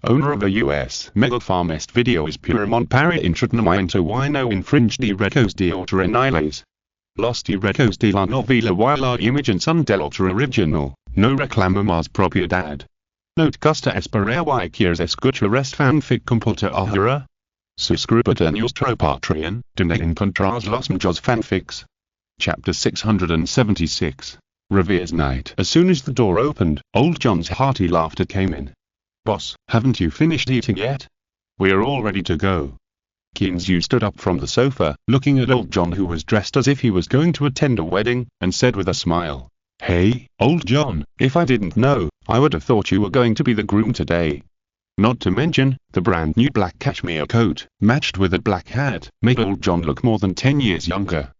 owner of the US Mega Farmest video is Puremont para Intratnamiento Wino Infringe de Recos de Autor Aniles. Los Direcos de la Novela y la Imagen son del autor original, no reclamamos propiedad. No te gusta esperar y quieres escuchar este fanfic completo ahora? Suscríbete a nuestro Patreon, donde encontrarás los mejores fanfics. Chapter 676. Revere's Night. As soon as the door opened, Old John's hearty laughter came in. Boss, haven't you finished eating yet? We're all ready to go. Kinzu stood up from the sofa, looking at Old John, who was dressed as if he was going to attend a wedding, and said with a smile, "Hey, Old John, if I didn't know, I would have thought you were going to be the groom today." Not to mention, the brand new black cashmere coat, matched with a black hat, made Old John look more than 10 years younger.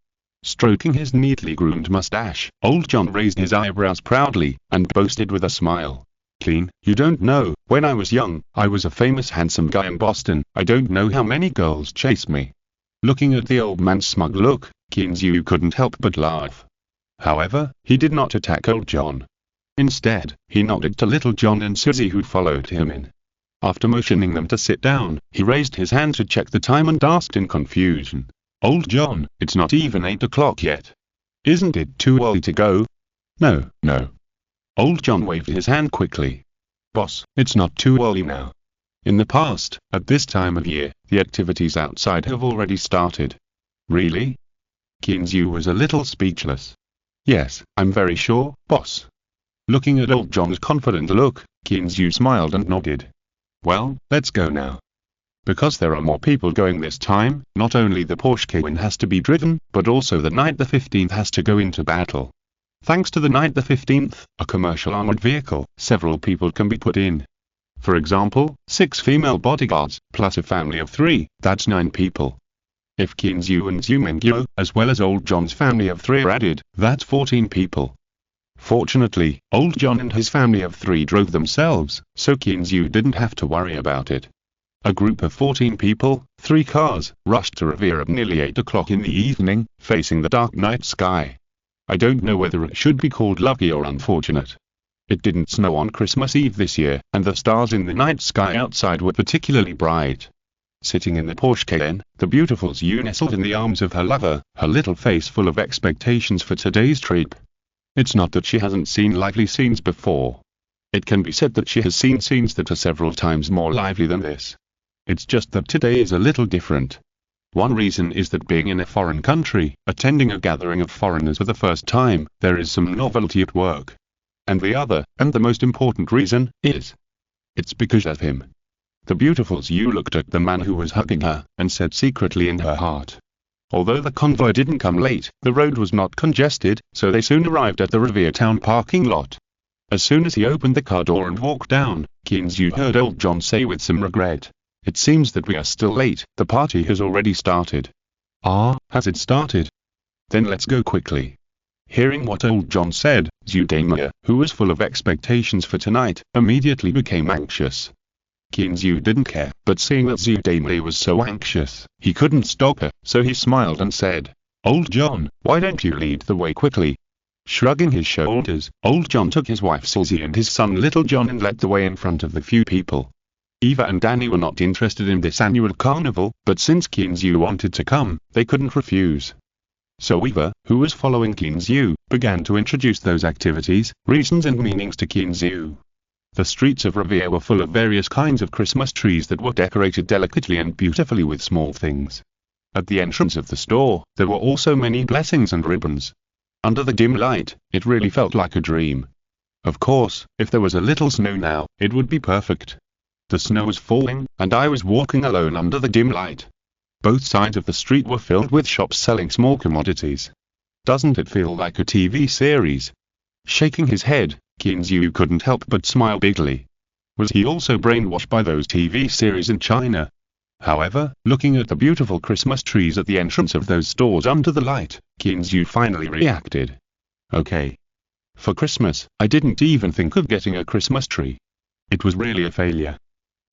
Stroking his neatly groomed mustache, Old John raised his eyebrows proudly, and boasted with a smile. "Clean, you don't know, when I was young, I was a famous handsome guy in Boston. I don't know how many girls chased me." Looking at the old man's smug look, Kinzu couldn't help but laugh. However, he did not attack Old John. Instead, he nodded to Little John and Susie, who followed him in. After motioning them to sit down, he raised his hand to check the time and asked in confusion, "Old John, it's not even 8 o'clock yet. Isn't it too early to go?" No. Old John waved his hand quickly. "Boss, it's not too early now. In the past, at this time of year, the activities outside have already started." "Really?" Kinzu was a little speechless. "Yes, I'm very sure, boss." Looking at Old John's confident look, Kinzu smiled and nodded. "Well, let's go now. Because there are more people going this time, not only the Porsche Cayenne has to be driven, but also the Knight the 15th has to go into battle. Thanks to the Knight the 15th, a commercial armored vehicle, several people can be put in. For example, 6 female bodyguards, plus a family of 3, that's 9 people. If Kinzu and Zumengyo, as well as Old John's family of 3 are added, that's 14 people. Fortunately, Old John and his family of 3 drove themselves, so Kinzu didn't have to worry about it. A group of 14 people, 3 cars, rushed to Revere at nearly 8 o'clock in the evening, facing the dark night sky. I don't know whether it should be called lucky or unfortunate. It didn't snow on Christmas Eve this year, and the stars in the night sky outside were particularly bright. Sitting in the Porsche Cayenne, the beautiful Zhu nestled in the arms of her lover, her little face full of expectations for today's trip. It's not that she hasn't seen lively scenes before. It can be said that she has seen scenes that are several times more lively than this. It's just that today is a little different. One reason is that being in a foreign country, attending a gathering of foreigners for the first time, there is some novelty at work. And the other, and the most important reason, is it's because of him. The beautiful Zhu looked at the man who was hugging her, and said secretly in her heart. Although the convoy didn't come late, the road was not congested, so they soon arrived at the Revere town parking lot. As soon as he opened the car door and walked down, Kinzu heard Old John say with some regret, "It seems that we are still late, the party has already started." "Ah, has it started? Then let's go quickly." Hearing what Old John said, Zudemir, who was full of expectations for tonight, immediately became anxious. Kinzu didn't care, but seeing that Zudemir was so anxious, he couldn't stop her, so he smiled and said, "Old John, why don't you lead the way quickly?" Shrugging his shoulders, Old John took his wife Susie and his son Little John and led the way in front of the few people. Eva and Danny were not interested in this annual carnival, but since Kinzu wanted to come, they couldn't refuse. So Eva, who was following Kinzu, began to introduce those activities, reasons and meanings to Kinzu. The streets of Revere were full of various kinds of Christmas trees that were decorated delicately and beautifully with small things. At the entrance of the store, there were also many blessings and ribbons. Under the dim light, it really felt like a dream. Of course, if there was a little snow now, it would be perfect. The snow was falling, and I was walking alone under the dim light. Both sides of the street were filled with shops selling small commodities. Doesn't it feel like a TV series? Shaking his head, Kinzu couldn't help but smile bigly. Was he also brainwashed by those TV series in China? However, looking at the beautiful Christmas trees at the entrance of those stores under the light, Kinzu finally reacted. Okay. For Christmas, I didn't even think of getting a Christmas tree. It was really a failure.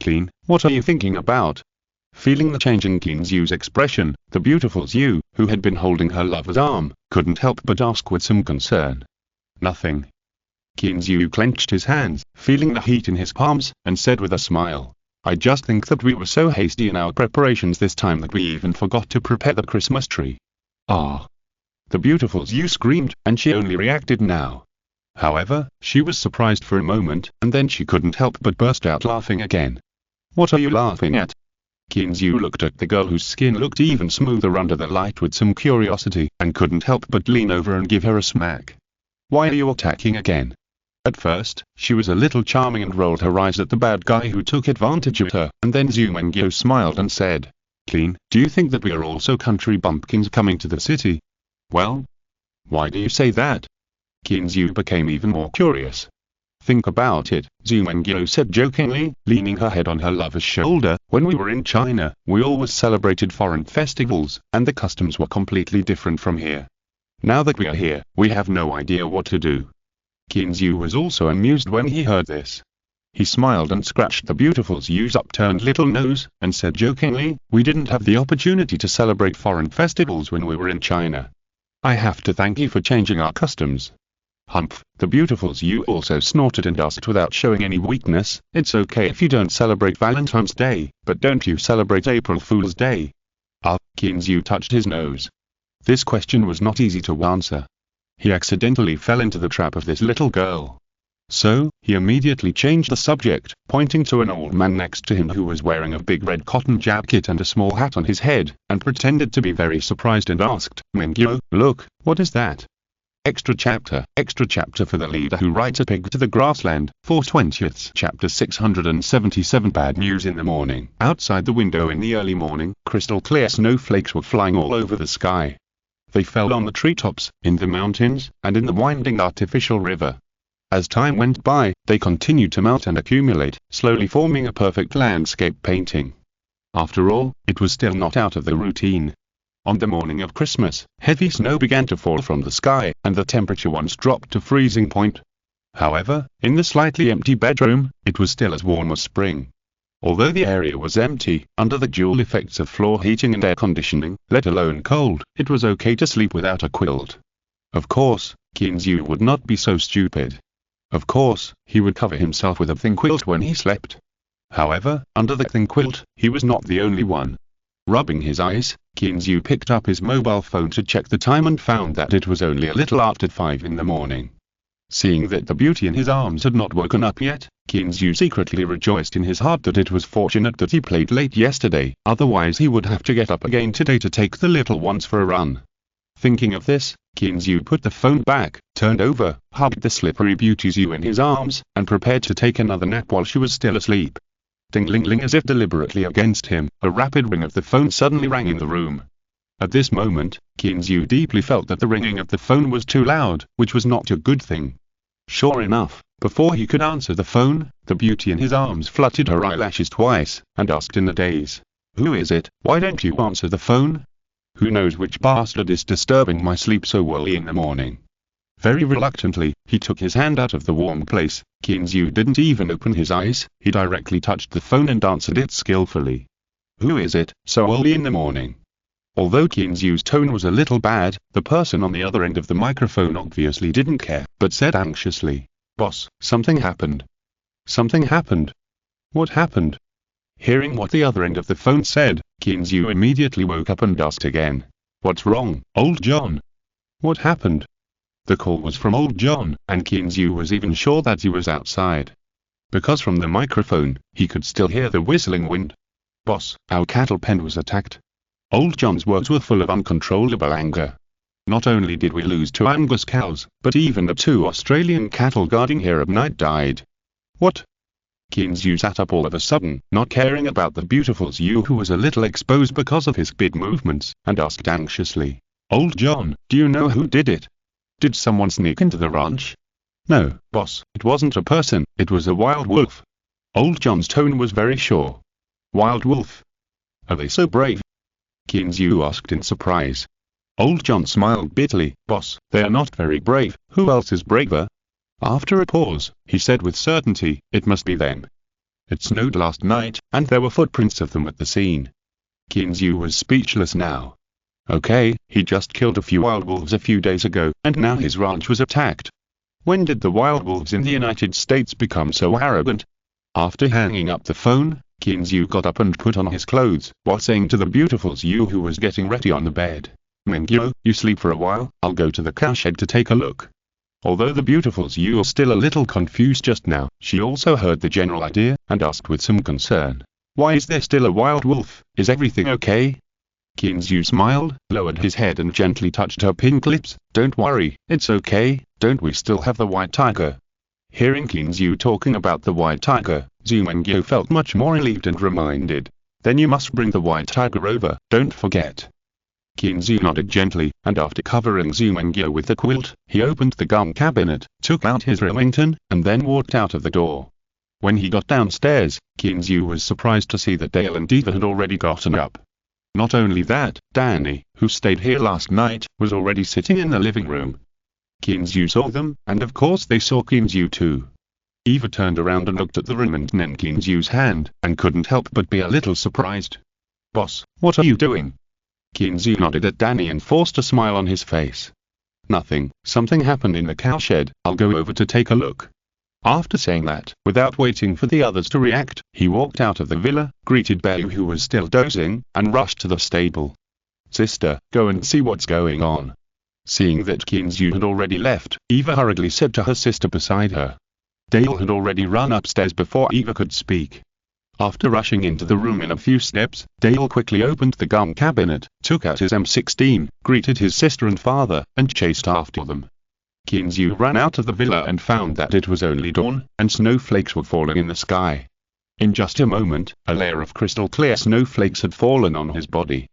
Clean, what are you thinking about? Feeling the change in Kinzu's expression, the beautiful Zhu, who had been holding her lover's arm, couldn't help but ask with some concern. Nothing. Kinzu clenched his hands, feeling the heat in his palms, and said with a smile, I just think that we were so hasty in our preparations this time that we even forgot to prepare the Christmas tree. Ah! The beautiful Zhu screamed, and she only reacted now. However, she was surprised for a moment, and then she couldn't help but burst out laughing again. What are you laughing at? Zhu looked at the girl whose skin looked even smoother under the light with some curiosity, and couldn't help but lean over and give her a smack. Why are you attacking again? At first, she was a little charming and rolled her eyes at the bad guy who took advantage of her, and then Zhu Mengyo smiled and said, Clean, do you think that we are also country bumpkins coming to the city? Well? Why do you say that? Zhu became even more curious. Think about it, Zhu Mengyo said jokingly, leaning her head on her lover's shoulder. When we were in China, we always celebrated foreign festivals, and the customs were completely different from here. Now that we are here, we have no idea what to do. Zhu was also amused when he heard this. He smiled and scratched the beautiful Zhu's upturned little nose, and said jokingly, we didn't have the opportunity to celebrate foreign festivals when we were in China. I have to thank you for changing our customs. Humph, the beautiful Zhu also snorted and asked without showing any weakness, it's okay if you don't celebrate Valentine's Day, but don't you celebrate April Fool's Day? Zhu touched his nose. This question was not easy to answer. He accidentally fell into the trap of this little girl. So, he immediately changed the subject, pointing to an old man next to him who was wearing a big red cotton jacket and a small hat on his head, and pretended to be very surprised and asked, Mengyo, look, what is that? Extra chapter for the leader who rides a pig to the grassland, 4/20. Chapter 677. Bad news in the morning. Outside the window in the early morning, crystal clear snowflakes were flying all over the sky. They fell on the treetops, in the mountains, and in the winding artificial river. As time went by, they continued to melt and accumulate, slowly forming a perfect landscape painting. After all, it was still not out of the routine. On the morning of Christmas, heavy snow began to fall from the sky, and the temperature once dropped to freezing point. However, in the slightly empty bedroom, it was still as warm as spring. Although the area was empty, under the dual effects of floor heating and air conditioning, let alone cold, it was okay to sleep without a quilt. Of course, Zhu would not be so stupid. Of course, he would cover himself with a thin quilt when he slept. However, under the thin quilt, he was not the only one. Rubbing his eyes, Zhu picked up his mobile phone to check the time and found that it was only a little after 5 in the morning. Seeing that the beauty in his arms had not woken up yet, Zhu secretly rejoiced in his heart that it was fortunate that he played late yesterday, otherwise he would have to get up again today to take the little ones for a run. Thinking of this, Zhu put the phone back, turned over, hugged the slippery beauty Zhu in his arms, and prepared to take another nap while she was still asleep. Ding-ling-ling, as if deliberately against him, a rapid ring of the phone suddenly rang in the room. At this moment, Zhu deeply felt that the ringing of the phone was too loud, which was not a good thing. Sure enough, before he could answer the phone, the beauty in his arms fluttered her eyelashes twice, and asked in a daze, "Who is it? Why don't you answer the phone? Who knows which bastard is disturbing my sleep so early in the morning?" Very reluctantly, he took his hand out of the warm place. Zhu didn't even open his eyes, he directly touched the phone and answered it skillfully. "Who is it, so early in the morning?" Although Zhu's tone was a little bad, the person on the other end of the microphone obviously didn't care, but said anxiously, "Boss, something happened." "Something happened? What happened?" Hearing what the other end of the phone said, Zhu immediately woke up and asked again, "What's wrong, old John? What happened?" The call was from old John, and Zhu was even sure that he was outside. Because from the microphone, he could still hear the whistling wind. "Boss, our cattle pen was attacked." Old John's words were full of uncontrollable anger. "Not only did we lose 2 Angus cows, but even the 2 Australian cattle guarding here at night died." "What?" Zhu sat up all of a sudden, not caring about the beautiful Zhu who was a little exposed because of his big movements, and asked anxiously, "Old John, do you know who did it? Did someone sneak into the ranch?" "No, boss, it wasn't a person, it was a wild wolf." Old John's tone was very sure. "Wild wolf? Are they so brave?" Zhu asked in surprise. Old John smiled bitterly. "Boss, they are not very brave, who else is braver?" After a pause, he said with certainty, "It must be them. It snowed last night, and there were footprints of them at the scene." Zhu was speechless now. Okay, he just killed a few wild wolves a few days ago, and now his ranch was attacked. When did the wild wolves in the United States become so arrogant? After hanging up the phone, Kinzu got up and put on his clothes, while saying to the beautiful Zhu who was getting ready on the bed, "Mingyo, you sleep for a while, I'll go to the cowshed to take a look." Although the beautiful Zhu was still a little confused just now, she also heard the general idea, and asked with some concern, "Why is there still a wild wolf? Is everything okay?" Kinzu smiled, lowered his head and gently touched her pink lips. "Don't worry, it's okay, don't we still have the white tiger?" Hearing Kinzu talking about the white tiger, Zhu Mengyo felt much more relieved and reminded, "Then you must bring the white tiger over, don't forget." Kinzu nodded gently, and after covering Zhu Mengyo with the quilt, he opened the gun cabinet, took out his Remington, and then walked out of the door. When he got downstairs, Kinzu was surprised to see that Dale and Diva had already gotten up. Not only that, Danny, who stayed here last night, was already sitting in the living room. Kinzu saw them, and of course they saw Kinzu too. Eva turned around and looked at the Remington in Kinzu's hand, and couldn't help but be a little surprised. "Boss, what are you doing?" Kinzu nodded at Danny and forced a smile on his face. "Nothing, something happened in the cowshed, I'll go over to take a look." After saying that, without waiting for the others to react, he walked out of the villa, greeted Bellu who was still dozing, and rushed to the stable. "Sister, go and see what's going on." Seeing that Kinzu had already left, Eva hurriedly said to her sister beside her. Dale had already run upstairs before Eva could speak. After rushing into the room in a few steps, Dale quickly opened the gun cabinet, took out his M16, greeted his sister and father, and chased after them. Kinzu ran out of the villa and found that it was only dawn, and snowflakes were falling in the sky. In just a moment, a layer of crystal clear snowflakes had fallen on his body.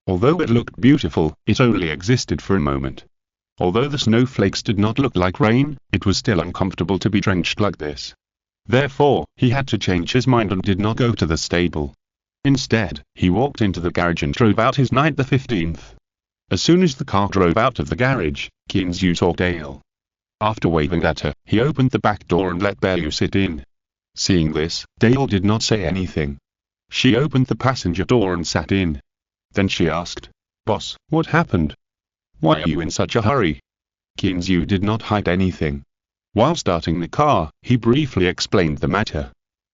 Although it looked beautiful, it only existed for a moment. Although the snowflakes did not look like rain, it was still uncomfortable to be drenched like this. Therefore, he had to change his mind and did not go to the stable. Instead, he walked into the garage and drove out his Night the 15th. As soon as the car drove out of the garage, Kinzu saw Dale. After waving at her, he opened the back door and let Bellu sit in. Seeing this, Dale did not say anything. She opened the passenger door and sat in. Then she asked, "Boss, what happened? Why are you in such a hurry?" Kinzu did not hide anything. While starting the car, he briefly explained the matter.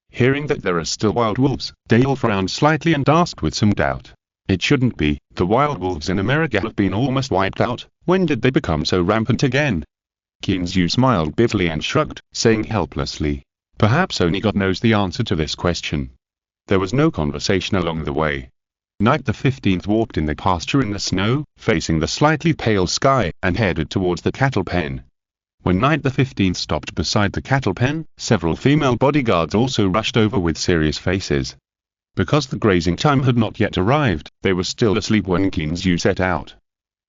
Hearing that there are still wild wolves, Dale frowned slightly and asked with some doubt, "It shouldn't be, the wild wolves in America have been almost wiped out, when did they become so rampant again?" Kinzu smiled bitterly and shrugged, saying helplessly, "Perhaps only God knows the answer to this question." There was no conversation along the way. Night the 15th walked in the pasture in the snow, facing the slightly pale sky, and headed towards the cattle pen. When Night the 15th stopped beside the cattle pen, several female bodyguards also rushed over with serious faces. Because the grazing time had not yet arrived, they were still asleep when Kinzu set out.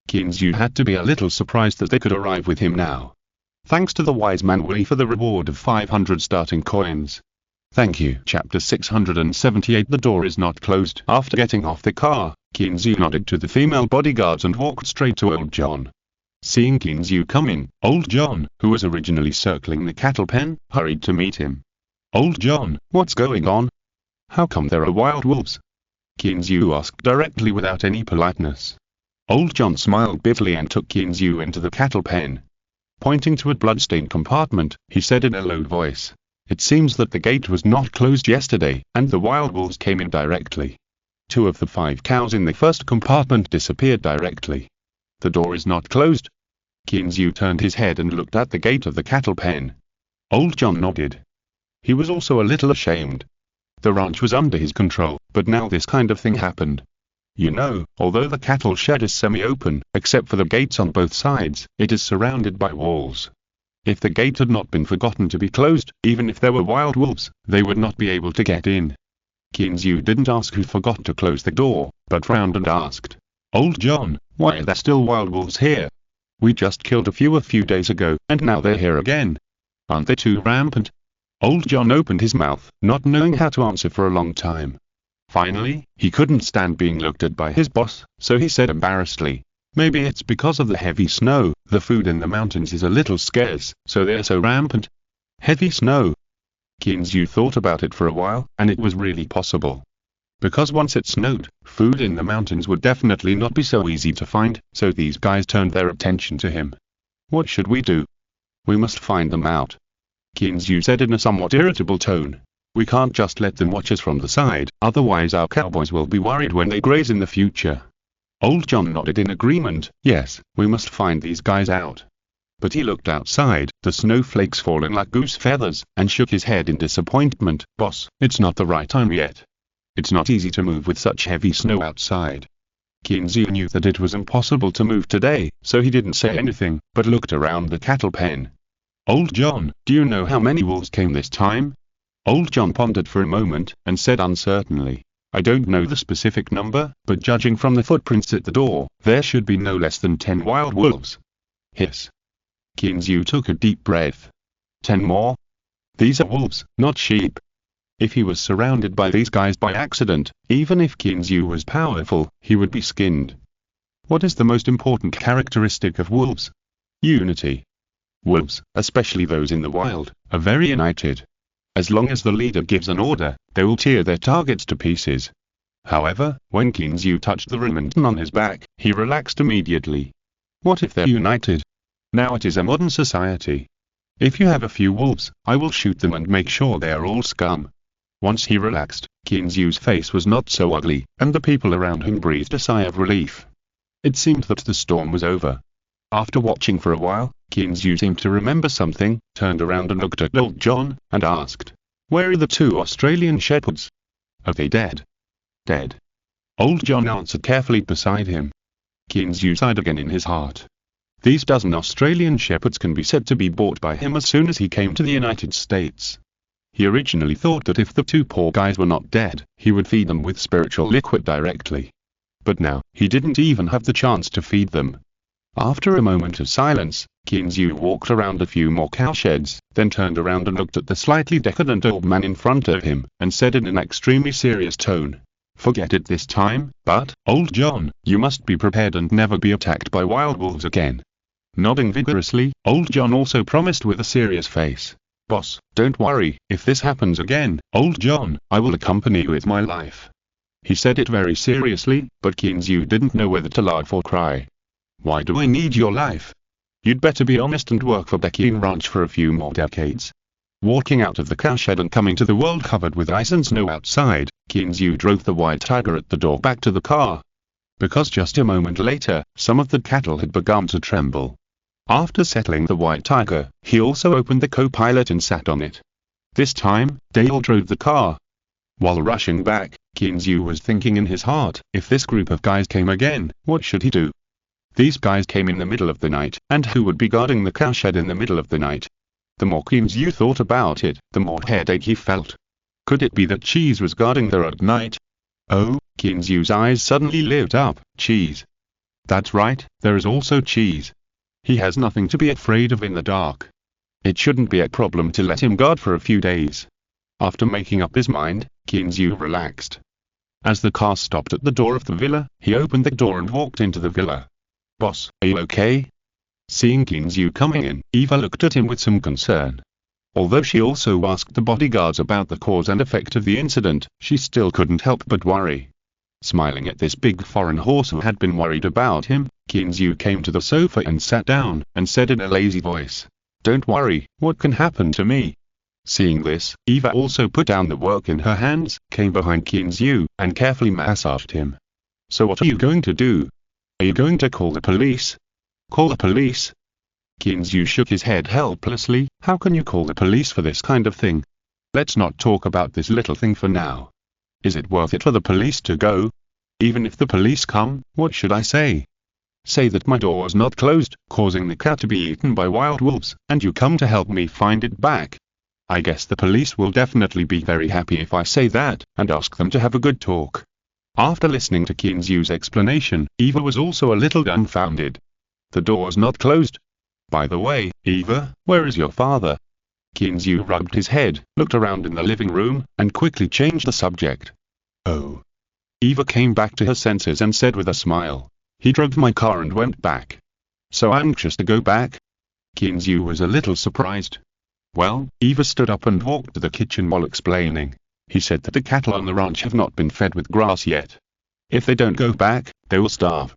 Kinzu had to be a little surprised that they could arrive with him now. Thanks to the wise man Willie for the reward of 500 starting coins. Thank you. Chapter 678. The door is not closed. After getting off the car, Kinzu nodded to the female bodyguards and walked straight to Old John. Seeing Kinzu coming, Old John, who was originally circling the cattle pen, hurried to meet him. "Old John, what's going on? How come there are wild wolves?" Kinzu asked directly without any politeness. Old John smiled bitterly and took Kinzu into the cattle pen. Pointing to a bloodstained compartment, he said in a low voice, "It seems that the gate was not closed yesterday, and the wild wolves came in directly. 2 of the 5 cows in the first compartment disappeared directly. The door is not closed." Kinzu turned his head and looked at the gate of the cattle pen. Old John nodded. He was also a little ashamed. The ranch was under his control, but now this kind of thing happened. You know, although the cattle shed is semi-open, except for the gates on both sides, it is surrounded by walls. If the gate had not been forgotten to be closed, even if there were wild wolves, they would not be able to get in. Kinzu didn't ask who forgot to close the door, but frowned and asked, "Old John, why are there still wild wolves here? We just killed a few days ago, and now they're here again. Aren't they too rampant?" Old John opened his mouth, not knowing how to answer for a long time. Finally, he couldn't stand being looked at by his boss, so he said embarrassedly, "Maybe it's because of the heavy snow, the food in the mountains is a little scarce, so they're so rampant." Heavy snow. Kinzu thought about it for a while, and it was really possible. Because once it snowed, food in the mountains would definitely not be so easy to find, so these guys turned their attention to him. "What should we do?" "We must find them out," Kinzu said in a somewhat irritable tone. We can't just let them watch us from the side, otherwise our cowboys will be worried when they graze in the future. Old John nodded in agreement. Yes, we must find these guys out. But he looked outside, the snowflakes falling like goose feathers, and shook his head in disappointment. Boss, it's not the right time yet. It's not easy to move with such heavy snow outside. Kinzu knew that it was impossible to move today, so he didn't say anything, but looked around the cattle pen. Old John, do you know how many wolves came this time? Old John pondered for a moment, and said uncertainly, I don't know the specific number, but judging from the footprints at the door, there should be no less than 10 wild wolves. Hiss. Kinzu took a deep breath. 10 more? These are wolves, not sheep. If he was surrounded by these guys by accident, even if Kinzu was powerful, he would be skinned. What is the most important characteristic of wolves? Unity. Wolves, especially those in the wild, are very united. As long as the leader gives an order, they will tear their targets to pieces. However, when Kinzu touched the remnant on his back, he relaxed immediately. What if they're united? Now it is a modern society. If you have a few wolves, I will shoot them and make sure they are all scum. Once he relaxed, Kinzu's face was not so ugly, and the people around him breathed a sigh of relief. It seemed that the storm was over. After watching for a while, Kinzu seemed to remember something, turned around and looked at Old John, and asked, Where are the 2 Australian shepherds? Are they dead? Dead. Old John answered carefully beside him. Kinzu sighed again in his heart. These dozen Australian shepherds can be said to be bought by him as soon as he came to the United States. He originally thought that if the 2 poor guys were not dead, he would feed them with spiritual liquid directly. But now, he didn't even have the chance to feed them. After a moment of silence, Kinzu walked around a few more cowsheds, then turned around and looked at the slightly decadent old man in front of him, and said in an extremely serious tone, Forget it this time, but, Old John, you must be prepared and never be attacked by wild wolves again. Nodding vigorously, Old John also promised with a serious face. Boss, don't worry, if this happens again, Old John, I will accompany you with my life. He said it very seriously, but Kinzu didn't know whether to laugh or cry. Why do I need your life? You'd better be honest and work for Tycoon Ranch for a few more decades. Walking out of the cowshed and coming to the world covered with ice and snow outside, Kinzu drove the white tiger at the door back to the car. Because just a moment later, some of the cattle had begun to tremble. After settling the white tiger, he also opened the co-pilot and sat on it. This time, Dale drove the car. While rushing back, Kinzu was thinking in his heart, if this group of guys came again, what should he do? These guys came in the middle of the night, and who would be guarding the cowshed in the middle of the night? The more Kinzu thought about it, the more headache he felt. Could it be that Cheese was guarding there at night? Oh, Kinzu's eyes suddenly lit up. Cheese. That's right, there is also Cheese. He has nothing to be afraid of in the dark. It shouldn't be a problem to let him guard for a few days. After making up his mind, Kinzu relaxed. As the car stopped at the door of the villa, he opened the door and walked into the villa. Boss, are you okay? Seeing Kinzu coming in, Eva looked at him with some concern. Although she also asked the bodyguards about the cause and effect of the incident, she still couldn't help but worry. Smiling at this big foreign horse who had been worried about him, Kinzu came to the sofa and sat down, and said in a lazy voice, Don't worry, what can happen to me? Seeing this, Eva also put down the work in her hands, came behind Kinzu, and carefully massaged him. So what are you going to do? Are you going to call the police? Call the police? Kinzu shook his head helplessly. How can you call the police for this kind of thing? Let's not talk about this little thing for now. Is it worth it for the police to go? Even if the police come, what should I say? Say that my door was not closed, causing the cow to be eaten by wild wolves, and you come to help me find it back. I guess the police will definitely be very happy if I say that, and ask them to have a good talk. After listening to Kinzu's explanation, Eva was also a little dumbfounded. The door's not closed. By the way, Eva, where is your father? Kinzu rubbed his head, looked around in the living room, and quickly changed the subject. Oh. Eva came back to her senses and said with a smile, He drove my car and went back. So anxious to go back? Kinzu was a little surprised. Well, Eva stood up and walked to the kitchen while explaining. He said that the cattle on the ranch have not been fed with grass yet. If they don't go back, they will starve.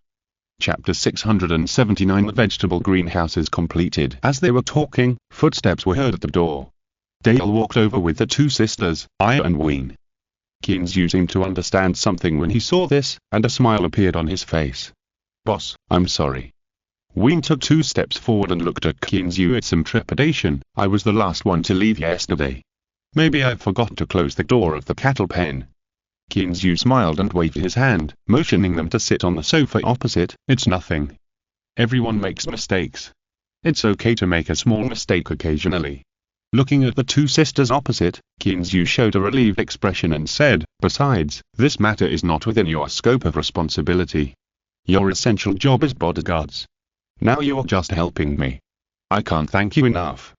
Chapter 679 The vegetable greenhouse is completed. As they were talking, footsteps were heard at the door. Dale walked over with the two sisters, Aya and Ween. Kinzu seemed to understand something when he saw this, and a smile appeared on his face. "Boss, I'm sorry." Ween took 2 steps forward and looked at Kinzu with some trepidation. "I was the last one to leave yesterday. Maybe I forgot to close the door of the cattle pen." Kinzu smiled and waved his hand, motioning them to sit on the sofa opposite. "It's nothing. Everyone makes mistakes. It's okay to make a small mistake occasionally." Looking at the 2 sisters opposite, Kinzu showed a relieved expression and said, "Besides, this matter is not within your scope of responsibility. Your essential job is bodyguards. Now you're just helping me. I can't thank you enough."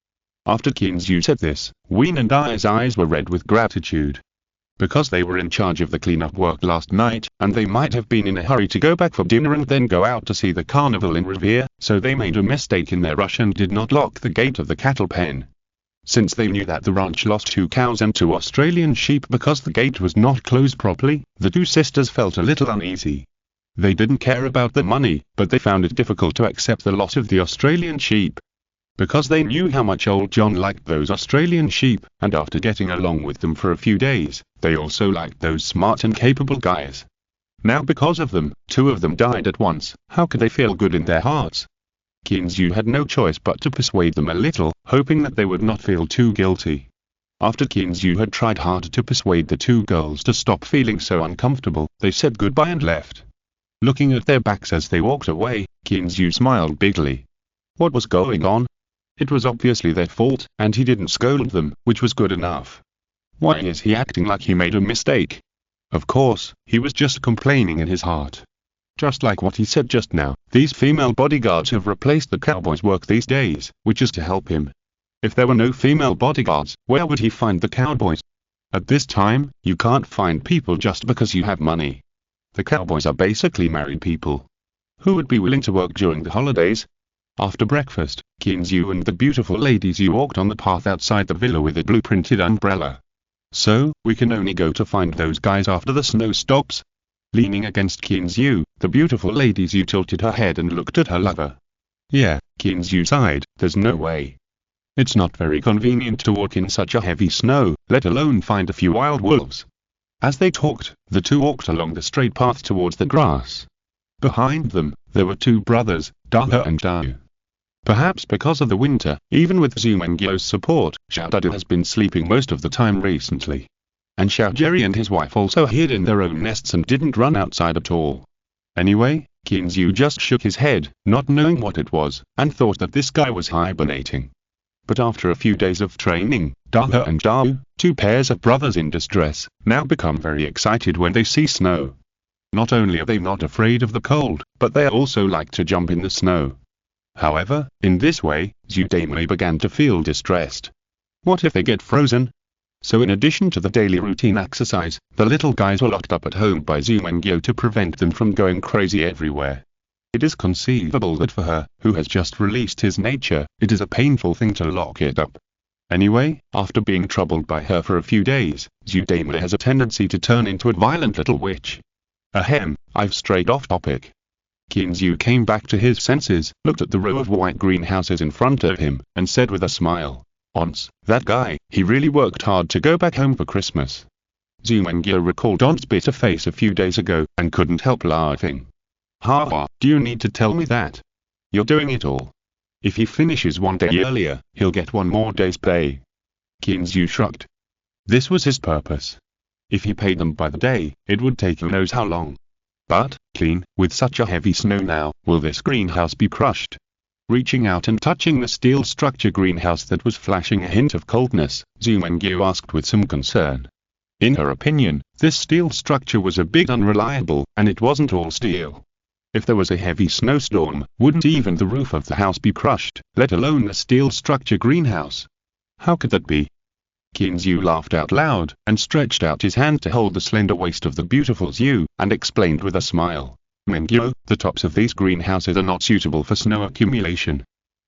After Kinzu said this, Ween and Aya's eyes were red with gratitude. Because they were in charge of the cleanup work last night, and they might have been in a hurry to go back for dinner and then go out to see the carnival in Revere, so they made a mistake in their rush and did not lock the gate of the cattle pen. Since they knew that the ranch lost 2 cows and 2 Australian sheep because the gate was not closed properly, the 2 sisters felt a little uneasy. They didn't care about the money, but they found it difficult to accept the loss of the Australian sheep. Because they knew how much old John liked those Australian sheep, and after getting along with them for a few days, they also liked those smart and capable guys. Now because of them, 2 of them died at once. How could they feel good in their hearts? Kinzu had no choice but to persuade them a little, hoping that they would not feel too guilty. After Kinzu had tried hard to persuade the 2 girls to stop feeling so uncomfortable, they said goodbye and left. Looking at their backs as they walked away, Kinzu smiled bigly. What was going on? It was obviously their fault, and he didn't scold them, which was good enough. Why is he acting like he made a mistake? Of course, he was just complaining in his heart. Just like what he said just now, these female bodyguards have replaced the cowboys' work these days, which is to help him. If there were no female bodyguards, where would he find the cowboys? At this time, you can't find people just because you have money. The cowboys are basically married people. Who would be willing to work during the holidays? After breakfast, Kinzu and the beautiful ladies walked on the path outside the villa with a blue-printed umbrella. "So, we can only go to find those guys after the snow stops?" Leaning against Kinzu, the beautiful ladies tilted her head and looked at her lover. "Yeah," Kinzu sighed, "there's no way. It's not very convenient to walk in such a heavy snow, let alone find a few wild wolves." As they talked, the 2 walked along the straight path towards the grass. Behind them, there were 2 brothers, Daha and Dao. Perhaps because of the winter, even with Zumengyo's support, Xiaodudu has been sleeping most of the time recently. And Xiao Jerry and his wife also hid in their own nests and didn't run outside at all. Anyway, Kinzu just shook his head, not knowing what it was, and thought that this guy was hibernating. But after a few days of training, Daha and Dao, 2 pairs of brothers in distress, now become very excited when they see snow. Not only are they not afraid of the cold, but they also like to jump in the snow. However, in this way, Zudame began to feel distressed. What if they get frozen? So in addition to the daily routine exercise, the little guys were locked up at home by Zumengyo to prevent them from going crazy everywhere. It is conceivable that for her, who has just released his nature, it is a painful thing to lock it up. Anyway, after being troubled by her for a few days, Zudame has a tendency to turn into a violent little witch. Ahem, I've strayed off topic. Kinzu came back to his senses, looked at the row of white greenhouses in front of him, and said with a smile, "Once, that guy, he really worked hard to go back home for Christmas." Zumengyo recalled On's bitter face a few days ago, and couldn't help laughing. "Ha, do you need to tell me that? You're doing it all. If he finishes 1 day earlier, he'll get 1 more day's pay." Kinzu shrugged. This was his purpose. If he paid them by the day, it would take who knows how long. But, clean, with such a heavy snow now, will this greenhouse be crushed? Reaching out and touching the steel structure greenhouse that was flashing a hint of coldness, Zumengyo asked with some concern. In her opinion, this steel structure was a bit unreliable, and it wasn't all steel. If there was a heavy snowstorm, wouldn't even the roof of the house be crushed, let alone the steel structure greenhouse? How could that be? Kinzu laughed out loud, and stretched out his hand to hold the slender waist of the beautiful Zhu, and explained with a smile. "Mengyo, the tops of these greenhouses are not suitable for snow accumulation.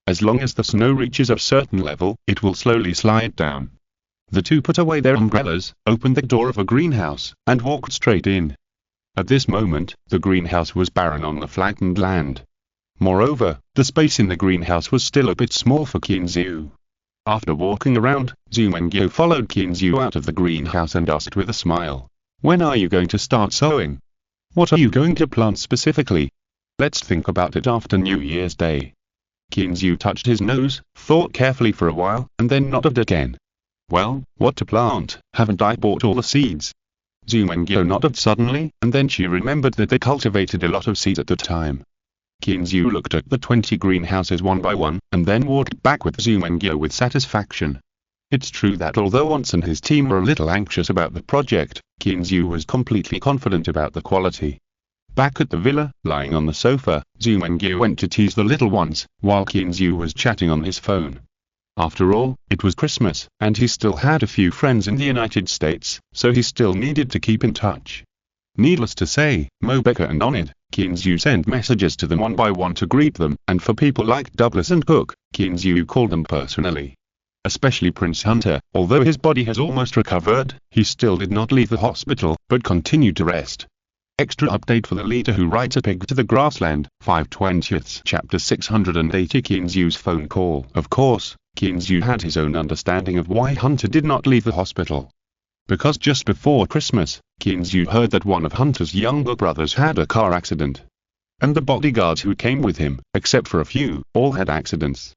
As long as the snow reaches a certain level, it will slowly slide down." The 2 put away their umbrellas, opened the door of a greenhouse, and walked straight in. At this moment, the greenhouse was barren on the flattened land. Moreover, the space in the greenhouse was still a bit small for Kinzu. After walking around, Zhu Mengyo followed Qinzhu out of the greenhouse and asked with a smile, "When are you going to start sowing? What are you going to plant specifically? Let's think about it after New Year's Day." Qinzhu touched his nose, thought carefully for a while, and then nodded again. "Well, what to plant? Haven't I bought all the seeds?" Zhu Mengyo nodded suddenly, and then she remembered that they cultivated a lot of seeds at the time. Qinzhu looked at the 20 greenhouses one by one, and then walked back with Zhu Mengyo with satisfaction. It's true that although Once and his team were a little anxious about the project, Qinzhu was completely confident about the quality. Back at the villa, lying on the sofa, Zhu Mengyo went to tease the little ones, while Qinzhu was chatting on his phone. After all, it was Christmas, and he still had a few friends in the United States, so he still needed to keep in touch. Needless to say, Mo Becker and Onid, Qinzhu sent messages to them one by one to greet them, and for people like Douglas and Cook, Qinzhu called them personally. Especially Prince Hunter, although his body has almost recovered, he still did not leave the hospital, but continued to rest. Extra update for the leader who rides a pig to the grassland, 5/20, chapter 680. Qinzhu's phone call. Of course, Qinzhu had his own understanding of why Hunter did not leave the hospital. Because just before Christmas, Qinzhu heard that one of Hunter's younger brothers had a car accident. And the bodyguards who came with him, except for a few, all had accidents.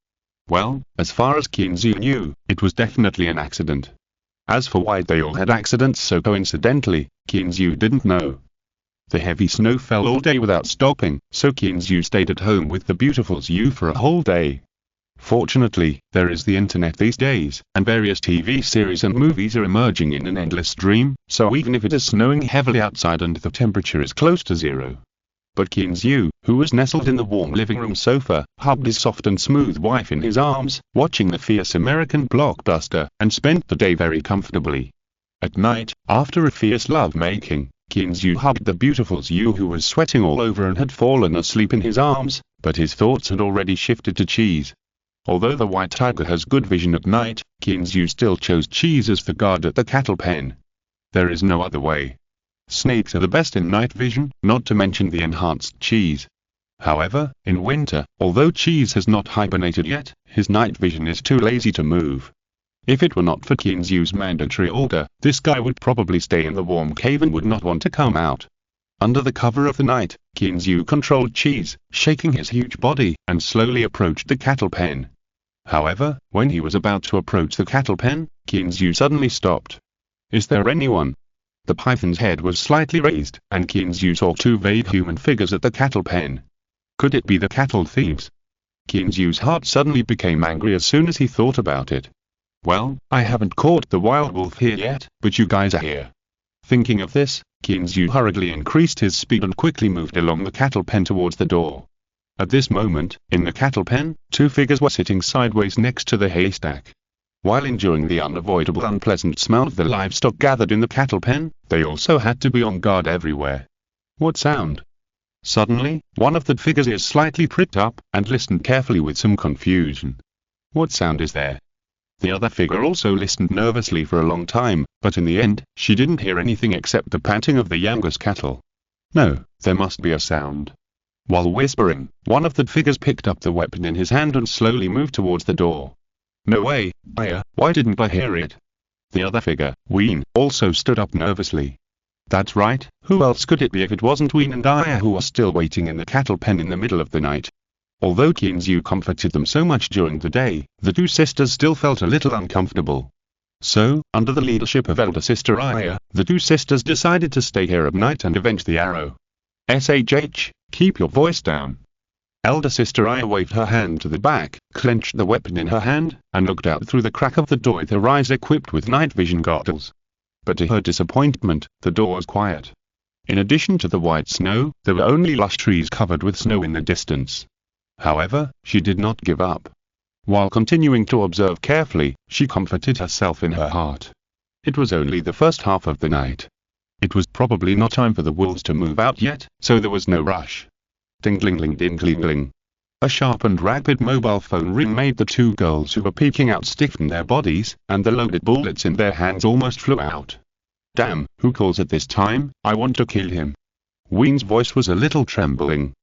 Well, as far as Qinzhu knew, it was definitely an accident. As for why they all had accidents so coincidentally, Qinzhu didn't know. The heavy snow fell all day without stopping, so Qinzhu stayed at home with the beautiful Zhu for a whole day. Fortunately, there is the internet these days, and various TV series and movies are emerging in an endless stream, so even if it is snowing heavily outside and the temperature is close to zero. But Qinzhu, who was nestled in the warm living room sofa, hugged his soft and smooth wife in his arms, watching the fierce American blockbuster, and spent the day very comfortably. At night, after a fierce love-making, Qinzhu hugged the beautiful Zhu who was sweating all over and had fallen asleep in his arms, but his thoughts had already shifted to cheese. Although the white tiger has good vision at night, Qinzhu still chose cheese as the guard at the cattle pen. There is no other way. Snakes are the best in night vision, not to mention the enhanced cheese. However, in winter, although cheese has not hibernated yet, his night vision is too lazy to move. If it were not for Qinzhu's mandatory order, this guy would probably stay in the warm cave and would not want to come out. Under the cover of the night, Qinzhu controlled cheese, shaking his huge body, and slowly approached the cattle pen. However, when he was about to approach the cattle pen, Qinzhu suddenly stopped. "Is there anyone?" The python's head was slightly raised, and Qinzhu saw two vague human figures at the cattle pen. Could it be the cattle thieves? Qinzhu's heart suddenly became angry as soon as he thought about it. "Well, I haven't caught the wild wolf here yet, but you guys are here." Thinking of this, Qinzhu hurriedly increased his speed and quickly moved along the cattle pen towards the door. At this moment, in the cattle pen, two figures were sitting sideways next to the haystack. While enjoying the unavoidable unpleasant smell of the livestock gathered in the cattle pen, they also had to be on guard everywhere. What sound? Suddenly, one of the figures' ears slightly pricked up, and listened carefully with some confusion. What sound is there? The other figure also listened nervously for a long time, but in the end, she didn't hear anything except the panting of the youngest cattle. No, there must be a sound. While whispering, one of the figures picked up the weapon in his hand and slowly moved towards the door. "No way, Aya, why didn't I hear it?" The other figure, Ween, also stood up nervously. That's right, who else could it be if it wasn't Ween and Aya who are still waiting in the cattle pen in the middle of the night? Although Qinzhu comforted them so much during the day, the two sisters still felt a little uncomfortable. So, under the leadership of elder sister Aya, the two sisters decided to stay here at night and avenge the arrow. "SHH, keep your voice down." Elder sister Aya waved her hand to the back, clenched the weapon in her hand, and looked out through the crack of the door with her eyes equipped with night vision goggles. But to her disappointment, the door was quiet. In addition to the white snow, there were only lush trees covered with snow in the distance. However, she did not give up. While continuing to observe carefully, she comforted herself in her heart. It was only the first half of the night. It was probably not time for the wolves to move out yet, so there was no rush. Ding-ling-ling-ding-ling-ling. A sharp and rapid mobile phone ring made the two girls who were peeking out stiffen their bodies, and the loaded bullets in their hands almost flew out. "Damn, who calls at this time? I want to kill him." Ween's voice was a little trembling.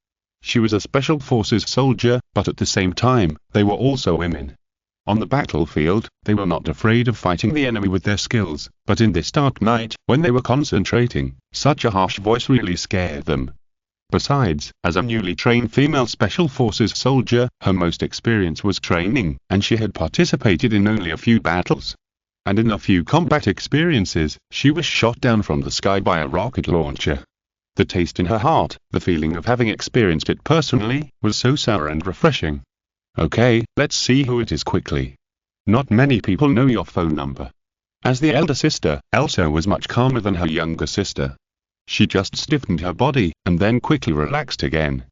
She was a special forces soldier, but at the same time, they were also women. On the battlefield, they were not afraid of fighting the enemy with their skills, but in this dark night, when they were concentrating, such a harsh voice really scared them. Besides, as a newly trained female Special Forces soldier, her most experience was training, and she had participated in only a few battles. And in a few combat experiences, she was shot down from the sky by a rocket launcher. The taste in her heart, the feeling of having experienced it personally, was so sour and refreshing. Okay, let's see who it is quickly. Not many people know your phone number. As the elder sister, Elsa was much calmer than her younger sister. She just stiffened her body, and then quickly relaxed again.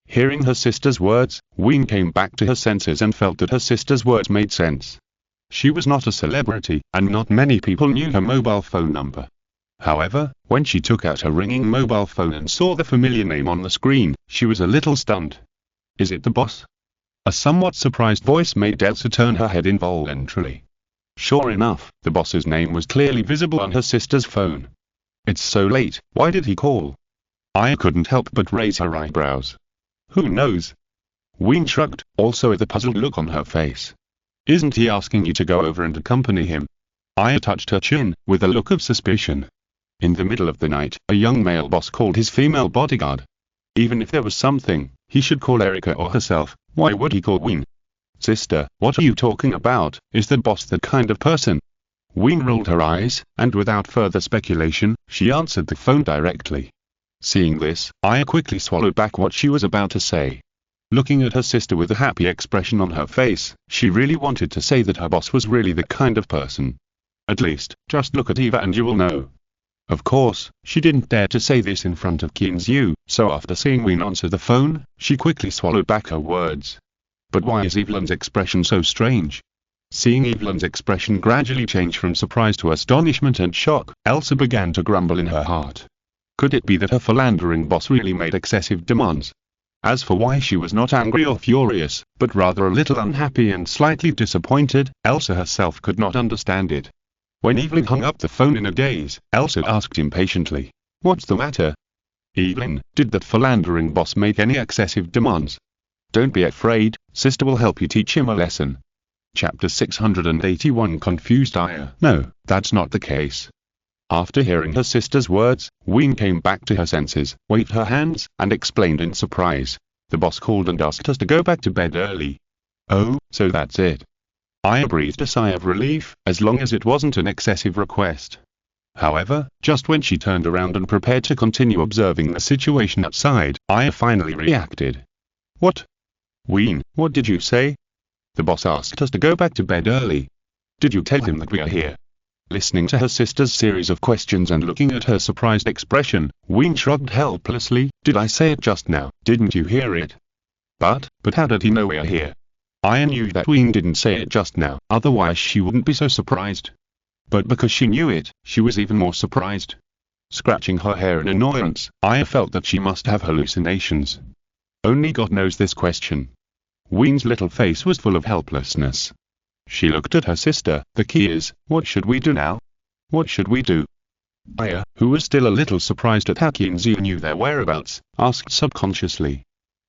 Hearing her sister's words, Ween came back to her senses and felt that her sister's words made sense. She was not a celebrity, and not many people knew her mobile phone number. However, when she took out her ringing mobile phone and saw the familiar name on the screen, she was a little stunned. Is it the boss? A somewhat surprised voice made Elsa turn her head involuntarily. Sure enough, the boss's name was clearly visible on her sister's phone. It's so late, why did he call? Aya couldn't help but raise her eyebrows. Who knows? Ween shrugged, also with a puzzled look on her face. Isn't he asking you to go over and accompany him? Aya touched her chin, with a look of suspicion. In the middle of the night, a young male boss called his female bodyguard. Even if there was something, he should call Erika or herself. Why would he call Ween? Sister, what are you talking about? Is the boss that kind of person? Ween rolled her eyes, and without further speculation, she answered the phone directly. Seeing this, Aya quickly swallowed back what she was about to say. Looking at her sister with a happy expression on her face, she really wanted to say that her boss was really the kind of person. At least, just look at Eva and you will know. Of course, she didn't dare to say this in front of Kinzu, so after seeing Ween answer the phone, she quickly swallowed back her words. But why is Evelyn's expression so strange? Seeing Evelyn's expression gradually change from surprise to astonishment and shock, Elsa began to grumble in her heart. Could it be that her philandering boss really made excessive demands? As for why she was not angry or furious, but rather a little unhappy and slightly disappointed, Elsa herself could not understand it. When Evelyn hung up the phone in a daze, Elsa asked impatiently, "What's the matter?" "Evelyn, did that philandering boss make any excessive demands?" "Don't be afraid, sister will help you teach him a lesson." Chapter 681 confused Aya. No, that's not the case. After hearing her sister's words, Ween came back to her senses, waved her hands, and explained in surprise. "The boss called and asked us to go back to bed early." "Oh, so that's it." Aya breathed a sigh of relief, as long as it wasn't an excessive request. However, just when she turned around and prepared to continue observing the situation outside, Aya finally reacted. "What? Ween, what did you say?" "The boss asked us to go back to bed early." "Did you tell him that we are here?" Listening to her sister's series of questions and looking at her surprised expression, Ween shrugged helplessly. "Did I say it just now? Didn't you hear it?" But how did he know we are here?" Aya knew that Ween didn't say it just now, otherwise she wouldn't be so surprised. But because she knew it, she was even more surprised. Scratching her hair in annoyance, Aya felt that she must have hallucinations. Only God knows this question. Ween's little face was full of helplessness. She looked at her sister. "The key is, what should we do now? What should we do?" Aya, who was still a little surprised at how Kinzu knew their whereabouts, asked subconsciously.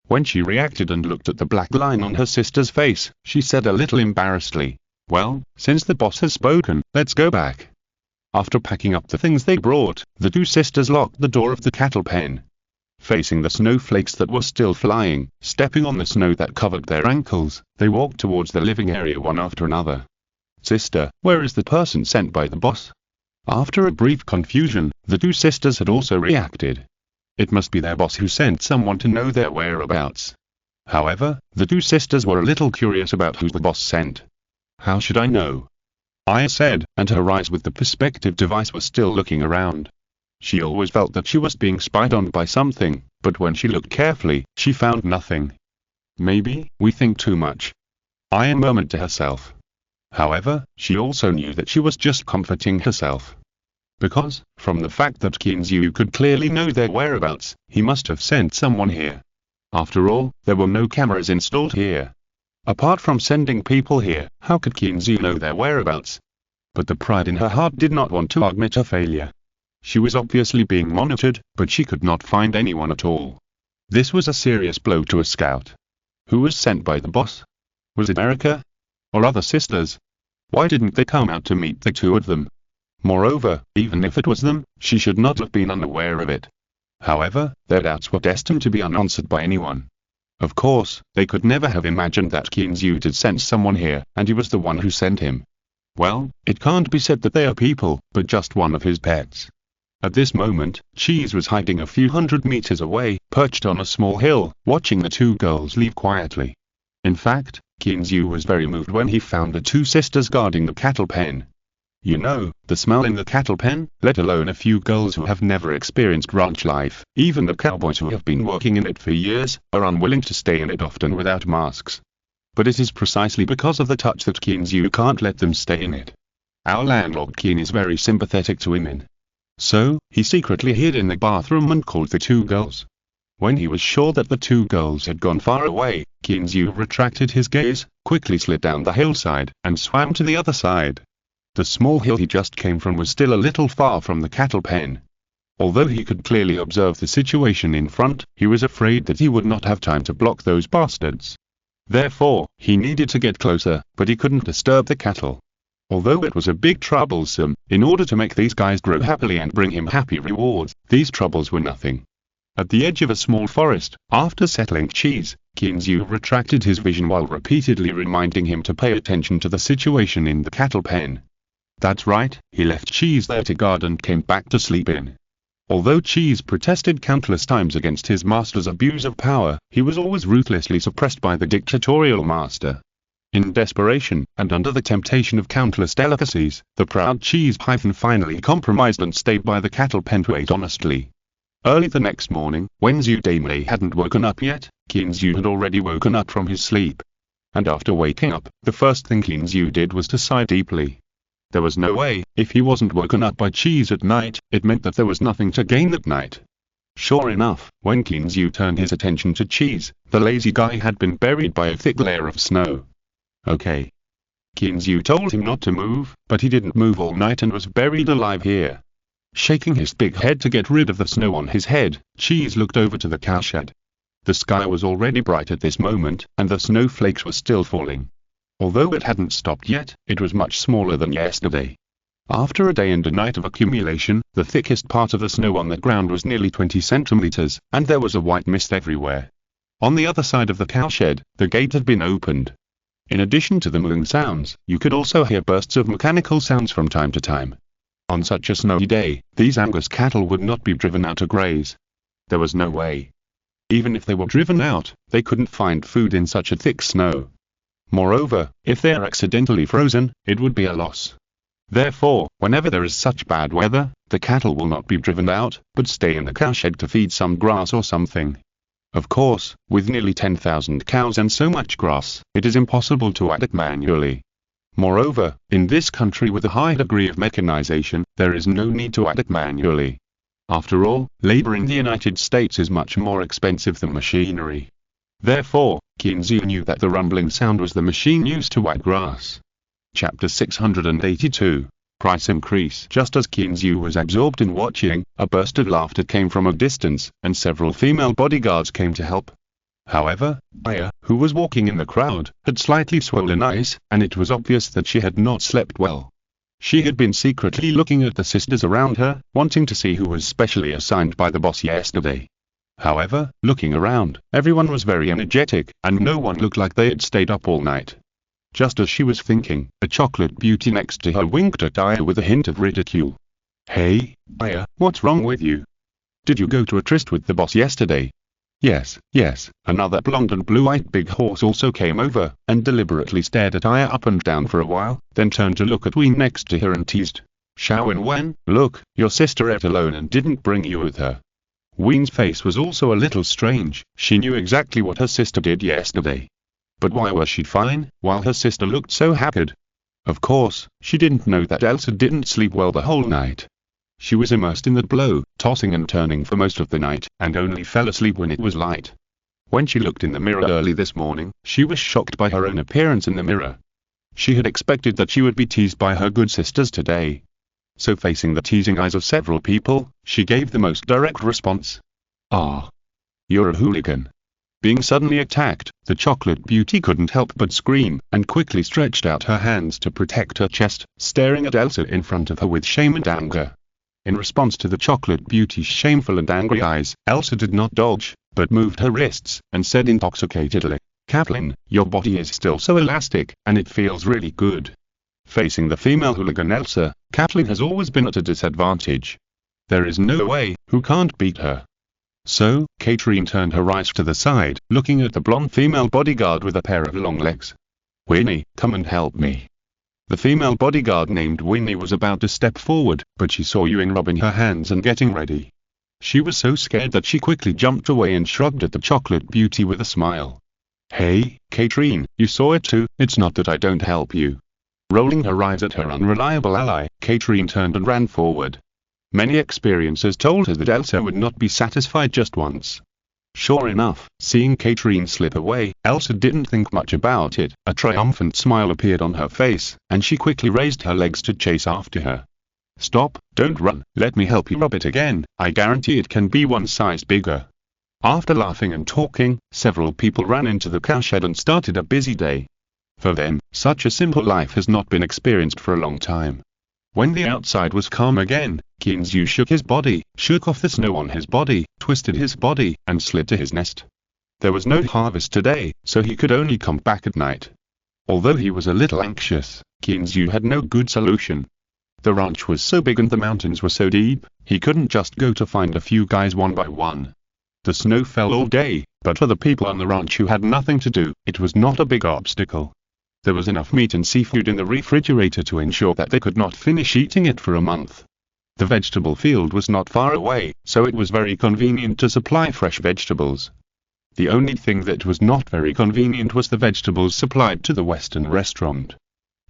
When she reacted and looked at the black line on her sister's face, she said a little embarrassedly, "Well, since the boss has spoken, let's go back." After packing up the things they brought, the two sisters locked the door of the cattle pen. Facing the snowflakes that were still flying, stepping on the snow that covered their ankles, they walked towards the living area one after another. "Sister, where is the person sent by the boss?" After a brief confusion, the two sisters had also reacted. It must be their boss who sent someone to know their whereabouts. However, the two sisters were a little curious about who the boss sent. "How should I know?" Aya said, and her eyes with the perspective device were still looking around. She always felt that she was being spied on by something, but when she looked carefully, she found nothing. "Maybe we think too much," Aya murmured to herself. However, she also knew that she was just comforting herself. Because, from the fact that Kinzu could clearly know their whereabouts, he must have sent someone here. After all, there were no cameras installed here. Apart from sending people here, how could Kinzu know their whereabouts? But the pride in her heart did not want to admit her failure. She was obviously being monitored, but she could not find anyone at all. This was a serious blow to a scout. Who was sent by the boss? Was it Erika? or other sisters? Why didn't they come out to meet the two of them? Moreover, even if it was them, she should not have been unaware of it. However, their doubts were destined to be unanswered by anyone. Of course, they could never have imagined that Kinzu did send someone here, and he was the one who sent him. Well, it can't be said that they are people, but just one of his pets. At this moment, Cheese was hiding a few hundred meters away, perched on a small hill, watching the two girls leave quietly. In fact, Kinzu was very moved when he found the two sisters guarding the cattle pen. You know, the smell in the cattle pen, let alone a few girls who have never experienced ranch life, even the cowboys who have been working in it for years, are unwilling to stay in it often without masks. But it is precisely because of the touch that Kinzu can't let them stay in it. Our landlord Keen is very sympathetic to women. So, he secretly hid in the bathroom and called the two girls. When he was sure that the two girls had gone far away, Kinzu retracted his gaze, quickly slid down the hillside, and swam to the other side. The small hill he just came from was still a little far from the cattle pen. Although he could clearly observe the situation in front, he was afraid that he would not have time to block those bastards. Therefore, he needed to get closer, but he couldn't disturb the cattle. Although it was a big troublesome, in order to make these guys grow happily and bring him happy rewards, these troubles were nothing. At the edge of a small forest, after settling Cheese, Kinzu retracted his vision while repeatedly reminding him to pay attention to the situation in the cattle pen. That's right, he left Cheese there to guard and came back to sleep in. Although Cheese protested countless times against his master's abuse of power, he was always ruthlessly suppressed by the dictatorial master. In desperation, and under the temptation of countless delicacies, the proud Cheese finally compromised and stayed by the cattle pen to wait honestly. Early the next morning, when Zudame hadn't woken up yet, Kinzu had already woken up from his sleep. And after waking up, the first thing Kinzu did was to sigh deeply. There was no way, if he wasn't woken up by Cheese at night, it meant that there was nothing to gain that night. Sure enough, when Kinzu turned his attention to Cheese, the lazy guy had been buried by a thick layer of snow. Okay. Kinzu told him not to move, but he didn't move all night and was buried alive here. Shaking his big head to get rid of the snow on his head, Cheese looked over to the cowshed. The sky was already bright at this moment, and the snowflakes were still falling. Although it hadn't stopped yet, it was much smaller than yesterday. After a day and a night of accumulation, the thickest part of the snow on the ground was nearly 20 centimeters, and there was a white mist everywhere. On the other side of the cowshed, the gate had been opened. In addition to the mooing sounds, you could also hear bursts of mechanical sounds from time to time. On such a snowy day, these Angus cattle would not be driven out to graze. There was no way. Even if they were driven out, they couldn't find food in such a thick snow. Moreover, if they are accidentally frozen, it would be a loss. Therefore, whenever there is such bad weather, the cattle will not be driven out, but stay in the cowshed to feed some grass or something. Of course, with nearly 10,000 cows and so much grass, it is impossible to add it manually. Moreover, in this country with a high degree of mechanization, there is no need to add it manually. After all, labor in the United States is much more expensive than machinery. Therefore, Kinzu knew that the rumbling sound was the machine used to add grass. Chapter 682. Price Increase. Just as Kinzu was absorbed in watching, a burst of laughter came from a distance, and several female bodyguards came to help. However, Aya, who was walking in the crowd, had slightly swollen eyes, and it was obvious that she had not slept well. She had been secretly looking at the sisters around her, wanting to see who was specially assigned by the boss yesterday. However, looking around, everyone was very energetic, and no one looked like they had stayed up all night. Just as she was thinking, a chocolate beauty next to her winked at Aya with a hint of ridicule. "Hey, Aya, what's wrong with you? Did you go to a tryst with the boss yesterday?" Yes. Another blonde and blue-eyed big horse also came over, and deliberately stared at Aya up and down for a while, then turned to look at Ween next to her and teased. "Xiao Wen, look, your sister ate alone and didn't bring you with her." Ween's face was also a little strange. She knew exactly what her sister did yesterday. But why was she fine, while her sister looked so haggard? Of course, she didn't know that Elsa didn't sleep well the whole night. She was immersed in that blow, tossing and turning for most of the night, and only fell asleep when it was light. When she looked in the mirror early this morning, she was shocked by her own appearance in the mirror. She had expected that she would be teased by her good sisters today. So facing the teasing eyes of several people, she gave the most direct response. "Ah. You're a hooligan." Being suddenly attacked, the chocolate beauty couldn't help but scream, and quickly stretched out her hands to protect her chest, staring at Elsa in front of her with shame and anger. In response to the chocolate beauty's shameful and angry eyes, Elsa did not dodge, but moved her wrists, and said intoxicatedly, "Kathleen, your body is still so elastic, and it feels really good." Facing the female hooligan Elsa, Kathleen has always been at a disadvantage. There is no way who can't beat her. So, Katrine turned her eyes to the side, looking at the blonde female bodyguard with a pair of long legs. "Winnie, come and help me." The female bodyguard named Winnie was about to step forward, but she saw Ewing rubbing her hands and getting ready. She was so scared that she quickly jumped away and shrugged at the chocolate beauty with a smile. "Hey, Katrine, you saw it too, it's not that I don't help you." Rolling her eyes at her unreliable ally, Katrine turned and ran forward. Many experiences told her that Elsa would not be satisfied just once. Sure enough, seeing Katrine slip away, Elsa didn't think much about it. A triumphant smile appeared on her face, and she quickly raised her legs to chase after her. "Stop, don't run, let me help you rub it again, I guarantee it can be one size bigger." After laughing and talking, several people ran into the cowshed and started a busy day. For them, such a simple life has not been experienced for a long time. When the outside was calm again, Kinzu shook his body, shook off the snow on his body, twisted his body, and slid to his nest. There was no harvest today, so he could only come back at night. Although he was a little anxious, Kinzu had no good solution. The ranch was so big and the mountains were so deep, he couldn't just go to find a few guys one by one. The snow fell all day, but for the people on the ranch who had nothing to do, it was not a big obstacle. There was enough meat and seafood in the refrigerator to ensure that they could not finish eating it for a month. The vegetable field was not far away, so it was very convenient to supply fresh vegetables. The only thing that was not very convenient was the vegetables supplied to the Western restaurant.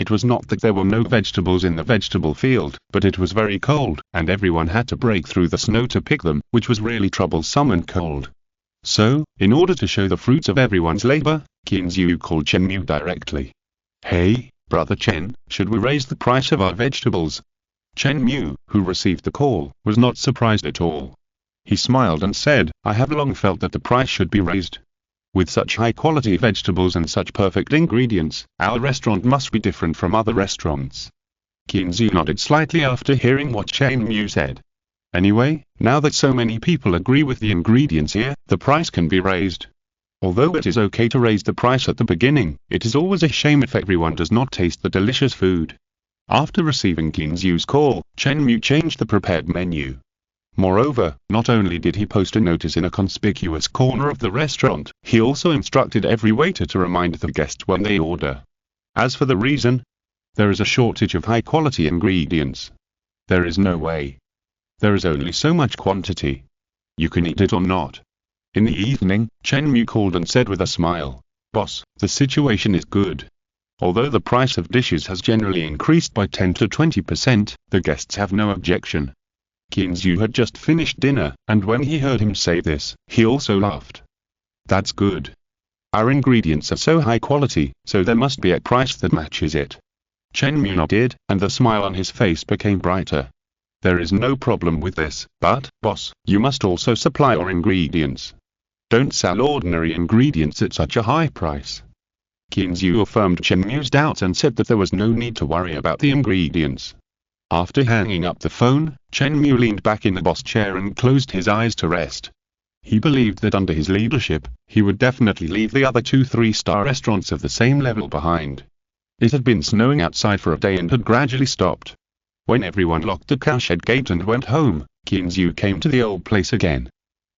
It was not that there were no vegetables in the vegetable field, but it was very cold, and everyone had to break through the snow to pick them, which was really troublesome and cold. So, in order to show the fruits of everyone's labor, Kinzu called Chen Mu directly. "Hey, Brother Chen, should we raise the price of our vegetables?" Chen Mu, who received the call, was not surprised at all. He smiled and said, "I have long felt that the price should be raised. With such high-quality vegetables and such perfect ingredients, our restaurant must be different from other restaurants." Kinzu nodded slightly after hearing what Chen Mu said. "Anyway, now that so many people agree with the ingredients here, the price can be raised. Although it is okay to raise the price at the beginning, it is always a shame if everyone does not taste the delicious food." After receiving Kinzu's call, Chen Mu changed the prepared menu. Moreover, not only did he post a notice in a conspicuous corner of the restaurant, he also instructed every waiter to remind the guests when they order. As for the reason, there is a shortage of high-quality ingredients. There is no way. There is only so much quantity. You can eat it or not. In the evening, Chen Mu called and said with a smile, "Boss, the situation is good. Although the price of dishes has generally increased by 10 to 20%, the guests have no objection." Kinzu had just finished dinner, and when he heard him say this, he also laughed. "That's good. Our ingredients are so high quality, so there must be a price that matches it." Chen Mu nodded, and the smile on his face became brighter. "There is no problem with this, but, boss, you must also supply our ingredients. Don't sell ordinary ingredients at such a high price." Kinzu affirmed Chen Mu's doubts and said that there was no need to worry about the ingredients. After hanging up the phone, Chen Mu leaned back in the boss chair and closed his eyes to rest. He believed that under his leadership, he would definitely leave the other 2 3-star restaurants of the same level behind. It had been snowing outside for a day and had gradually stopped. When everyone locked the cowshed gate and went home, Kinzu came to the old place again.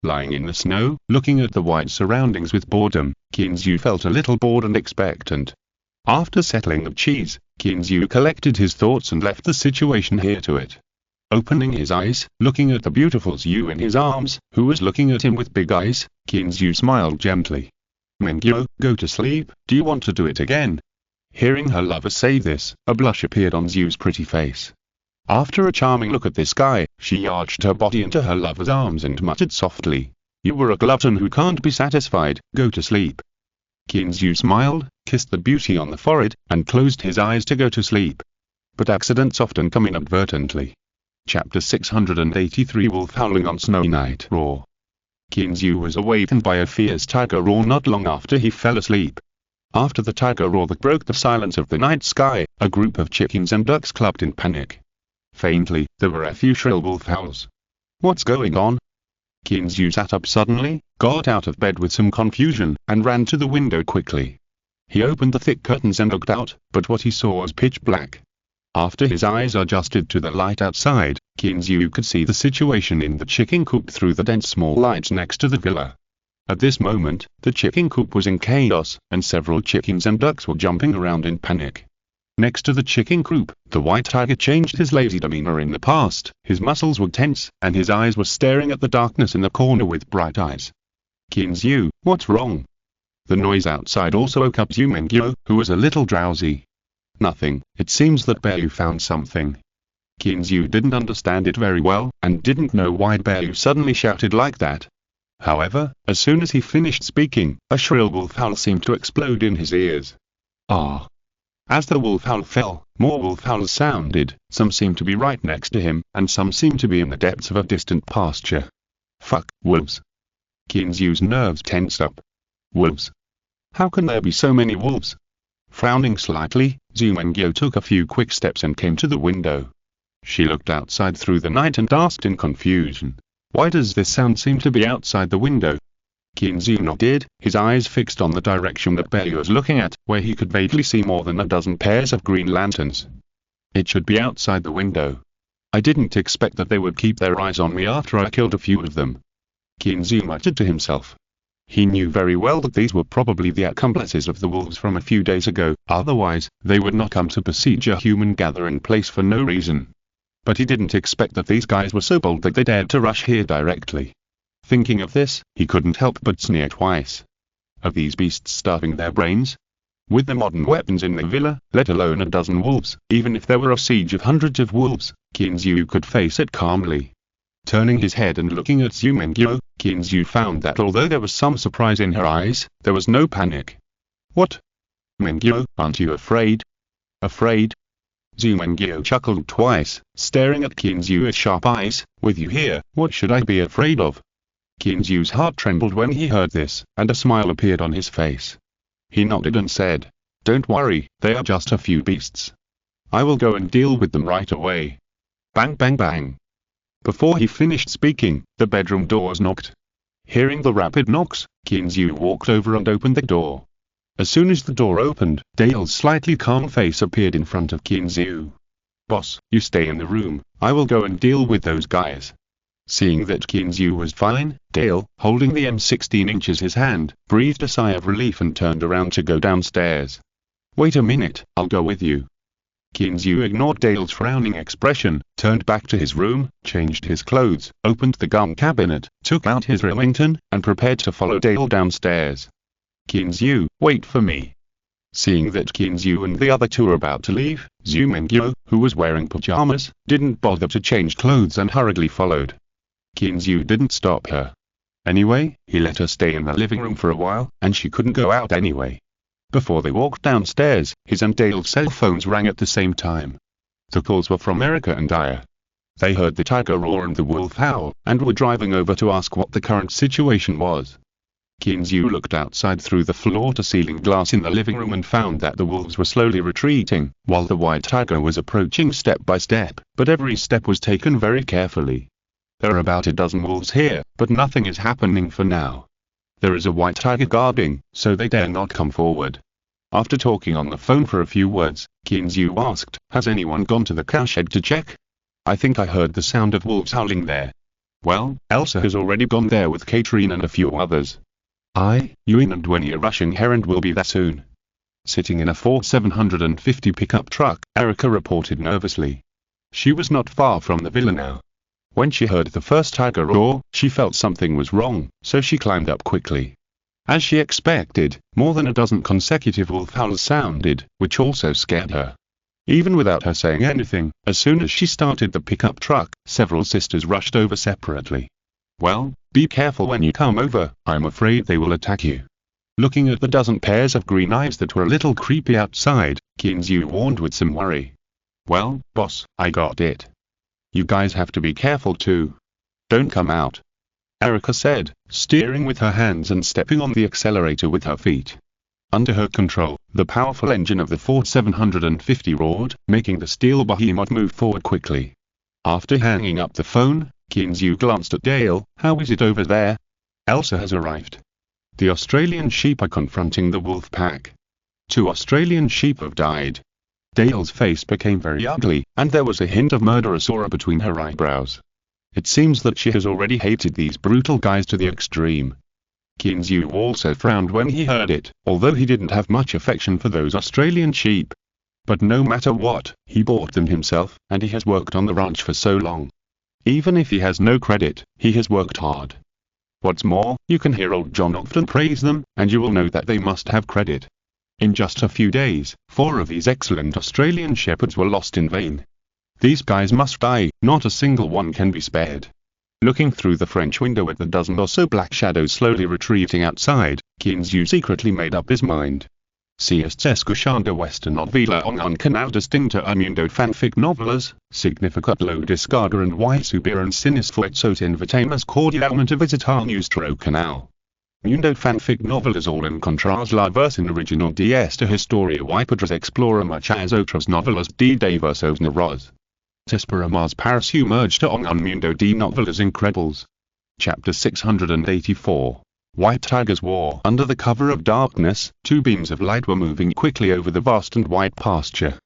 Lying in the snow, looking at the white surroundings with boredom, Kinzu felt a little bored and expectant. After settling the cheese, Kinzu collected his thoughts and left the situation here to it. Opening his eyes, looking at the beautiful Zhu in his arms, who was looking at him with big eyes, Kinzu smiled gently. "Mengyo, go to sleep, do you want to do it again?" Hearing her lover say this, a blush appeared on Zhu's pretty face. After a charming look at this guy, she arched her body into her lover's arms and muttered softly, "You were a glutton who can't be satisfied, go to sleep." Kinzu smiled, kissed the beauty on the forehead, and closed his eyes to go to sleep. But accidents often come inadvertently. Chapter 683 Wolf Howling on Snowy Night Raw. Kinzu was awakened by a fierce tiger roar not long after he fell asleep. After the tiger roar that broke the silence of the night sky, a group of chickens and ducks clucked in panic. Faintly, there were a few shrill wolf howls. What's going on? Kinzu sat up suddenly, got out of bed with some confusion, and ran to the window quickly. He opened the thick curtains and looked out, but what he saw was pitch black. After his eyes adjusted to the light outside, Kinzu could see the situation in the chicken coop through the dense small lights next to the villa. At this moment, the chicken coop was in chaos, and several chickens and ducks were jumping around in panic. Next to the chicken coop, the white tiger changed his lazy demeanor in the past. His muscles were tense, and his eyes were staring at the darkness in the corner with bright eyes. Kinzu, what's wrong? The noise outside also woke up Zumengyo, who was a little drowsy. Nothing, it seems that Bearyu found something. Kinzu didn't understand it very well, and didn't know why Bearyu suddenly shouted like that. However, as soon as he finished speaking, a shrill wolf howl seemed to explode in his ears. Ah! As the wolf howl fell, more wolf howls sounded. Some seemed to be right next to him, and some seemed to be in the depths of a distant pasture. Fuck, wolves. Kinzu's nerves tensed up. Wolves. How can there be so many wolves? Frowning slightly, Zumengyo took a few quick steps and came to the window. She looked outside through the night and asked in confusion, "Why does this sound seem to be outside the window?" Kinzu nodded, his eyes fixed on the direction that Bearyu was looking at, where he could vaguely see more than a dozen pairs of green lanterns. It should be outside the window. I didn't expect that they would keep their eyes on me after I killed a few of them. Kinzu muttered to himself. He knew very well that these were probably the accomplices of the wolves from a few days ago, otherwise, they would not come to besiege a human gathering place for no reason. But he didn't expect that these guys were so bold that they dared to rush here directly. Thinking of this, he couldn't help but sneer twice. Are these beasts starving their brains? With the modern weapons in the villa, let alone a dozen wolves, even if there were a siege of hundreds of wolves, Kinzu could face it calmly. Turning his head and looking at Zumengyo, Kinzu found that although there was some surprise in her eyes, there was no panic. What? Zumengyo, aren't you afraid? Afraid? Zumengyo chuckled twice, staring at Kinzu with sharp eyes. With you here, what should I be afraid of? Kinzu's heart trembled when he heard this, and a smile appeared on his face. He nodded and said, "Don't worry, they are just a few beasts. I will go and deal with them right away." Bang bang bang. Before he finished speaking, the bedroom doors knocked. Hearing the rapid knocks, Kinzu walked over and opened the door. As soon as the door opened, Dale's slightly calm face appeared in front of Kinzu. "Boss, you stay in the room, I will go and deal with those guys." Seeing that Kinzu was fine, Dale, holding the M16 in his hand, breathed a sigh of relief and turned around to go downstairs. "Wait a minute, I'll go with you." Kinzu ignored Dale's frowning expression, turned back to his room, changed his clothes, opened the gun cabinet, took out his Remington, and prepared to follow Dale downstairs. "Kinzu, wait for me." Seeing that Kinzu and the other two were about to leave, Zumengyo, who was wearing pajamas, didn't bother to change clothes and hurriedly followed. Kinzu didn't stop her. Anyway, he let her stay in the living room for a while, and she couldn't go out anyway. Before they walked downstairs, his and Dale's cell phones rang at the same time. The calls were from Erica and Aya. They heard the tiger roar and the wolf howl, and were driving over to ask what the current situation was. Kinzu looked outside through the floor-to-ceiling glass in the living room and found that the wolves were slowly retreating, while the white tiger was approaching step by step, but every step was taken very carefully. There are about a dozen wolves here, but nothing is happening for now. There is a white tiger guarding, so they dare not come forward. After talking on the phone for a few words, Kinzu asked, "Has anyone gone to the cowshed to check? I think I heard the sound of wolves howling there." "Well, Elsa has already gone there with Katrine and a few others. Ewan and Winnie are rushing here and will be there soon." Sitting in a Ford 750 pickup truck, Erica reported nervously. She was not far from the villa now. When she heard the first tiger roar, she felt something was wrong, so she climbed up quickly. As she expected, more than a dozen consecutive wolf howls sounded, which also scared her. Even without her saying anything, as soon as she started the pickup truck, several sisters rushed over separately. "Well, be careful when you come over, I'm afraid they will attack you." Looking at the dozen pairs of green eyes that were a little creepy outside, Kinzu warned with some worry. "Well, boss, I got it. You guys have to be careful too. Don't come out." Erica said, steering with her hands and stepping on the accelerator with her feet. Under her control, the powerful engine of the Ford 750 roared, making the steel behemoth move forward quickly. After hanging up the phone, Kinzu glanced at Dale. "How is it over there?" "Elsa has arrived. The Australian sheep are confronting the wolf pack. 2 Australian sheep have died." Dale's face became very ugly, and there was a hint of murderous aura between her eyebrows. It seems that she has already hated these brutal guys to the extreme. Kinzu also frowned when he heard it, although he didn't have much affection for those Australian sheep. But no matter what, he bought them himself, and he has worked on the ranch for so long. Even if he has no credit, he has worked hard. What's more, you can hear old John often praise them, and you will know that they must have credit. In just a few days, 4 of these excellent Australian shepherds were lost in vain. These guys must die, not a single one can be spared. Looking through the French window at the dozen or so black shadows slowly retreating outside, Kinzu secretly made up his mind. Si est escuchando esta novela en un canal distinto a mundo fanfic novelas, significat lo descarga and y subieron sin esfuerzos invitamos cordialmente a visitar nuestro canal. Mundo fanfic novelas all encontrar la versión original de esta historia y podrás explorar muchas otras novelas de diversos narradores. Te esperamos para sumergirte en un mundo de novelas incredibles. Chapter 684. White Tiger's War. Under the cover of darkness, 2 beams of light were moving quickly over the vast and wide pasture.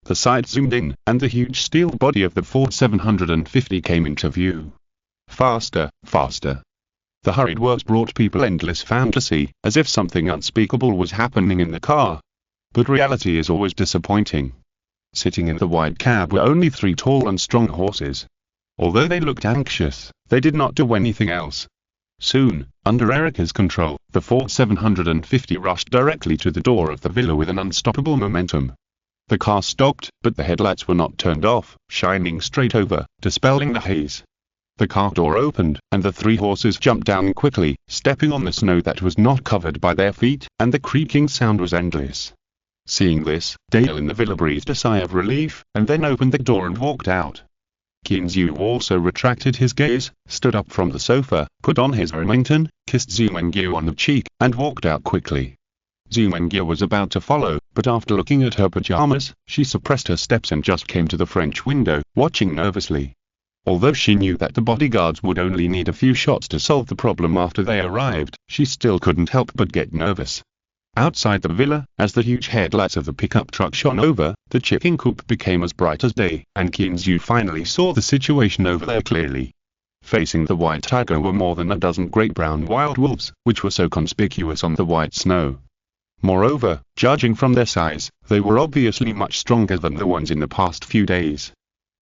The sight zoomed in, and the huge steel body of the Ford 750 came into view. Faster, faster. The hurried words brought people endless fantasy, as if something unspeakable was happening in the car. But reality is always disappointing. Sitting in the wide cab were only 3 tall and strong horses. Although they looked anxious, they did not do anything else. Soon, under Erica's control, the Ford 750 rushed directly to the door of the villa with an unstoppable momentum. The car stopped, but the headlights were not turned off, shining straight over, dispelling the haze. The car door opened, and the 3 horses jumped down quickly, stepping on the snow that was not covered by their feet, and the creaking sound was endless. Seeing this, Dale in the villa breathed a sigh of relief, and then opened the door and walked out. Kinzu also retracted his gaze, stood up from the sofa, put on his Remington, kissed Zumengyo on the cheek, and walked out quickly. Zumengyo was about to follow, but after looking at her pajamas, she suppressed her steps and just came to the French window, watching nervously. Although she knew that the bodyguards would only need a few shots to solve the problem after they arrived, she still couldn't help but get nervous. Outside the villa, as the huge headlights of the pickup truck shone over, the chicken coop became as bright as day, and Kinzu finally saw the situation over there clearly. Facing the white tiger were more than a dozen great brown wild wolves, which were so conspicuous on the white snow. Moreover, judging from their size, they were obviously much stronger than the ones in the past few days.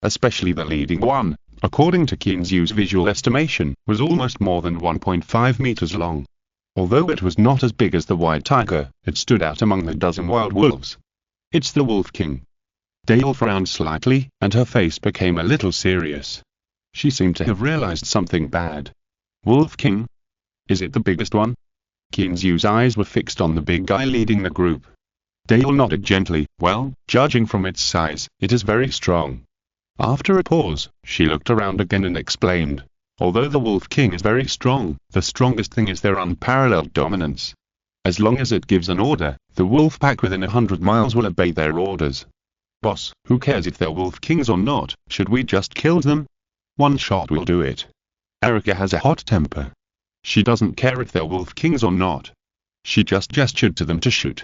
Especially the leading one, according to Kinzu's visual estimation, was almost more than 1.5 meters long. Although it was not as big as the white tiger, it stood out among the dozen wild wolves. "It's the Wolf King." Dale frowned slightly, and her face became a little serious. She seemed to have realized something bad. "Wolf King? Is it the biggest one?" Kinzu's eyes were fixed on the big guy leading the group. Dale nodded gently. "Well, judging from its size, it is very strong." After a pause, she looked around again and explained, "Although the Wolf King is very strong, the strongest thing is their unparalleled dominance. As long as it gives an order, the wolf pack within 100 miles will obey their orders. Boss, who cares if they're Wolf Kings or not? Should we just kill them? One shot will do it." Erica has a hot temper. She doesn't care if they're Wolf Kings or not. She just gestured to them to shoot.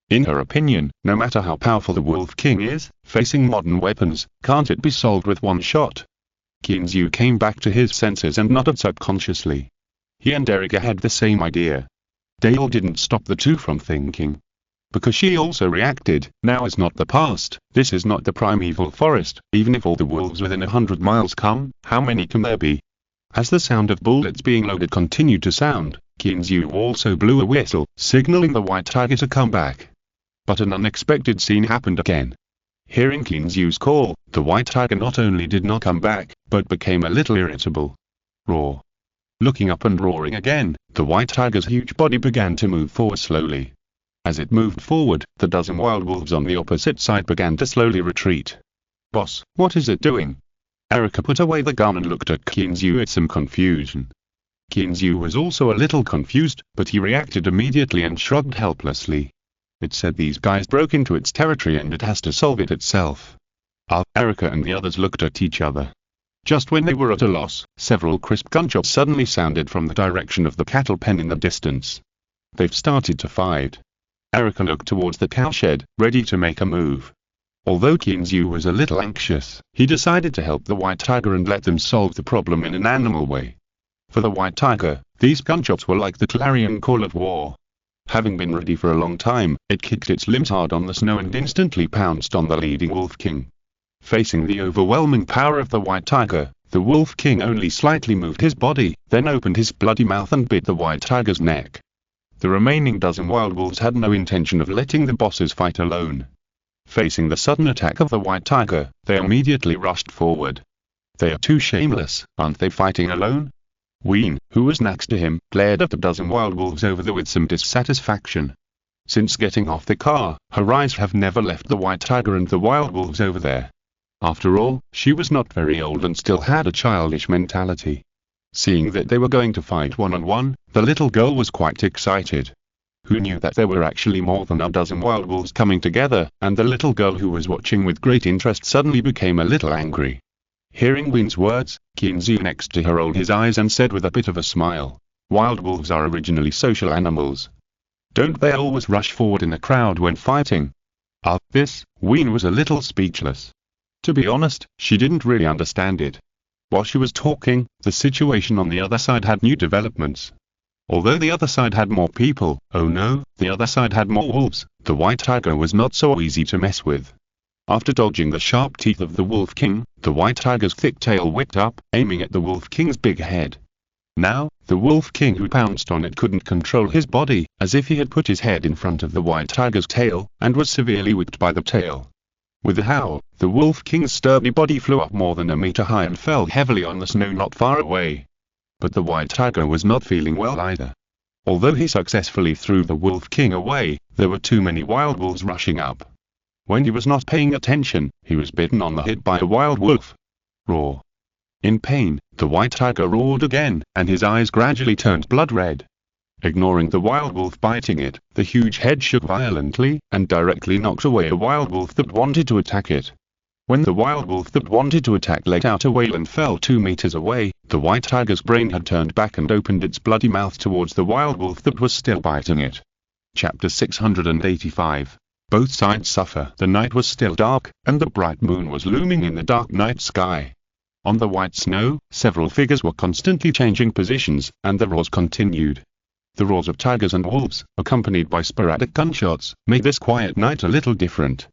In her opinion, no matter how powerful the Wolf King is, facing modern weapons, can't it be solved with one shot? Kinzu came back to his senses and nodded subconsciously. He and Erica had the same idea. Dale didn't stop the two from thinking. Because she also reacted, now is not the past, this is not the primeval forest, even if all the wolves within 100 miles come, how many can there be? As the sound of bullets being loaded continued to sound, Kinzu also blew a whistle, signaling the white tiger to come back. But an unexpected scene happened again. Hearing Kinzu's call, the white tiger not only did not come back, but became a little irritable. Roar. Looking up and roaring again, the white tiger's huge body began to move forward slowly. As it moved forward, the dozen wild wolves on the opposite side began to slowly retreat. "Boss, what is it doing?" Erica put away the gun and looked at Kinzu with some confusion. Qinzu was also a little confused, but he reacted immediately and shrugged helplessly. It said these guys broke into its territory and it has to solve it itself. Erica and the others looked at each other. Just when they were at a loss, several crisp gunshots suddenly sounded from the direction of the cattle pen in the distance. They've started to fight. Erica looked towards the cowshed, ready to make a move. Although Qinzu was a little anxious, he decided to help the white tiger and let them solve the problem in an animal way. For the white tiger, these gunshots were like the clarion call of war. Having been ready for a long time, it kicked its limbs hard on the snow and instantly pounced on the leading wolf king. Facing the overwhelming power of the white tiger, the wolf king only slightly moved his body, then opened his bloody mouth and bit the white tiger's neck. The remaining dozen wild wolves had no intention of letting the bosses fight alone. Facing the sudden attack of the white tiger, they immediately rushed forward. They are too shameless, aren't they, fighting alone? Ween, who was next to him, glared at the dozen wild wolves over there with some dissatisfaction. Since getting off the car, her eyes have never left the white tiger and the wild wolves over there. After all, she was not very old and still had a childish mentality. Seeing that they were going to fight one-on-one, the little girl was quite excited. Who knew that there were actually more than a dozen wild wolves coming together, and the little girl who was watching with great interest suddenly became a little angry. Hearing Ween's words, Qinzu next to her rolled his eyes and said with a bit of a smile, "Wild wolves are originally social animals. Don't they always rush forward in a crowd when fighting?" Ween was a little speechless. To be honest, she didn't really understand it. While she was talking, the situation on the other side had new developments. Although the other side had more people, oh no, the other side had more wolves, the white tiger was not so easy to mess with. After dodging the sharp teeth of the wolf king, the white tiger's thick tail whipped up, aiming at the wolf king's big head. Now, the wolf king who pounced on it couldn't control his body, as if he had put his head in front of the white tiger's tail, and was severely whipped by the tail. With a howl, the wolf king's sturdy body flew up more than a meter high and fell heavily on the snow not far away. But the white tiger was not feeling well either. Although he successfully threw the wolf king away, there were too many wild wolves rushing up. When he was not paying attention, he was bitten on the head by a wild wolf. Roar. In pain, the white tiger roared again, and his eyes gradually turned blood red. Ignoring the wild wolf biting it, the huge head shook violently, and directly knocked away a wild wolf that wanted to attack it. When the wild wolf that wanted to attack let out a wail and fell 2 meters away, the white tiger's brain had turned back and opened its bloody mouth towards the wild wolf that was still biting it. Chapter 685. Both sides suffer. The night was still dark, and the bright moon was looming in the dark night sky. On the white snow, several figures were constantly changing positions, and the roars continued. The roars of tigers and wolves, accompanied by sporadic gunshots, made this quiet night a little different.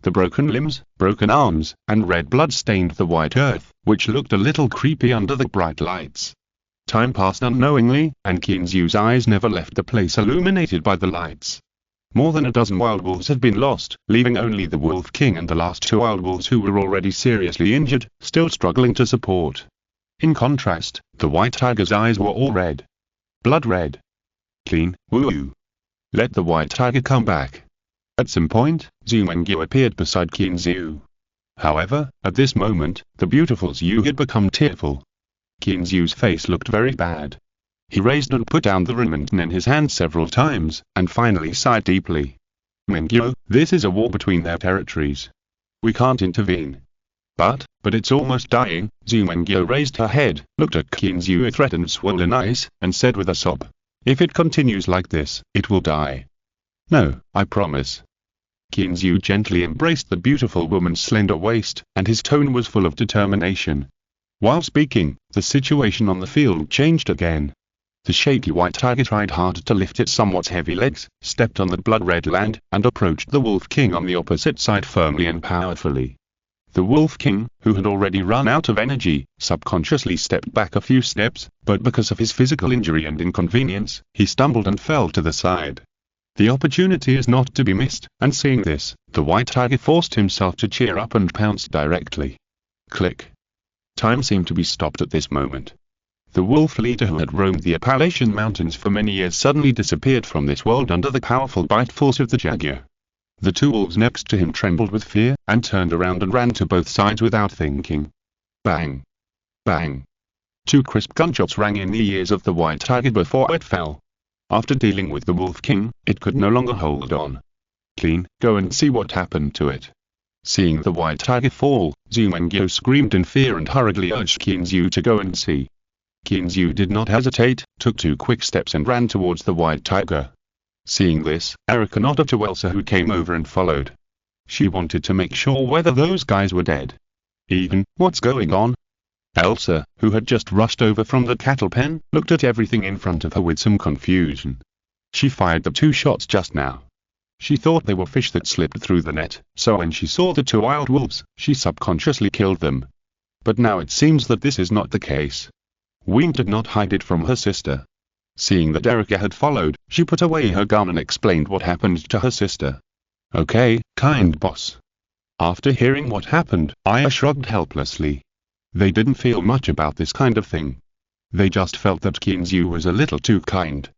The broken limbs, broken arms, and red blood stained the white earth, which looked a little creepy under the bright lights. Time passed unknowingly, and Qinzu's eyes never left the place illuminated by the lights. More than a dozen wild wolves had been lost, leaving only the wolf king and the last 2 wild wolves who were already seriously injured, still struggling to support. In contrast, the white tiger's eyes were all red. Blood red. Clean, woo. Let the white tiger come back. At some point, Zhu Mengyu appeared beside Qinzu. However, at this moment, the beautiful Zhu had become tearful. Qinzu's face looked very bad. He raised and put down the remington in his hand several times, and finally sighed deeply. "Mengyu, this is a war between their territories. We can't intervene." But it's almost dying." Zhu Mengyu raised her head, looked at Qinzu with threatened swollen eyes, and said with a sob, "If it continues like this, it will die." "No, I promise." Qinzu gently embraced the beautiful woman's slender waist, and his tone was full of determination. While speaking, the situation on the field changed again. The shaky white tiger tried hard to lift its somewhat heavy legs, stepped on the blood-red land, and approached the wolf king on the opposite side firmly and powerfully. The wolf king, who had already run out of energy, subconsciously stepped back a few steps, but because of his physical injury and inconvenience, he stumbled and fell to the side. The opportunity is not to be missed, and seeing this, the white tiger forced himself to cheer up and pounced directly. Click. Time seemed to be stopped at this moment. The wolf leader who had roamed the Appalachian Mountains for many years suddenly disappeared from this world under the powerful bite force of the jaguar. The 2 wolves next to him trembled with fear, and turned around and ran to both sides without thinking. Bang! Bang! Two crisp gunshots rang in the ears of the white tiger before it fell. After dealing with the Wolf King, it could no longer hold on. Clean, go and see what happened to it. Seeing the white tiger fall, Zhu Mengyo screamed in fear and hurriedly urged Qin Zhu to go and see. Qin Zhu did not hesitate, took 2 quick steps and ran towards the white tiger. Seeing this, Erica nodded to Elsa, who came over and followed. She wanted to make sure whether those guys were dead. Even, what's going on? Elsa, who had just rushed over from the cattle pen, looked at everything in front of her with some confusion. She fired the 2 shots just now. She thought they were fish that slipped through the net, so when she saw the 2 wild wolves, she subconsciously killed them. But now it seems that this is not the case. Wing did not hide it from her sister. Seeing that Erica had followed, she put away her gun and explained what happened to her sister. Okay, kind boss. After hearing what happened, Aya shrugged helplessly. They didn't feel much about this kind of thing. They just felt that Qin Zhu was a little too kind.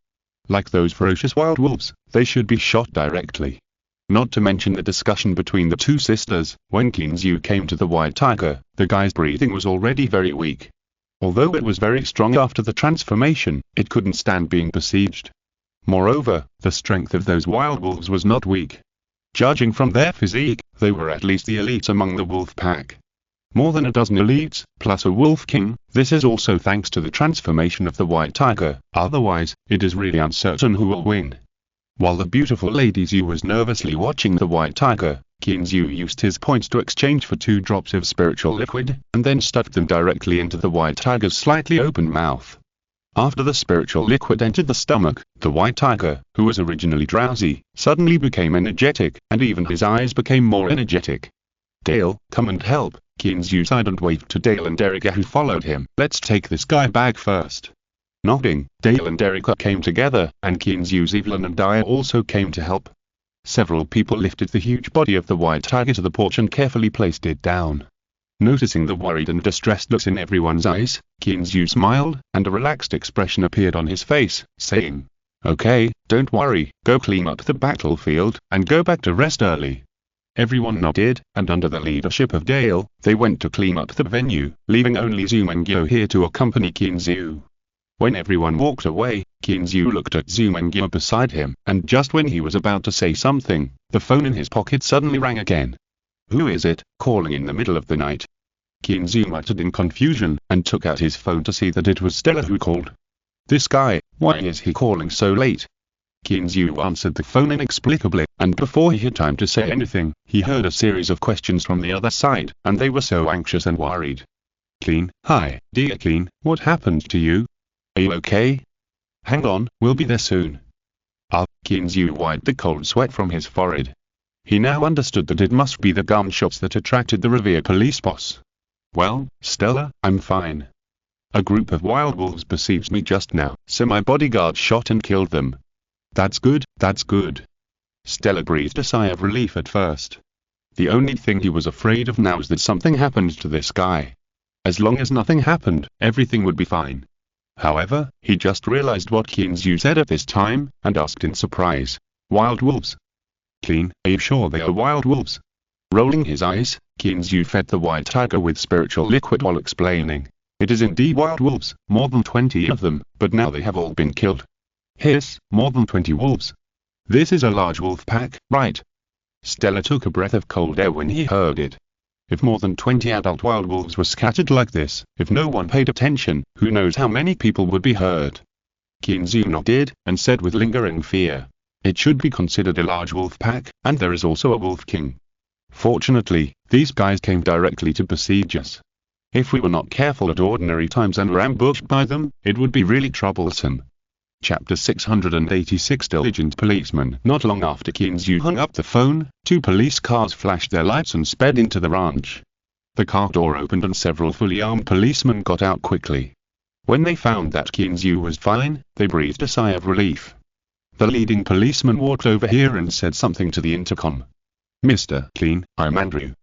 Like those ferocious wild wolves, they should be shot directly. Not to mention the discussion between the 2 sisters. When Qin Zhu came to the white tiger, the guy's breathing was already very weak. Although it was very strong after the transformation, it couldn't stand being besieged. Moreover, the strength of those wild wolves was not weak. Judging from their physique, they were at least the elite among the wolf pack. More than a dozen elites, plus a wolf king. This is also thanks to the transformation of the white tiger, otherwise, it is really uncertain who will win. While the beautiful Lady Zhu was nervously watching the white tiger, Qin Zhu used his points to exchange for 2 drops of spiritual liquid, and then stuffed them directly into the white tiger's slightly open mouth. After the spiritual liquid entered the stomach, the white tiger, who was originally drowsy, suddenly became energetic, and even his eyes became more energetic. Dale, come and help, Qin Zhu sighed and waved to Dale and Erica, who followed him. Let's take this guy back first. Nodding, Dale and Erica came together, and Qin Zhu's Evelyn and Aya also came to help. Several people lifted the huge body of the white tiger to the porch and carefully placed it down. Noticing the worried and distressed looks in everyone's eyes, Qin Zhu smiled, and a relaxed expression appeared on his face, saying, "Okay, don't worry, go clean up the battlefield, and go back to rest early." Everyone nodded, and under the leadership of Dale, they went to clean up the venue, leaving only Zhu Mengyo here to accompany Qin Zhu. When everyone walked away, Qin Zhu looked at Zhu Mengyo beside him, and just when he was about to say something, the phone in his pocket suddenly rang again. Who is it, calling in the middle of the night? Qin Zhu muttered in confusion, and took out his phone to see that it was Stella who called. This guy, why is he calling so late? Qin Zhu answered the phone inexplicably, and before he had time to say anything, he heard a series of questions from the other side, and they were so anxious and worried. Clean, hi, dear Clean, what happened to you? Are you okay? Hang on, we'll be there soon. Qin Zhu wiped the cold sweat from his forehead. He now understood that it must be the gunshots that attracted the revered police boss. Well, Stella, I'm fine. A group of wild wolves besieged me just now, so my bodyguard shot and killed them. That's good, that's good. Stella breathed a sigh of relief at first. The only thing he was afraid of now was that something happened to this guy. As long as nothing happened, everything would be fine. However, he just realized what Qin Zhu said at this time, and asked in surprise, "Wild wolves? Clean, are you sure they are wild wolves?" Rolling his eyes, Qin Zhu fed the white tiger with spiritual liquid while explaining, "It is indeed wild wolves, more than 20 of them, but now they have all been killed." Hiss, more than 20 wolves. This is a large wolf pack, right? Stella took a breath of cold air when he heard it. If more than 20 adult wild wolves were scattered like this, if no one paid attention, who knows how many people would be hurt? Qin Zhu nodded, and said with lingering fear, "It should be considered a large wolf pack, and there is also a wolf king. Fortunately, these guys came directly to besiege us. If we were not careful at ordinary times and were ambushed by them, it would be really troublesome." Chapter 686 Diligent Policeman. Not long after Qin Zhu hung up the phone, 2 police cars flashed their lights and sped into the ranch. The car door opened and several fully armed policemen got out quickly. When they found that Qin Zhu was fine, they breathed a sigh of relief. The leading policeman walked over here and said something to the intercom. "Mr. Clean, I'm Andrew.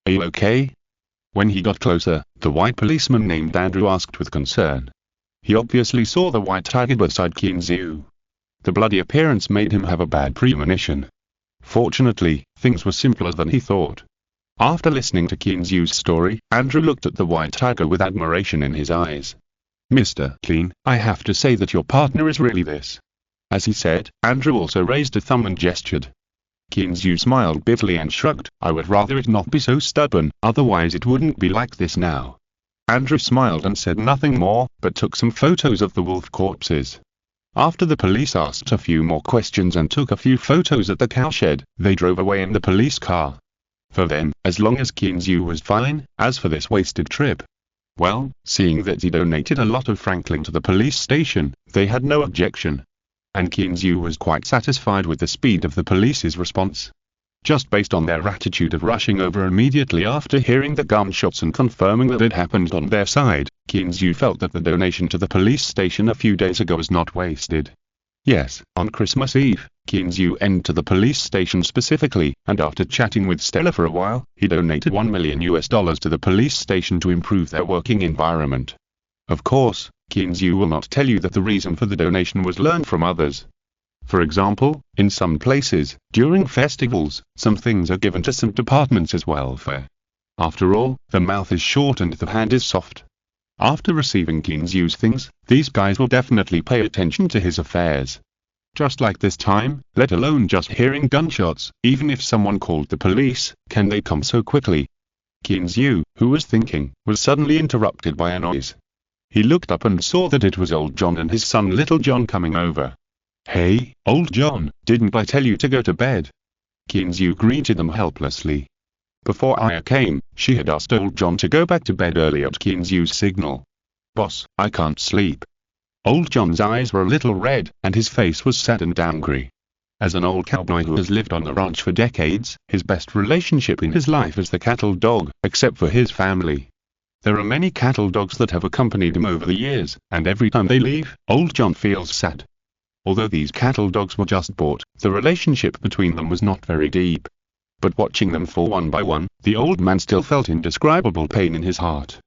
Are you okay?" When he got closer, the white policeman named Andrew asked with concern. He obviously saw the white tiger beside Qin Zhu. The bloody appearance made him have a bad premonition. Fortunately, things were simpler than he thought. After listening to Qin Zhu's story, Andrew looked at the white tiger with admiration in his eyes. Mr. Clean, I have to say that your partner is really this. As he said, Andrew also raised a thumb and gestured. Kinzu smiled bitterly and shrugged. I would rather it not be so stubborn, otherwise it wouldn't be like this now. Andrew smiled and said nothing more, but took some photos of the wolf corpses. After the police asked a few more questions and took a few photos at the cowshed, they drove away in the police car. For them, as long as Kinzu was fine. As for this wasted trip, well, seeing that he donated a lot of Franklin to the police station, they had no objection. And Kinzu was quite satisfied with the speed of the police's response. Just based on their attitude of rushing over immediately after hearing the gunshots and confirming that it happened on their side, Kinzu felt that the donation to the police station a few days ago was not wasted. Yes, on Christmas Eve, Kinzu went to the police station specifically, and after chatting with Stella for a while, he donated $1 million to the police station to improve their working environment. Of course, Kinzu will not tell you that the reason for the donation was learned from others. For example, in some places, during festivals, some things are given to some departments as welfare. After all, the mouth is short and the hand is soft. After receiving Kinzu's things, these guys will definitely pay attention to his affairs. Just like this time, let alone just hearing gunshots, even if someone called the police, can they come so quickly? Kinzu, who was thinking, was suddenly interrupted by a noise. He looked up and saw that it was old John and his son Little John coming over. Hey, old John, didn't I tell you to go to bed? Kinzu greeted them helplessly. Before Aya came, she had asked old John to go back to bed early at Kinzu's signal. Boss, I can't sleep. Old John's eyes were a little red, and his face was sad and angry. As an old cowboy who has lived on the ranch for decades, his best relationship in his life is the cattle dog, except for his family. There are many cattle dogs that have accompanied him over the years, and every time they leave, old John feels sad. Although these cattle dogs were just bought, the relationship between them was not very deep. But watching them fall one by one, the old man still felt indescribable pain in his heart.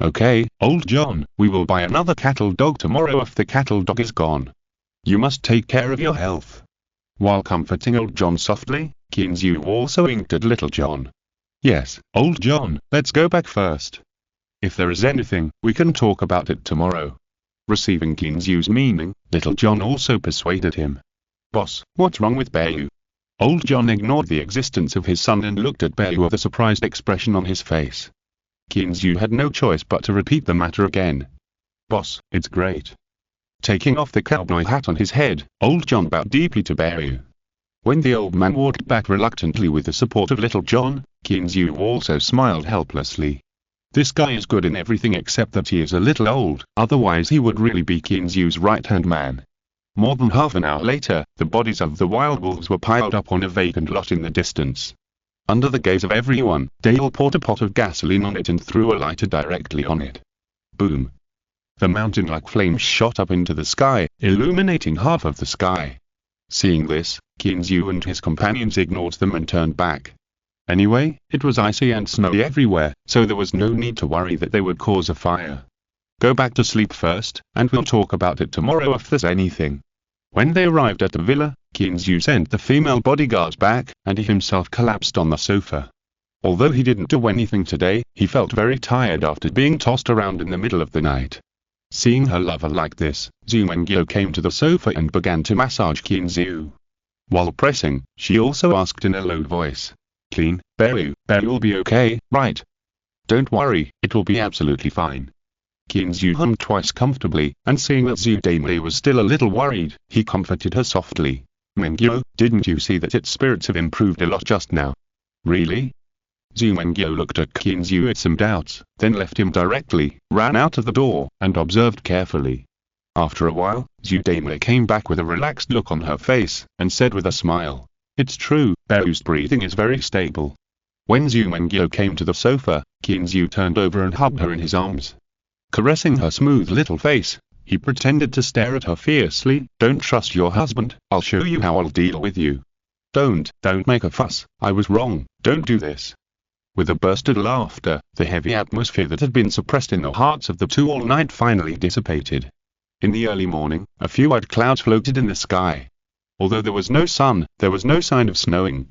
Okay, old John, we will buy another cattle dog tomorrow if the cattle dog is gone. You must take care of your health. While comforting old John softly, Kinzu also winked at Little John. Yes, old John, let's go back first. If there is anything, we can talk about it tomorrow. Receiving Kinzu's meaning, Little John also persuaded him. Boss, what's wrong with Bayu? Old John ignored the existence of his son and looked at Bayu with a surprised expression on his face. Kinzu had no choice but to repeat the matter again. Boss, it's great. Taking off the cowboy hat on his head, old John bowed deeply to Bayu. When the old man walked back reluctantly with the support of Little John, Kinzu also smiled helplessly. This guy is good in everything except that he is a little old, otherwise he would really be Kinzu's right-hand man. More than half an hour later, the bodies of the wild wolves were piled up on a vacant lot in the distance. Under the gaze of everyone, Dale poured a pot of gasoline on it and threw a lighter directly on it. Boom! The mountain-like flames shot up into the sky, illuminating half of the sky. Seeing this, Kinzu and his companions ignored them and turned back. Anyway, it was icy and snowy everywhere, so there was no need to worry that they would cause a fire. Go back to sleep first, and we'll talk about it tomorrow if there's anything. When they arrived at the villa, Kinzu sent the female bodyguards back, and he himself collapsed on the sofa. Although he didn't do anything today, he felt very tired after being tossed around in the middle of the night. Seeing her lover like this, Zumengyo came to the sofa and began to massage Kinzu. While pressing, she also asked in a low voice, Clean, Bayu will be okay, right? Don't worry, it will be absolutely fine. Kinzu hummed twice comfortably, and seeing that Zudame was still a little worried, he comforted her softly. Mengyo, didn't you see that its spirits have improved a lot just now? Really? Zumengyo looked at Kinzu with some doubts, then left him directly, ran out of the door, and observed carefully. After a while, Zudame came back with a relaxed look on her face, and said with a smile, It's true, Bayu's breathing is very stable. When Zumengyo came to the sofa, Kinzu turned over and hugged her in his arms. Caressing her smooth little face, he pretended to stare at her fiercely. Don't trust your husband, I'll show you how I'll deal with you. Don't make a fuss, I was wrong, don't do this. With a burst of laughter, the heavy atmosphere that had been suppressed in the hearts of the two all night finally dissipated. In the early morning, a few white clouds floated in the sky. Although there was no sun, there was no sign of snowing.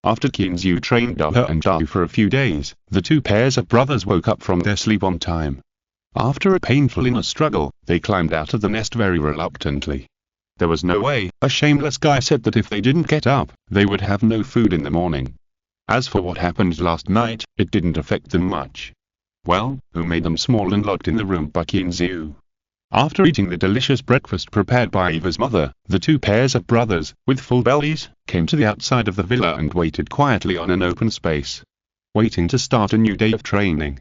After Kinzu trained Daha and Dahu for a few days, the two pairs of brothers woke up from their sleep on time. After a painful inner struggle, they climbed out of the nest very reluctantly. There was no way. A shameless guy said that if they didn't get up, they would have no food in the morning. As for what happened last night, it didn't affect them much. Well, who made them small and locked in the room by Kinzu? After eating the delicious breakfast prepared by Eva's mother, the two pairs of brothers, with full bellies, came to the outside of the villa and waited quietly on an open space, waiting to start a new day of training.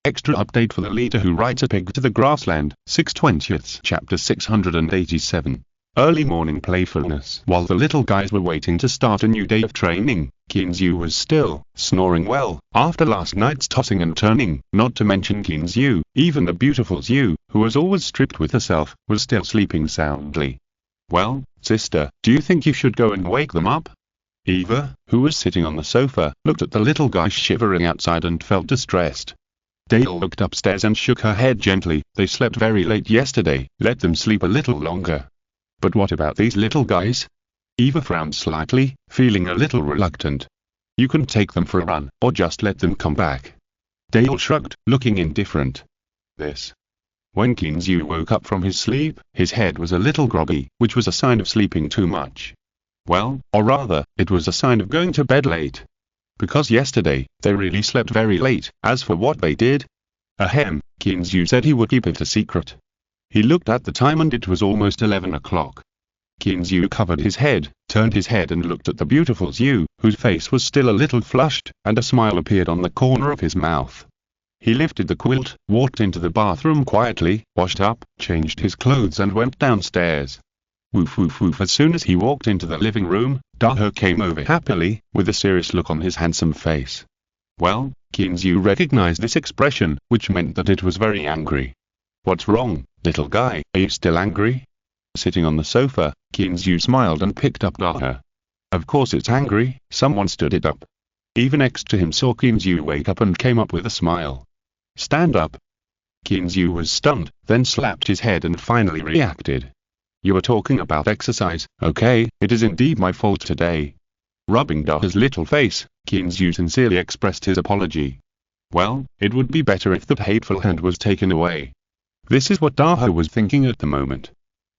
Extra update for the leader who rides a pig to the grassland, 6/20, chapter 687. Early morning playfulness. While the little guys were waiting to start a new day of training, Kinzu was still snoring well after last night's tossing and turning. Not to mention Kinzu, even the beautiful Zhu, who was always strict with herself, was still sleeping soundly. Well, sister, do you think you should go and wake them up? Eva, who was sitting on the sofa, looked at the little guy shivering outside and felt distressed. Dale looked upstairs and shook her head gently. They slept very late yesterday, let them sleep a little longer. But what about these little guys? Eva frowned slightly, feeling a little reluctant. You can take them for a run, or just let them come back. Dale shrugged, looking indifferent. When Kinzu woke up from his sleep, his head was a little groggy, which was a sign of sleeping too much. Well, or rather, it was a sign of going to bed late. Because yesterday, they really slept very late. As for what they did, Kinzu said he would keep it a secret. He looked at the time and it was almost 11 o'clock. Kinzu covered his head, turned his head and looked at the beautiful Zhu, whose face was still a little flushed, and a smile appeared on the corner of his mouth. He lifted the quilt, walked into the bathroom quietly, washed up, changed his clothes and went downstairs. Woof woof woof. As soon as he walked into the living room, Daho came over happily, with a serious look on his handsome face. Well, Kinzu recognized this expression, which meant that it was very angry. What's wrong, little guy, are you still angry? Sitting on the sofa, Kinzu smiled and picked up Daho. Of course it's angry. Someone stood it up. Eva next to him saw Kinzu wake up and came up with a smile. Stand up. Kinzu was stunned, then slapped his head and finally reacted. You were talking about exercise. Okay, it is indeed my fault today. Rubbing Daho's little face, Kinzu sincerely expressed his apology. Well, it would be better if the hateful hand was taken away. This is what Daho was thinking at the moment.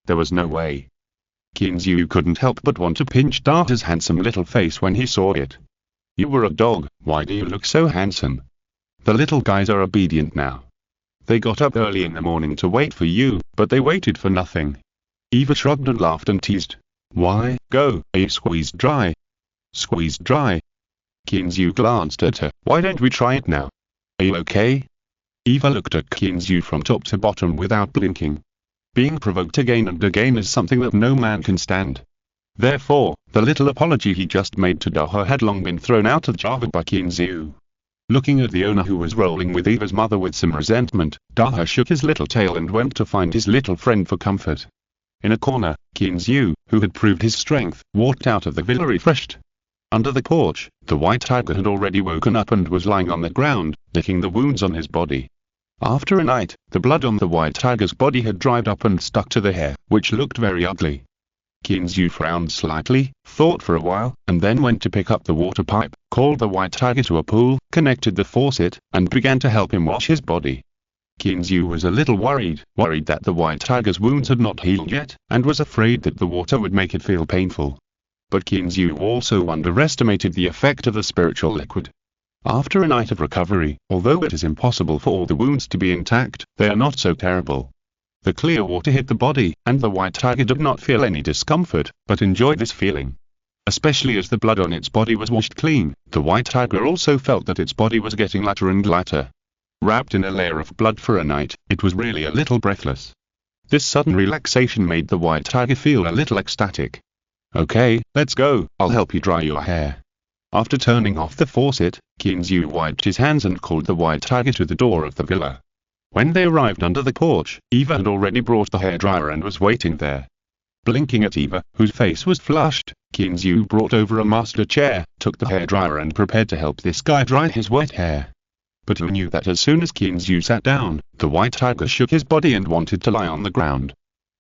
There was no way. Kinzu couldn't help but want to pinch Daho's handsome little face when he saw it. You were a dog, why do you look so handsome? The little guys are obedient now. They got up early in the morning to wait for you, but they waited for nothing. Eva shrugged and laughed and teased. Why, go, are you squeezed dry? Squeezed dry? Kinzu glanced at her. Why don't we try it now? Are you okay? Eva looked at Kinzu from top to bottom without blinking. Being provoked again and again is something that no man can stand. Therefore, the little apology he just made to Daho had long been thrown out of Java by Kinzu. Looking at the owner who was rolling with Eva's mother with some resentment, Daho shook his little tail and went to find his little friend for comfort. In a corner, Kinzu, who had proved his strength, walked out of the villa refreshed. Under the porch, the white tiger had already woken up and was lying on the ground, licking the wounds on his body. After a night, the blood on the white tiger's body had dried up and stuck to the hair, which looked very ugly. Kinzu frowned slightly, thought for a while, and then went to pick up the water pipe, called the white tiger to a pool, connected the faucet, and began to help him wash his body. Kinzu was a little worried that the white tiger's wounds had not healed yet, and was afraid that the water would make it feel painful. But Kinzu also underestimated the effect of the spiritual liquid. After a night of recovery, although it is impossible for all the wounds to be intact, they are not so terrible. The clear water hit the body, and the white tiger did not feel any discomfort, but enjoyed this feeling. Especially as the blood on its body was washed clean, the white tiger also felt that its body was getting lighter and lighter. Wrapped in a layer of blood for a night, it was really a little breathless. This sudden relaxation made the white tiger feel a little ecstatic. Okay, let's go, I'll help you dry your hair. After turning off the faucet, Kinzu wiped his hands and called the white tiger to the door of the villa. When they arrived under the porch, Eva had already brought the hairdryer and was waiting there. Blinking at Eva, whose face was flushed, Kinzu brought over a master chair, took the hairdryer and prepared to help this guy dry his wet hair. But who knew that as soon as Kinzu sat down, the white tiger shook his body and wanted to lie on the ground.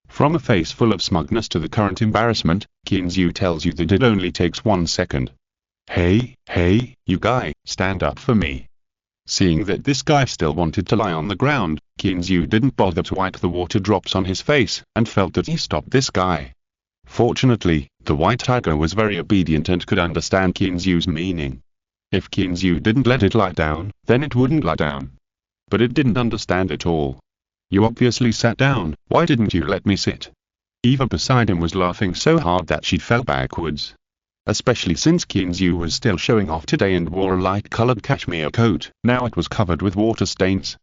From a face full of smugness to the current embarrassment, Kinzu tells you that it only takes 1 second. Hey, you guy, stand up for me. Seeing that this guy still wanted to lie on the ground, Kinzu didn't bother to wipe the water drops on his face, and felt that he stopped this guy. Fortunately, the white tiger was very obedient and could understand Kinzu's meaning. If Kinzu didn't let it lie down, then it wouldn't lie down. But it didn't understand at all. "You obviously sat down, why didn't you let me sit?" Eva beside him was laughing so hard that she fell backwards. Especially since Kinzu was still showing off today and wore a light-colored cashmere coat, now it was covered with water stains.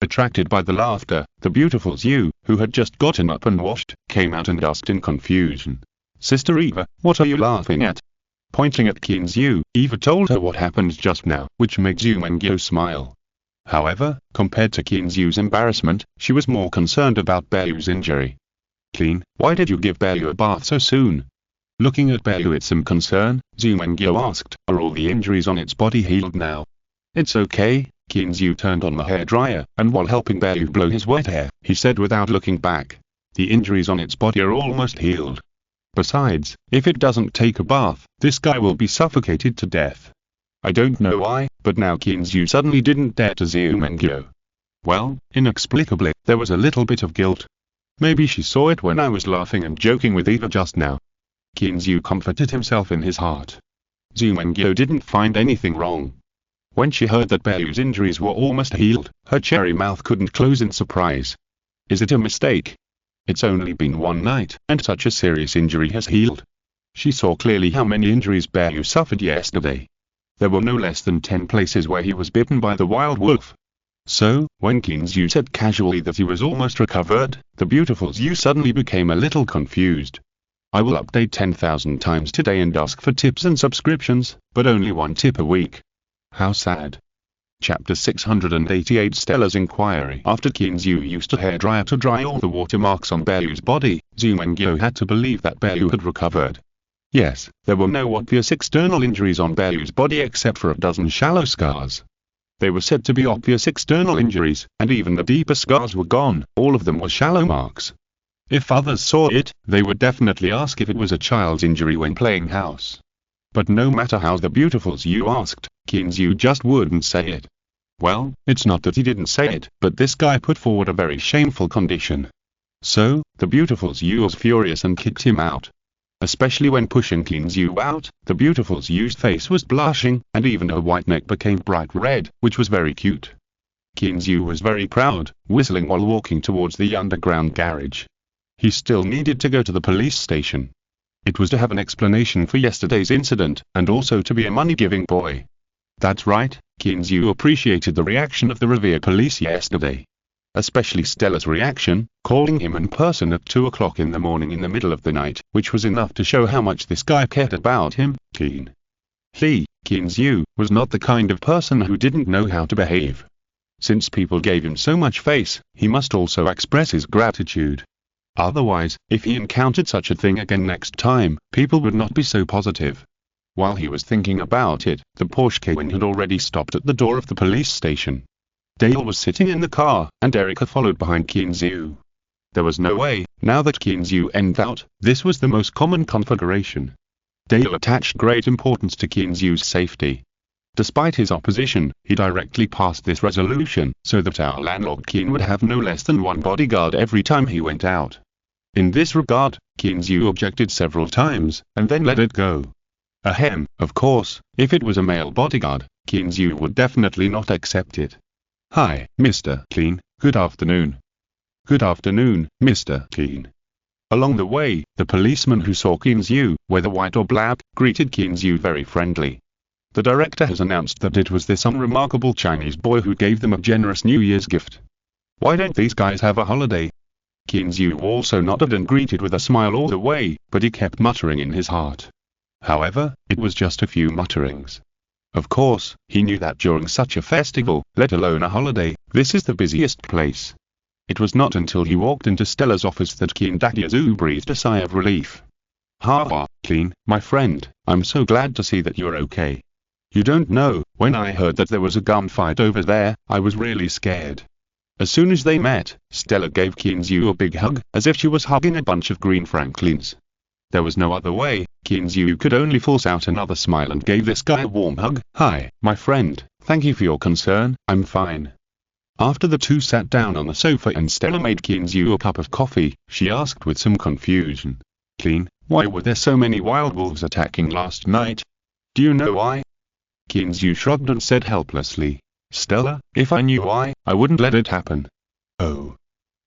Attracted by the laughter, the beautiful Zhu, who had just gotten up and washed, came out and asked in confusion, "Sister Eva, what are you laughing at?" Pointing at Kinzu, Eva told her what happened just now, which made Zhu Mengyo smile. However, compared to Kinzu's embarrassment, she was more concerned about Belu's injury. "Clean, why did you give Belu a bath so soon?" Looking at Belu with some concern, Zhu Mengyo asked, "Are all the injuries on its body healed now?" "It's okay." Kinzu turned on the hairdryer, and while helping Belu blow his wet hair, he said without looking back, "The injuries on its body are almost healed. Besides, if it doesn't take a bath, this guy will be suffocated to death." I don't know why, but now Kinzu suddenly didn't dare to Zhu Mengyo. Well, inexplicably, there was a little bit of guilt. Maybe she saw it when I was laughing and joking with Eva just now. Kinzu comforted himself in his heart. Zhu Mengyo didn't find anything wrong. When she heard that Belu's injuries were almost healed, her cherry mouth couldn't close in surprise. Is it a mistake? It's only been one night, and such a serious injury has healed. She saw clearly how many injuries Belu suffered yesterday. There were no less than 10 places where he was bitten by the wild wolf. So, when Kinzu said casually that he was almost recovered, the beautiful Zhu suddenly became a little confused. "I will update 10,000 times today and ask for tips and subscriptions, but only 1 tip a week. How sad." Chapter 688 Stella's Inquiry. After Kinzu used a hairdryer to dry all the watermarks on Belu's body, Zhu Mengyo had to believe that Belu had recovered. Yes, there were no obvious external injuries on Belu's body except for a dozen shallow scars. They were said to be obvious external injuries, and even the deeper scars were gone, all of them were shallow marks. If others saw it, they would definitely ask if it was a child's injury when playing house. But no matter how the beautiful Zhu asked, Kinzu just wouldn't say it. Well, it's not that he didn't say it, but this guy put forward a very shameful condition. So, the beautiful Zhu was furious and kicked him out. Especially when pushing Kinzu out, the beautiful Zhu's face was blushing, and even her white neck became bright red, which was very cute. Kinzu was very proud, whistling while walking towards the underground garage. He still needed to go to the police station. It was to have an explanation for yesterday's incident, and also to be a money-giving boy. That's right, Kinzu appreciated the reaction of the revered police yesterday. Especially Stella's reaction, calling him in person at 2 o'clock in the morning in the middle of the night, which was enough to show how much this guy cared about him. Kinzu was not the kind of person who didn't know how to behave. Since people gave him so much face, he must also express his gratitude. Otherwise, if he encountered such a thing again next time, people would not be so positive. While he was thinking about it, the Porsche Cayenne had already stopped at the door of the police station. Dale was sitting in the car, and Erica followed behind Kinzu. There was no way, now that Kinzu ended out, this was the most common configuration. Dale attached great importance to Kinzu's safety. Despite his opposition, he directly passed this resolution, so that our landlord Kin would have no less than 1 bodyguard every time he went out. In this regard, Kinzu objected several times, and then let it go. Ahem, of course, if it was a male bodyguard, Kinzu would definitely not accept it. "Hi, Mr. Clean, good afternoon." "Good afternoon, Mr. Clean." Along the way, the policeman who saw Kinzu, whether white or black, greeted Kinzu very friendly. The director has announced that it was this unremarkable Chinese boy who gave them a generous New Year's gift. Why don't these guys have a holiday? Kinzu also nodded and greeted with a smile all the way, but he kept muttering in his heart. However, it was just a few mutterings. Of course, he knew that during such a festival, let alone a holiday, this is the busiest place. It was not until he walked into Stella's office that Kindakiazu breathed a sigh of relief. "Ha, Clean, my friend, I'm so glad to see that you're okay. You don't know, when I heard that there was a gunfight over there, I was really scared." As soon as they met, Stella gave Kinzu a big hug, as if she was hugging a bunch of green Franklins. There was no other way, Kinzu could only force out another smile and gave this guy a warm hug. "Hi, my friend, Thank you for your concern, I'm fine. After the two sat down on the sofa and Stella made Kinzu a cup of coffee, she asked with some confusion. Clean, why were there so many wild wolves attacking last night? Do you know why? Kinzu shrugged and said helplessly. Stella, if I knew why, I wouldn't let it happen. Oh.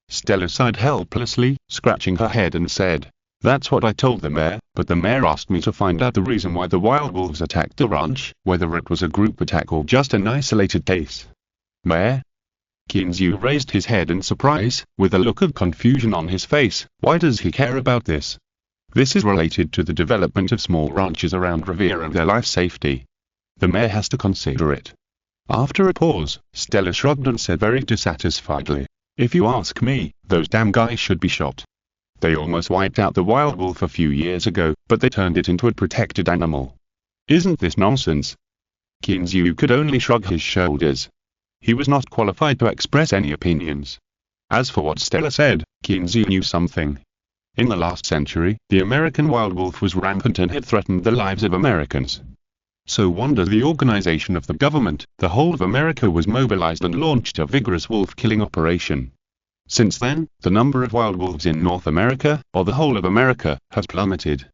Stella sighed helplessly, scratching her head and said, that's what I told the mayor, but the mayor asked me to find out the reason why the wild wolves attacked the ranch, whether it was a group attack or just an isolated case. Mayor? Kinzu raised his head in surprise, with a look of confusion on his face. Why does he care about this? This is related to the development of small ranches around Revere and their life safety. The mayor has to consider it. After a pause, Stella shrugged and said very dissatisfiedly, if you ask me, those damn guys should be shot. They almost wiped out the wild wolf a few years ago, but they turned it into a protected animal. Isn't this nonsense? Kinzu could only shrug his shoulders. He was not qualified to express any opinions. As for what Stella said, Kinzu knew something. In the last century, the American wild wolf was rampant and had threatened the lives of Americans. So under the organization of the government, the whole of America was mobilized and launched a vigorous wolf-killing operation. Since then, the number of wild wolves in North America, or the whole of America, has plummeted.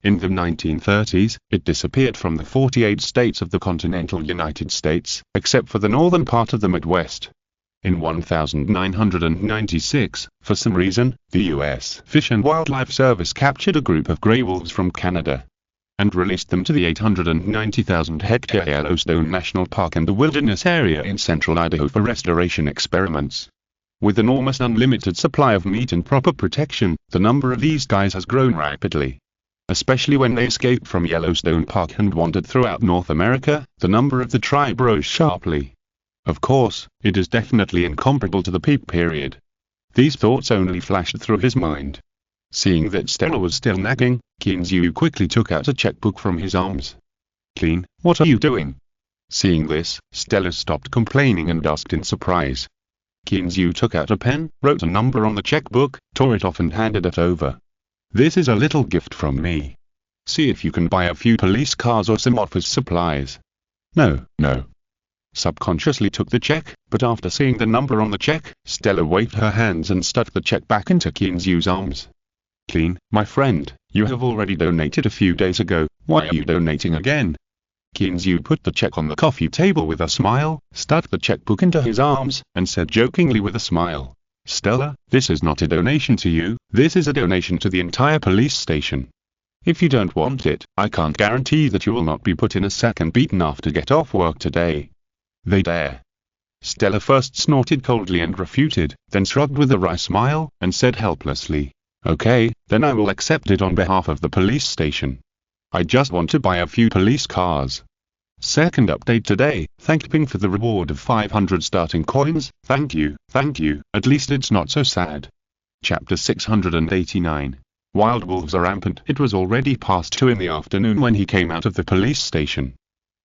In the 1930s, it disappeared from the 48 states of the continental United States, except for the northern part of the Midwest. In 1996, for some reason, the U.S. Fish and Wildlife Service captured a group of gray wolves from Canada and released them to the 890,000-hectare Yellowstone National Park and the wilderness area in central Idaho for restoration experiments. With an almost unlimited supply of meat and proper protection, the number of these guys has grown rapidly. Especially when they escaped from Yellowstone Park and wandered throughout North America, the number of the tribe rose sharply. Of course, it is definitely incomparable to the peak period. These thoughts only flashed through his mind. Seeing that Stella was still nagging, Kinzu quickly took out a checkbook from his arms. Clean, what are you doing? Seeing this, Stella stopped complaining and asked in surprise. Kinzu took out a pen, wrote a number on the checkbook, tore it off and handed it over. This is a little gift from me. See if you can buy a few police cars or some office supplies. No. Subconsciously took the check, but after seeing the number on the check, Stella waved her hands and stuck the check back into Kinzu's arms. Clean, my friend, you have already donated a few days ago, why are you donating again? Kinzu put the check on the coffee table with a smile, stuck the checkbook into his arms, and said jokingly with a smile, Stella, this is not a donation to you, this is a donation to the entire police station. If you don't want it, I can't guarantee that you will not be put in a sack and beaten after get off work today. They dare. Stella first snorted coldly and refuted, then shrugged with a wry smile, and said helplessly, okay, then I will accept it on behalf of the police station. I just want to buy a few police cars. Second update today, thank Ping for the reward of 500 starting coins, thank you, at least it's not so sad. Chapter 689. Wild wolves are rampant. It was already past 2 in the afternoon when he came out of the police station.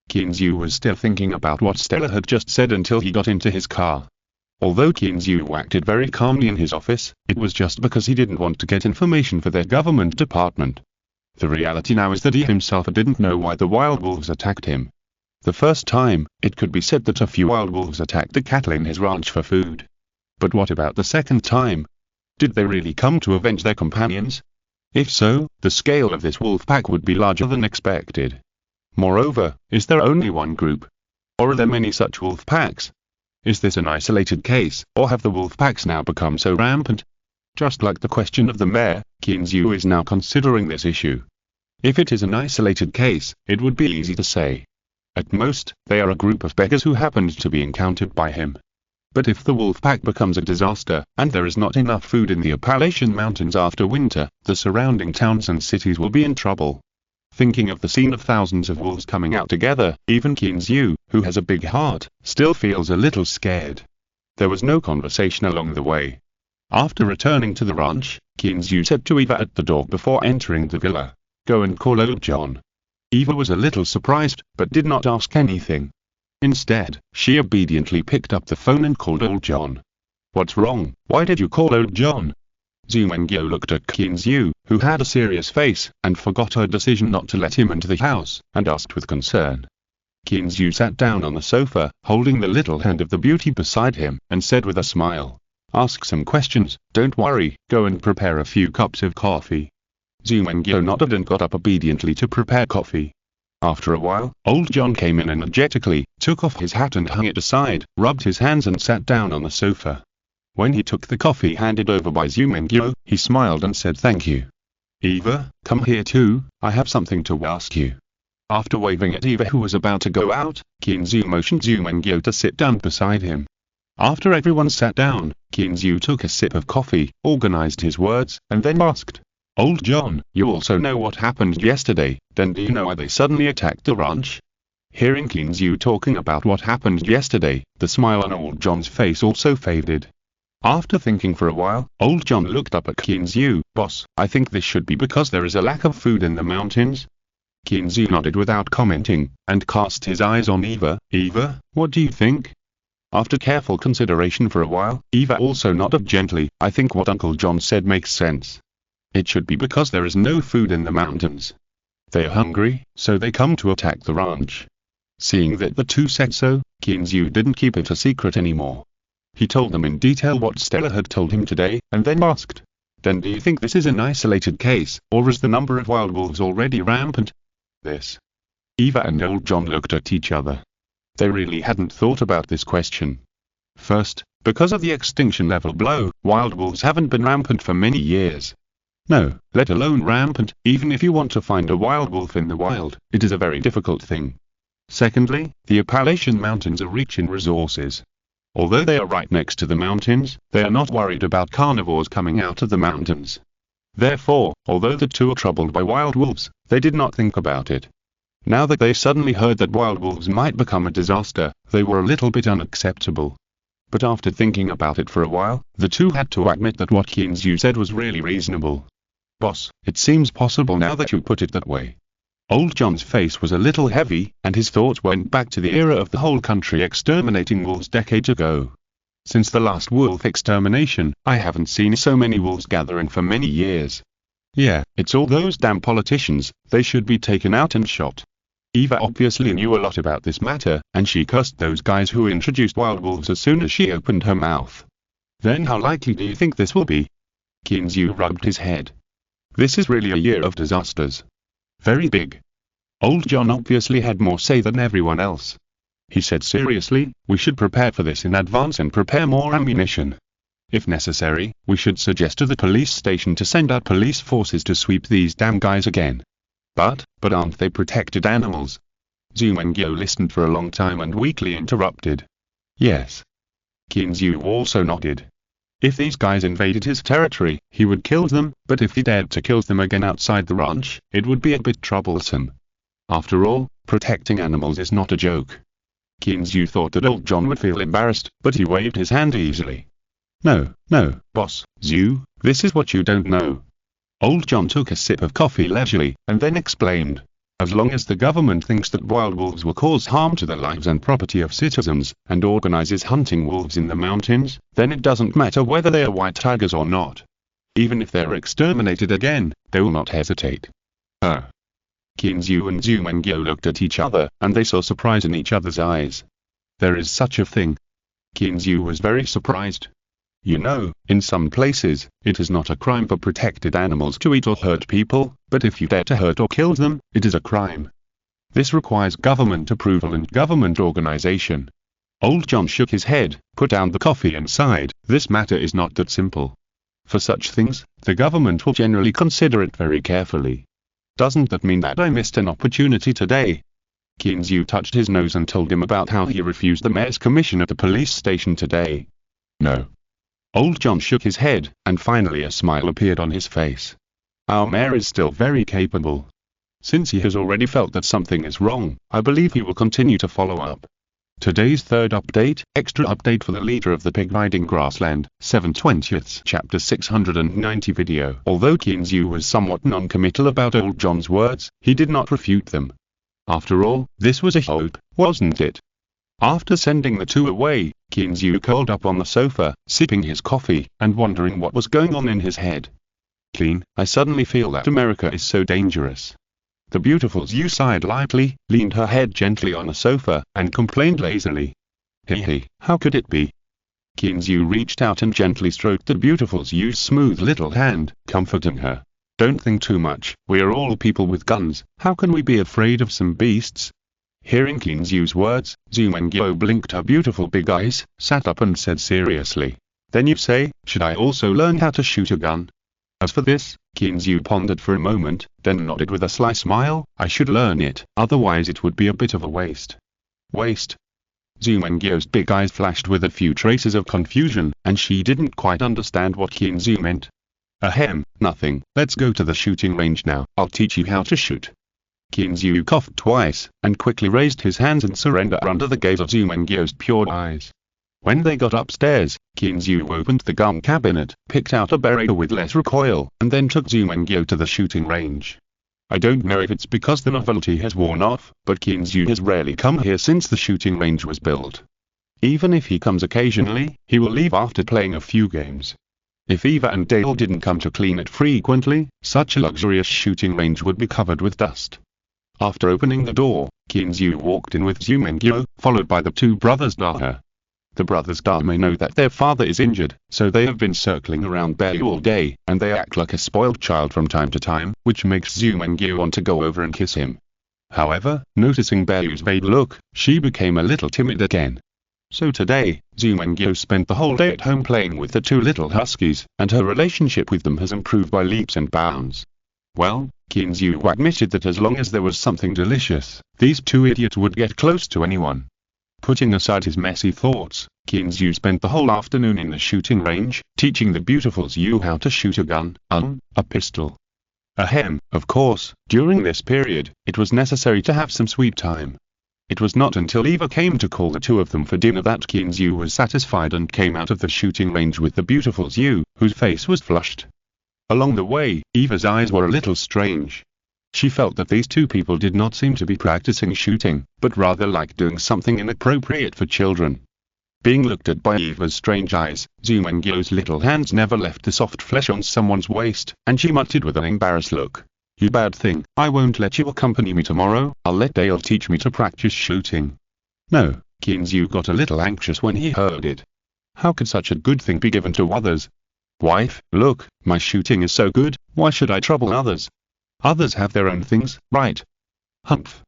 Kinzu was still thinking about what Stella had just said until he got into his car. Although Kinzu acted very calmly in his office, it was just because he didn't want to get information for their government department. The reality now is that he himself didn't know why the wild wolves attacked him. The first time, it could be said that a few wild wolves attacked the cattle in his ranch for food. But what about the second time? Did they really come to avenge their companions? If so, the scale of this wolf pack would be larger than expected. Moreover, is there only one group? Or are there many such wolf packs? Is this an isolated case, or have the wolf packs now become so rampant? Just like the question of the mayor, Kinzu is now considering this issue. If it is an isolated case, it would be easy to say. At most, they are a group of beggars who happened to be encountered by him. But if the wolf pack becomes a disaster, and there is not enough food in the Appalachian Mountains after winter, the surrounding towns and cities will be in trouble. Thinking of the scene of thousands of wolves coming out together, even Kinzu, who has a big heart, still feels a little scared. There was no conversation along the way. After returning to the ranch, Kinzu said to Eva at the door before entering the villa, "Go and call old John." Eva was a little surprised, but did not ask anything. Instead, she obediently picked up the phone and called old John. "What's wrong? Why did you call old John?" Zumengyo looked at Kinzu, who had a serious face, and forgot her decision not to let him into the house, and asked with concern. Kinzu sat down on the sofa, holding the little hand of the beauty beside him, and said with a smile, "Ask some questions, don't worry, go and prepare a few cups of coffee." Zumengyo nodded and got up obediently to prepare coffee. After a while, old John came in energetically, took off his hat and hung it aside, rubbed his hands and sat down on the sofa. When he took the coffee handed over by Zumengyo, he smiled and said thank you. "Eva, come here too, I have something to ask you." After waving at Eva who was about to go out, Kinzu motioned Zumengyo to sit down beside him. After everyone sat down, Kinzu took a sip of coffee, organized his words, and then asked, "Old John, you also know what happened yesterday, then do you know why they suddenly attacked the ranch?" Hearing Kinzu talking about what happened yesterday, the smile on old John's face also faded. After thinking for a while, old John looked up at Kinzu. "Boss, I think this should be because there is a lack of food in the mountains." Kinzu nodded without commenting, and cast his eyes on Eva. "Eva, what do you think?" After careful consideration for a while, Eva also nodded gently. "I think what Uncle John said makes sense. It should be because there is no food in the mountains. They are hungry, so they come to attack the ranch." Seeing that the two said so, Kinzu didn't keep it a secret anymore. He told them in detail what Stella had told him today, and then asked, "Then do you think this is an isolated case, or is the number of wild wolves already rampant?" This. Eva and old John looked at each other. They really hadn't thought about this question. First, because of the extinction level below, wild wolves haven't been rampant for many years. No, let alone rampant, even if you want to find a wild wolf in the wild, it is a very difficult thing. Secondly, the Appalachian Mountains are rich in resources. Although they are right next to the mountains, they are not worried about carnivores coming out of the mountains. Therefore, although the two are troubled by wild wolves, they did not think about it. Now that they suddenly heard that wild wolves might become a disaster, they were a little bit unacceptable. But after thinking about it for a while, the two had to admit that what Kinzu said was really reasonable. "Boss, it seems possible now that you put it that way." Old John's face was a little heavy, and his thoughts went back to the era of the whole country exterminating wolves decades ago. Since the last wolf extermination, I haven't seen so many wolves gathering for many years. Yeah, it's all those damn politicians, they should be taken out and shot. Eva obviously knew a lot about this matter, and she cursed those guys who introduced wild wolves as soon as she opened her mouth. "Then how likely do you think this will be?" Kinzu rubbed his head. "This is really a year of disasters. Very big." Old John obviously had more say than everyone else. He said seriously, "We should prepare for this in advance and prepare more ammunition. If necessary, we should suggest to the police station to send out police forces to sweep these damn guys again." But aren't they protected animals?" Zumengyo listened for a long time and weakly interrupted. "Yes." Kinzu also nodded. If these guys invaded his territory, he would kill them, but if he dared to kill them again outside the ranch, it would be a bit troublesome. After all, protecting animals is not a joke. Kinzu thought that old John would feel embarrassed, but he waved his hand easily. No, boss, Zu, this is what you don't know." Old John took a sip of coffee leisurely, and then explained. "As long as the government thinks that wild wolves will cause harm to the lives and property of citizens, and organizes hunting wolves in the mountains, then it doesn't matter whether they are white tigers or not. Even if they're exterminated again, they will not hesitate." Kinzu and Zumengyo looked at each other, and they saw surprise in each other's eyes. "There is such a thing?" Kinzu was very surprised. "You know, in some places, it is not a crime for protected animals to eat or hurt people, but if you dare to hurt or kill them, it is a crime. This requires government approval and government organization." Old John shook his head, put down the coffee and sighed. "This matter is not that simple. For such things, the government will generally consider it very carefully. Doesn't that mean that I missed an opportunity today?" Kinzu touched his nose and told him about how he refused the mayor's commission at the police station today. "No." Old John shook his head, and finally a smile appeared on his face. "Our mayor is still very capable. Since he has already felt that something is wrong, I believe he will continue to follow up." Today's third update, extra update for the leader of the pig riding grassland, 7/20 chapter 690 video. Although Kinzu was somewhat non-committal about old John's words, he did not refute them. After all, this was a hope, wasn't it? After sending the two away, Kinzu curled up on the sofa, sipping his coffee, and wondering what was going on in his head. "Clean, I suddenly feel that America is so dangerous. The beautiful Zhu sighed lightly, leaned her head gently on the sofa, and complained lazily. Hee, how could it be? Qin Zhu reached out and gently stroked the beautiful Zhu's smooth little hand, comforting her. Don't think too much, we are all people with guns, how can we be afraid of some beasts? Hearing Qin Zhu's words, Zhu Mengyo blinked her beautiful big eyes, sat up and said seriously. Then you say, should I also learn how to shoot a gun? As for this, Qin Zhu pondered for a moment, then nodded with a sly smile, I should learn it, otherwise it would be a bit of a waste. Waste? Zhu Mengyo's big eyes flashed with a few traces of confusion, and she didn't quite understand what Qin Zhu meant. Ahem, nothing, let's go to the shooting range now, I'll teach you how to shoot. Qin Zhu coughed twice, and quickly raised his hands in surrender under the gaze of Zhu Mengyo's pure eyes. When they got upstairs, Qin Zhu opened the gun cabinet, picked out a Beretta with less recoil, and then took Zhu Mengyo to the shooting range. I don't know if it's because the novelty has worn off, but Qin Zhu has rarely come here since the shooting range was built. Even if he comes occasionally, he will leave after playing a few games. If Eva and Dale didn't come to clean it frequently, such a luxurious shooting range would be covered with dust. After opening the door, Qin Zhu walked in with Zhu Mengyo, followed by the two brothers Daha. The brothers Da may know that their father is injured, so they have been circling around Bayu all day, and they act like a spoiled child from time to time, which makes Zhu Mengyo want to go over and kiss him. However, noticing Bayu's vague look, she became a little timid again. So today, Zhu Mengyo spent the whole day at home playing with the two little huskies, and her relationship with them has improved by leaps and bounds. Well, Qin Zhu admitted that as long as there was something delicious, these two idiots would get close to anyone. Putting aside his messy thoughts, Qin Zhu spent the whole afternoon in the shooting range, teaching the beautiful Zhu how to shoot a gun, a pistol. Ahem, of course, during this period, it was necessary to have some sweet time. It was not until Eva came to call the two of them for dinner that Qin Zhu was satisfied and came out of the shooting range with the beautiful Zhu, whose face was flushed. Along the way, Eva's eyes were a little strange. She felt that these two people did not seem to be practicing shooting, but rather like doing something inappropriate for children. Being looked at by Eva's strange eyes, Zhu Mengyo's little hands never left the soft flesh on someone's waist, and she muttered with an embarrassed look. You bad thing, I won't let you accompany me tomorrow, I'll let Dale teach me to practice shooting. No, Qin Zhu got a little anxious when he heard it. How could such a good thing be given to others? Wife, look, my shooting is so good, why should I trouble others? Others have their own things, right? Humph.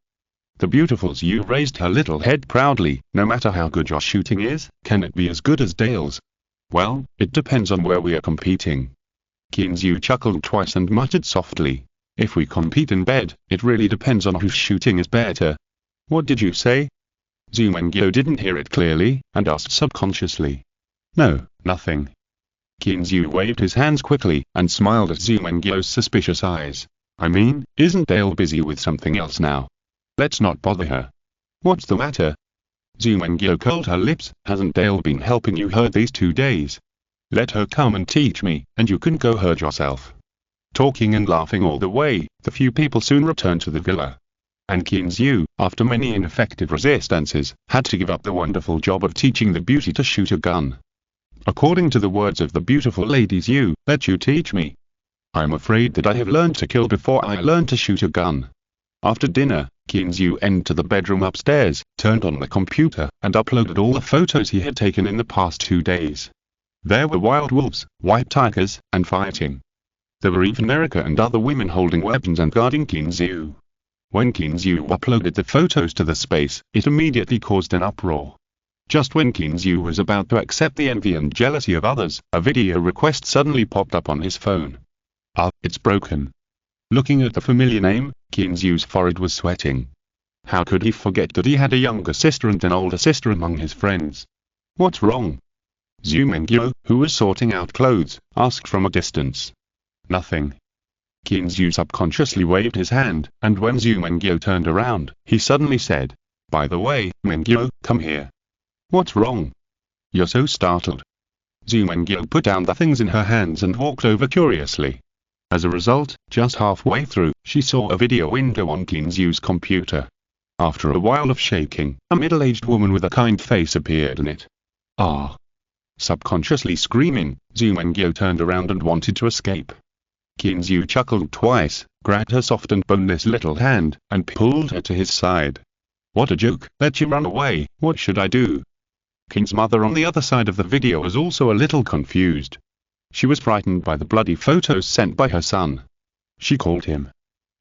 The beautiful Zhu raised her little head proudly. No matter how good your shooting is, can it be as good as Dale's? Well, it depends on where we are competing. Qin Zhu chuckled twice and muttered softly. If we compete in bed, it really depends on whose shooting is better. What did you say? Zhu Mengyo didn't hear it clearly, and asked subconsciously. No, nothing. Qin Zhu waved his hands quickly, and smiled at Zhu Mengyo's suspicious eyes. I mean, isn't Dale busy with something else now? Let's not bother her. What's the matter? Zhu Mengyo curled her lips. Hasn't Dale been helping you herd these 2 days? Let her come and teach me, and you can go herd yourself. Talking and laughing all the way, the few people soon returned to the villa. And Qin Zhu, after many ineffective resistances, had to give up the wonderful job of teaching the beauty to shoot a gun. According to the words of the beautiful lady Zhu, let you teach me. I'm afraid that I have learned to kill before I learned to shoot a gun. After dinner, Qin Zhu entered the bedroom upstairs, turned on the computer, and uploaded all the photos he had taken in the past 2 days. There were wild wolves, white tigers, and fighting. There were even Erica and other women holding weapons and guarding Qin Zhu. When Qin Zhu uploaded the photos to the space, it immediately caused an uproar. Just when Qin Zhu was about to accept the envy and jealousy of others, a video request suddenly popped up on his phone. It's broken. Looking at the familiar name, Qin Zhu's forehead was sweating. How could he forget that he had a younger sister and an older sister among his friends? What's wrong? Zhu Mengyo, who was sorting out clothes, asked from a distance. Nothing. Qin Zhu subconsciously waved his hand, and when Zhu Mengyo turned around, he suddenly said, By the way, Mengyo, come here. What's wrong? You're so startled. Zhu Mengyo put down the things in her hands and walked over curiously. As a result, just halfway through, she saw a video window on Qin Zhu's computer. After a while of shaking, a middle-aged woman with a kind face appeared in it. Ah! Subconsciously screaming, Zhu Mengyo turned around and wanted to escape. Kinzu chuckled twice, grabbed her soft and boneless little hand, and pulled her to his side. What a joke, let you run away, what should I do? King's mother on the other side of the video was also a little confused. She was frightened by the bloody photos sent by her son. She called him.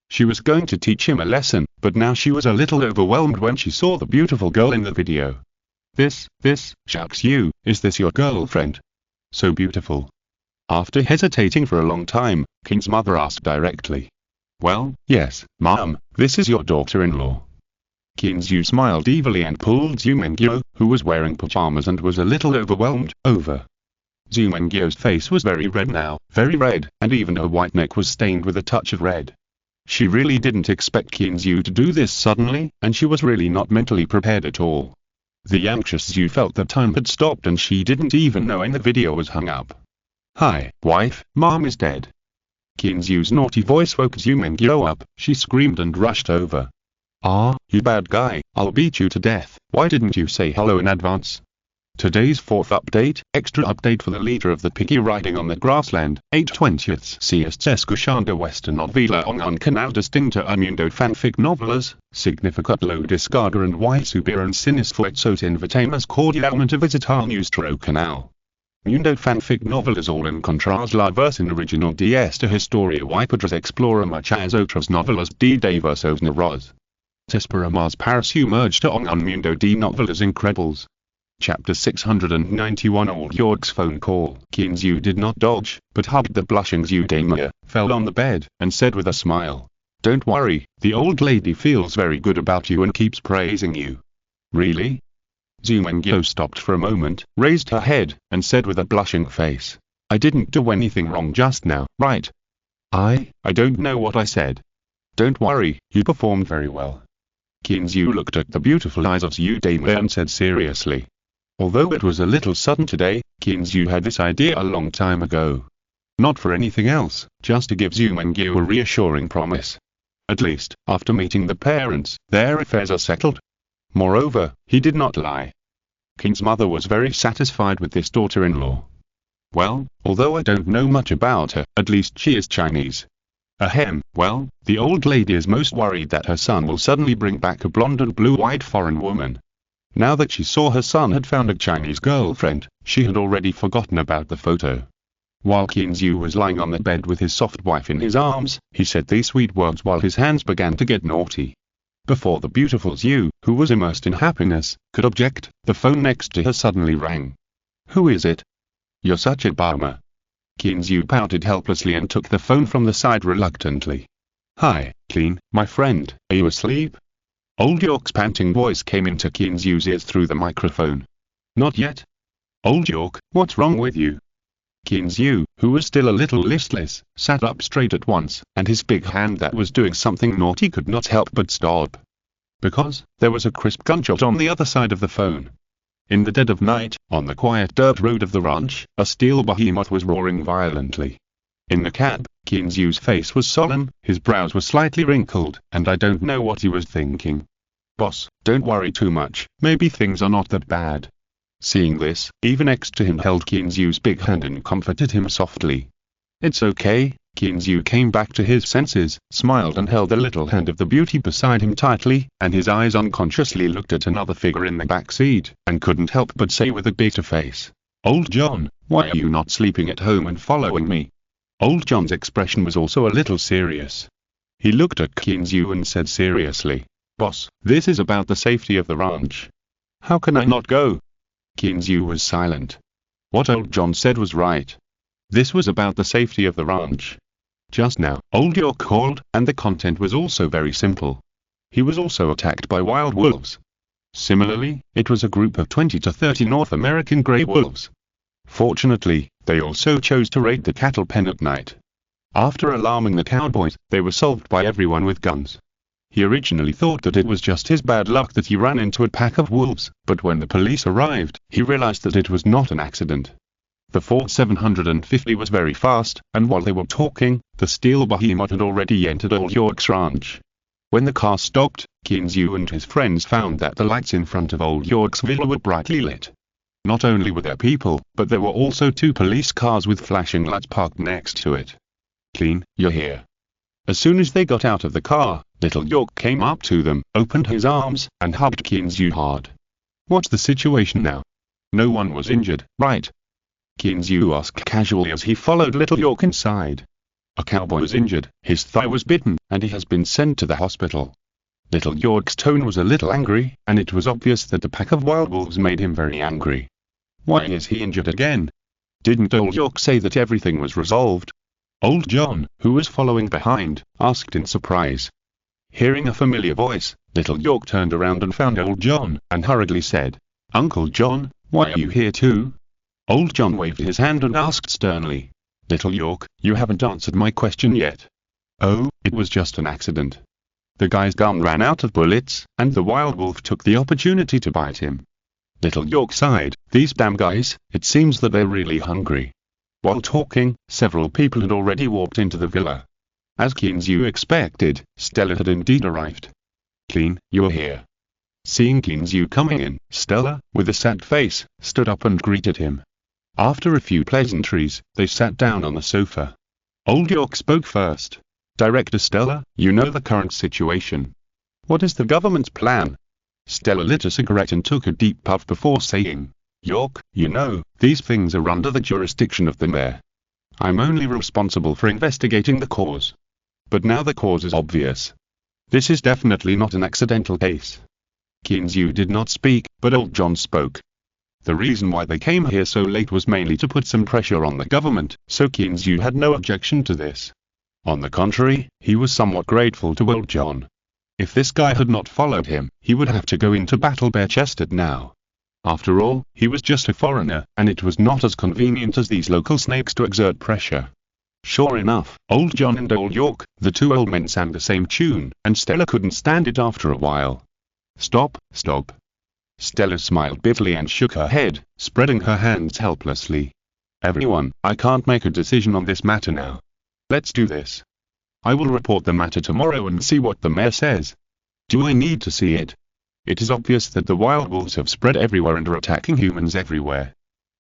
She was going to teach him a lesson, but now she was a little overwhelmed when she saw the beautiful girl in the video. This, shucks you, is this your girlfriend? So beautiful. After hesitating for a long time, King's mother asked directly. Well, yes, Mom, this is your daughter-in-law. Kinzu smiled evilly and pulled Zumengyo, who was wearing pajamas and was a little overwhelmed, over. Zumengyo's face was very red now, very red, and even her white neck was stained with a touch of red. She really didn't expect Kinzu to do this suddenly, and she was really not mentally prepared at all. The anxious Zu felt that time had stopped and she didn't even know when the video was hung up. Hi, wife, Mom is dead. Kinzu's naughty voice woke Zumengyo up. She screamed and rushed over. Ah, you bad guy, I'll beat you to death, why didn't you say hello in advance? Today's 4th update, extra update for the leader of the piggy riding on the grassland, 8/20 siest escuchando esta novela on canal distinta a mundo fanfic novelas, significat lo descarga and y subiran sinis fuerzos invitamos cordialmente visitar nuestro canal. Mundo fanfic novelas all encontras la versión original de esta historia y podrás explorar muchas otras novelas de diversos narradores. Te esperamos para sumergirte en un mundo de novelas incredibles. Chapter 691 Old York's phone call. Kinzu did not dodge, but hugged the blushing Zudemia, fell on the bed, and said with a smile. Don't worry, the old lady feels very good about you and keeps praising you. Really? Zumengyo stopped for a moment, raised her head, and said with a blushing face. I didn't do anything wrong just now, right? I don't know what I said. Don't worry, you performed very well. Kinzu looked at the beautiful eyes of Zudemia and said seriously. Although it was a little sudden today, Kinzu had this idea a long time ago. Not for anything else, just to give Zumengyo a reassuring promise. At least, after meeting the parents, their affairs are settled. Moreover, he did not lie. King's mother was very satisfied with this daughter-in-law. Well, although I don't know much about her, at least she is Chinese. Ahem, well, the old lady is most worried that her son will suddenly bring back a blonde and blue-eyed foreign woman. Now that she saw her son had found a Chinese girlfriend, she had already forgotten about the photo. While Kinzu was lying on the bed with his soft wife in his arms, he said these sweet words while his hands began to get naughty. Before the beautiful Zhu, who was immersed in happiness, could object, the phone next to her suddenly rang. Who is it? You're such a bummer. Kinzu pouted helplessly and took the phone from the side reluctantly. Hi, Clean, my friend, are you asleep? Old York's panting voice came into Kinzu's ears through the microphone. Not yet. Old York, what's wrong with you? Kinzu, who was still a little listless, sat up straight at once, and his big hand that was doing something naughty could not help but stop. Because, there was a crisp gunshot on the other side of the phone. In the dead of night, on the quiet dirt road of the ranch, a steel behemoth was roaring violently. In the cab, Kinzu's face was solemn, his brows were slightly wrinkled, and I don't know what he was thinking. Boss, don't worry too much, maybe things are not that bad. Seeing this, Eva next to him held Kinzu's big hand and comforted him softly. It's okay. Kinzu came back to his senses, smiled and held the little hand of the beauty beside him tightly, and his eyes unconsciously looked at another figure in the back seat, and couldn't help but say with a bitter face, Old John, why are you not sleeping at home and following me? Old John's expression was also a little serious. He looked at Kinzu and said seriously, Boss, this is about the safety of the ranch. How can I not go? Kinzu was silent. What Old John said was right. This was about the safety of the ranch. Just now, Old York called, and the content was also very simple. He was also attacked by wild wolves. Similarly, it was a group of 20 to 30 North American gray wolves. Fortunately, they also chose to raid the cattle pen at night. After alarming the cowboys, they were solved by everyone with guns. He originally thought that it was just his bad luck that he ran into a pack of wolves, but when the police arrived, he realized that it was not an accident. The Ford 750 was very fast, and while they were talking, the steel behemoth had already entered Old York's ranch. When the car stopped, Kinzu and his friends found that the lights in front of Old York's villa were brightly lit. Not only were there people, but there were also 2 police cars with flashing lights parked next to it. Clean, you're here. As soon as they got out of the car, Little York came up to them, opened his arms, and hugged Kinzu hard. What's the situation now? No one was injured, right? Kinzu asked casually as he followed Little York inside. A cowboy was injured, his thigh was bitten, and he has been sent to the hospital. Little York's tone was a little angry, and it was obvious that the pack of wild wolves made him very angry. Why is he injured again? Didn't Old York say that everything was resolved? Old John, who was following behind, asked in surprise. Hearing a familiar voice, Little York turned around and found Old John, and hurriedly said, "Uncle John, why are you here too?" Old John waved his hand and asked sternly, "Little York, you haven't answered my question yet." "Oh, it was just an accident. The guy's gun ran out of bullets, and the wild wolf took the opportunity to bite him." Little York sighed, "These damn guys, it seems that they're really hungry." While talking, several people had already walked into the villa. As Kinzu expected, Stella had indeed arrived. "Clean, you're here." Seeing Kinzu coming in, Stella, with a sad face, stood up and greeted him. After a few pleasantries, they sat down on the sofa. Old York spoke first. "Director Stella, you know the current situation. What is the government's plan?" Stella lit a cigarette and took a deep puff before saying, "York, you know, these things are under the jurisdiction of the mayor. I'm only responsible for investigating the cause. But now the cause is obvious. This is definitely not an accidental case." Kinzu did not speak, but Old John spoke. The reason why they came here so late was mainly to put some pressure on the government, so Kinzu had no objection to this. On the contrary, he was somewhat grateful to Old John. If this guy had not followed him, he would have to go into battle bare-chested now. After all, he was just a foreigner, and it was not as convenient as these local snakes to exert pressure. Sure enough, Old John and Old York, the two old men, sang the same tune, and Stella couldn't stand it after a while. "Stop, stop." Stella smiled bitterly and shook her head, spreading her hands helplessly. "Everyone, I can't make a decision on this matter now. Let's do this. I will report the matter tomorrow and see what the mayor says. Do I need to see it? It is obvious that the wild wolves have spread everywhere and are attacking humans everywhere."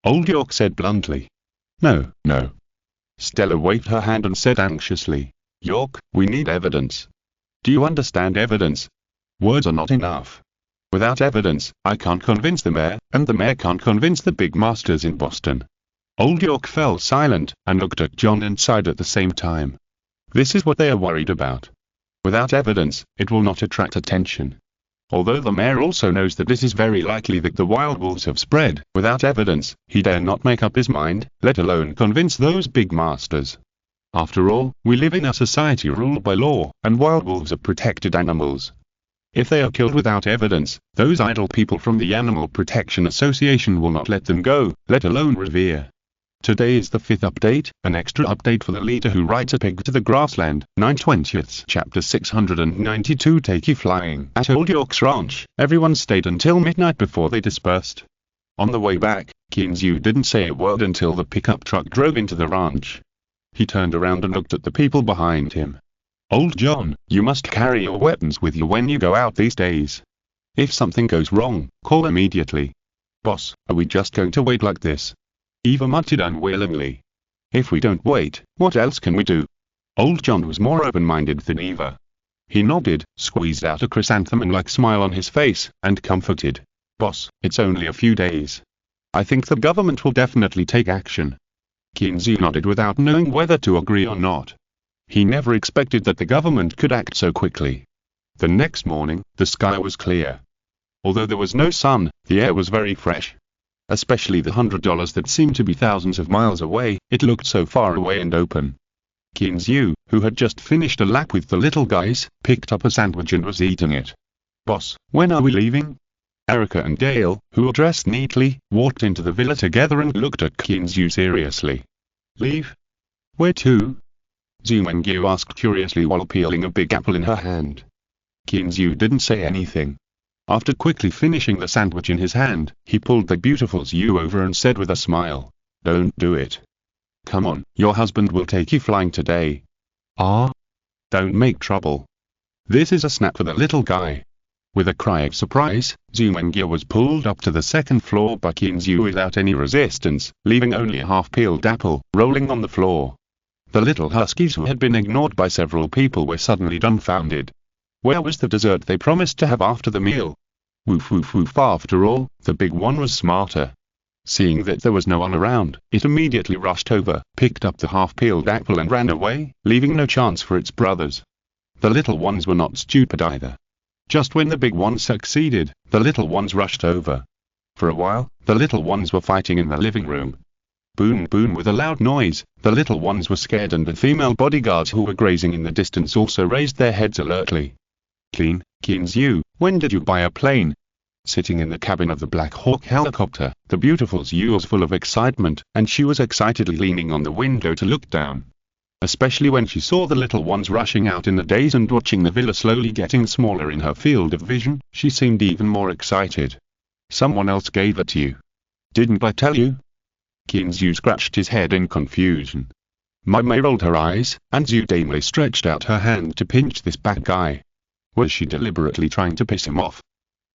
Old York said bluntly. "No, no." Stella waved her hand and said anxiously, "York, we need evidence. Do you understand evidence? Words are not enough. Without evidence, I can't convince the mayor, and the mayor can't convince the big masters in Boston." Old York fell silent, and looked at John and sighed at the same time. This is what they are worried about. Without evidence, it will not attract attention. Although the mayor also knows that it is very likely that the wild wolves have spread, without evidence, he dare not make up his mind, let alone convince those big masters. After all, we live in a society ruled by law, and wild wolves are protected animals. If they are killed without evidence, those idle people from the Animal Protection Association will not let them go, let alone revere. Today is the 5th update, an extra update for the leader who rides a pig to the grassland, 9/20, chapter 692. Takey flying. At Old York's ranch, everyone stayed until midnight before they dispersed. On the way back, Kinzu didn't say a word until the pickup truck drove into the ranch. He turned around and looked at the people behind him. "Old John, you must carry your weapons with you when you go out these days. If something goes wrong, call immediately." "Boss, are we just going to wait like this?" Eva muttered unwillingly. "If we don't wait, what else can we do?" Old John was more open-minded than Eva. He nodded, squeezed out a chrysanthemum-like smile on his face, and comforted. "Boss, it's only a few days. I think the government will definitely take action." Kinzu nodded without knowing whether to agree or not. He never expected that the government could act so quickly. The next morning, the sky was clear. Although there was no sun, the air was very fresh. Especially the $100 that seemed to be thousands of miles away, it looked so far away and open. Kinzu, who had just finished a lap with the little guys, picked up a sandwich and was eating it. "Boss, when are we leaving?" Erica and Dale, who were dressed neatly, walked into the villa together and looked at Kinzu seriously. "Leave? Where to?" Zumengyu asked curiously while peeling a big apple in her hand. Kinzu didn't say anything. After quickly finishing the sandwich in his hand, he pulled the beautiful Zhu over and said with a smile, "Don't do it. Come on, your husband will take you flying today." "Ah? Don't make trouble." "This is a snap for the little guy." With a cry of surprise, Zumengyu was pulled up to the second floor by Kinzu without any resistance, leaving only a half-peeled apple rolling on the floor. The little huskies who had been ignored by several people were suddenly dumbfounded. Where was the dessert they promised to have after the meal? Woof woof woof. After all, the big one was smarter. Seeing that there was no one around, it immediately rushed over, picked up the half-peeled apple and ran away, leaving no chance for its brothers. The little ones were not stupid either. Just when the big one succeeded, the little ones rushed over. For a while, the little ones were fighting in the living room. Boom boom. With a loud noise, the little ones were scared, and the female bodyguards who were grazing in the distance also raised their heads alertly. Keen's you, when did you buy a plane? Sitting in the cabin of the Black Hawk helicopter, the beautiful Zhu was full of excitement, and she was excitedly leaning on the window to look down. Especially when she saw the little ones rushing out in the days and watching the villa slowly getting smaller in her field of vision, she seemed even more excited. Someone else gave it to you. Didn't I tell you? Zhu scratched his head in confusion. Mai rolled her eyes, and Zhu damely stretched out her hand to pinch this bad guy. Was she deliberately trying to piss him off?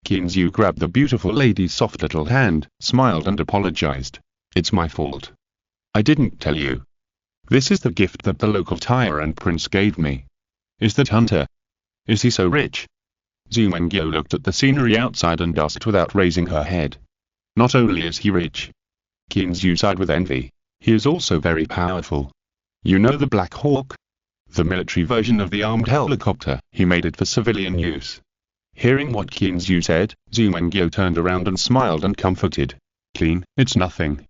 Zhu grabbed the beautiful lady's soft little hand, smiled and apologized. It's my fault. I didn't tell you. This is the gift that the local tyrant prince gave me. Is that Hunter? Is he so rich? Zhu Mengyo looked at the scenery outside and asked without raising her head. Not only is he rich. Zhu sighed with envy. He is also very powerful. You know the Black Hawk? The military version of the armed helicopter. He made it for civilian use. Hearing what Zhu said, Zhu Mengyo turned around and smiled and comforted. It's nothing.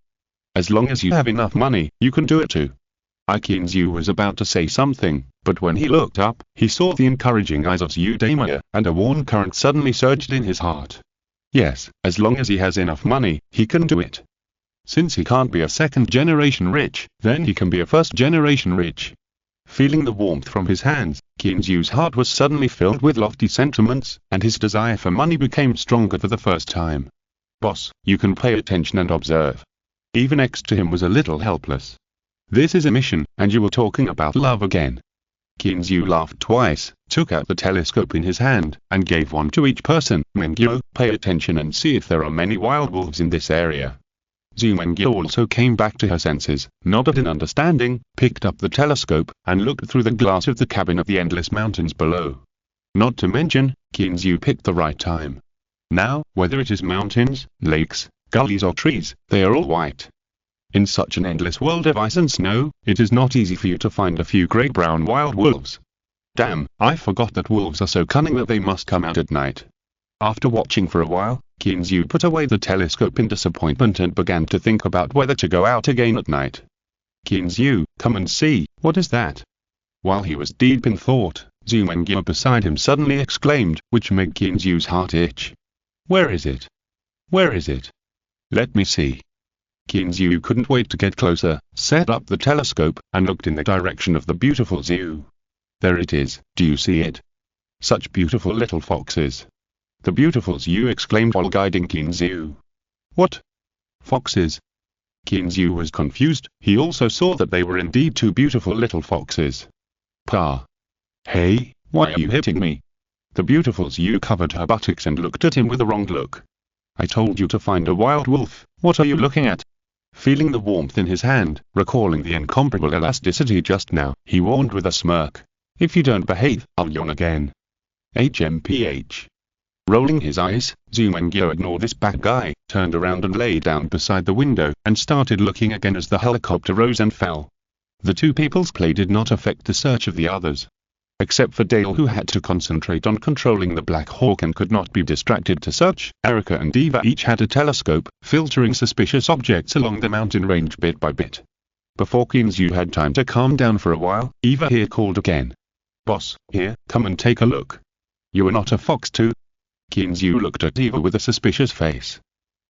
As long as you have enough money, you can do it too. Zhu was about to say something, but when he looked up, he saw the encouraging eyes of Zhu Daimya, and a warm current suddenly surged in his heart. Yes, as long as he has enough money, he can do it. Since he can't be a second-generation rich, then he can be a first-generation rich. Feeling the warmth from his hands, Zhu's heart was suddenly filled with lofty sentiments, and his desire for money became stronger for the first time. Boss, you can pay attention and observe. Even next to him was a little helpless. This is a mission, and you were talking about love again. Zhu laughed twice, took out the telescope in his hand, and gave one to each person. Mengyo, pay attention and see if there are many wild wolves in this area. Zhu Mengyo also came back to her senses, nodded in understanding, picked up the telescope, and looked through the glass of the cabin of the endless mountains below. Not to mention, Zhu picked the right time. Now, whether it is mountains, lakes, gullies or trees, they are all white. In such an endless world of ice and snow, it is not easy for you to find a few grey-brown wild wolves. Damn, I forgot that wolves are so cunning that they must come out at night. After watching for a while, Zhu put away the telescope in disappointment and began to think about whether to go out again at night. Zhu, come and see, what is that? While he was deep in thought, Zhu Mengyo beside him suddenly exclaimed, which made Zhu's heart itch. Where is it? Where is it? Let me see. Zhu couldn't wait to get closer, set up the telescope, and looked in the direction of the beautiful Zhu. There it is, do you see it? Such beautiful little foxes. The beautiful Zhu exclaimed while guiding Zhu. What? Foxes? Zhu was confused. He also saw that they were indeed two beautiful little foxes. Pa! Hey, why are you hitting me? The beautiful Zhu covered her buttocks and looked at him with a wrong look. I told you to find a wild wolf, what are you looking at? Feeling the warmth in his hand, recalling the incomparable elasticity just now, he warned with a smirk. If you don't behave, I'll yawn again. HMPH. Rolling his eyes, Zhu Mengyo ignored this bad guy, turned around and lay down beside the window, and started looking again as the helicopter rose and fell. The two people's play did not affect the search of the others. Except for Dale, who had to concentrate on controlling the Black Hawk and could not be distracted to search, Erica and Eva each had a telescope, filtering suspicious objects along the mountain range bit by bit. Before Zhu had time to calm down for a while, Eva here called again. Boss, here, come and take a look. You are not a fox too? Zhu looked at Eva with a suspicious face.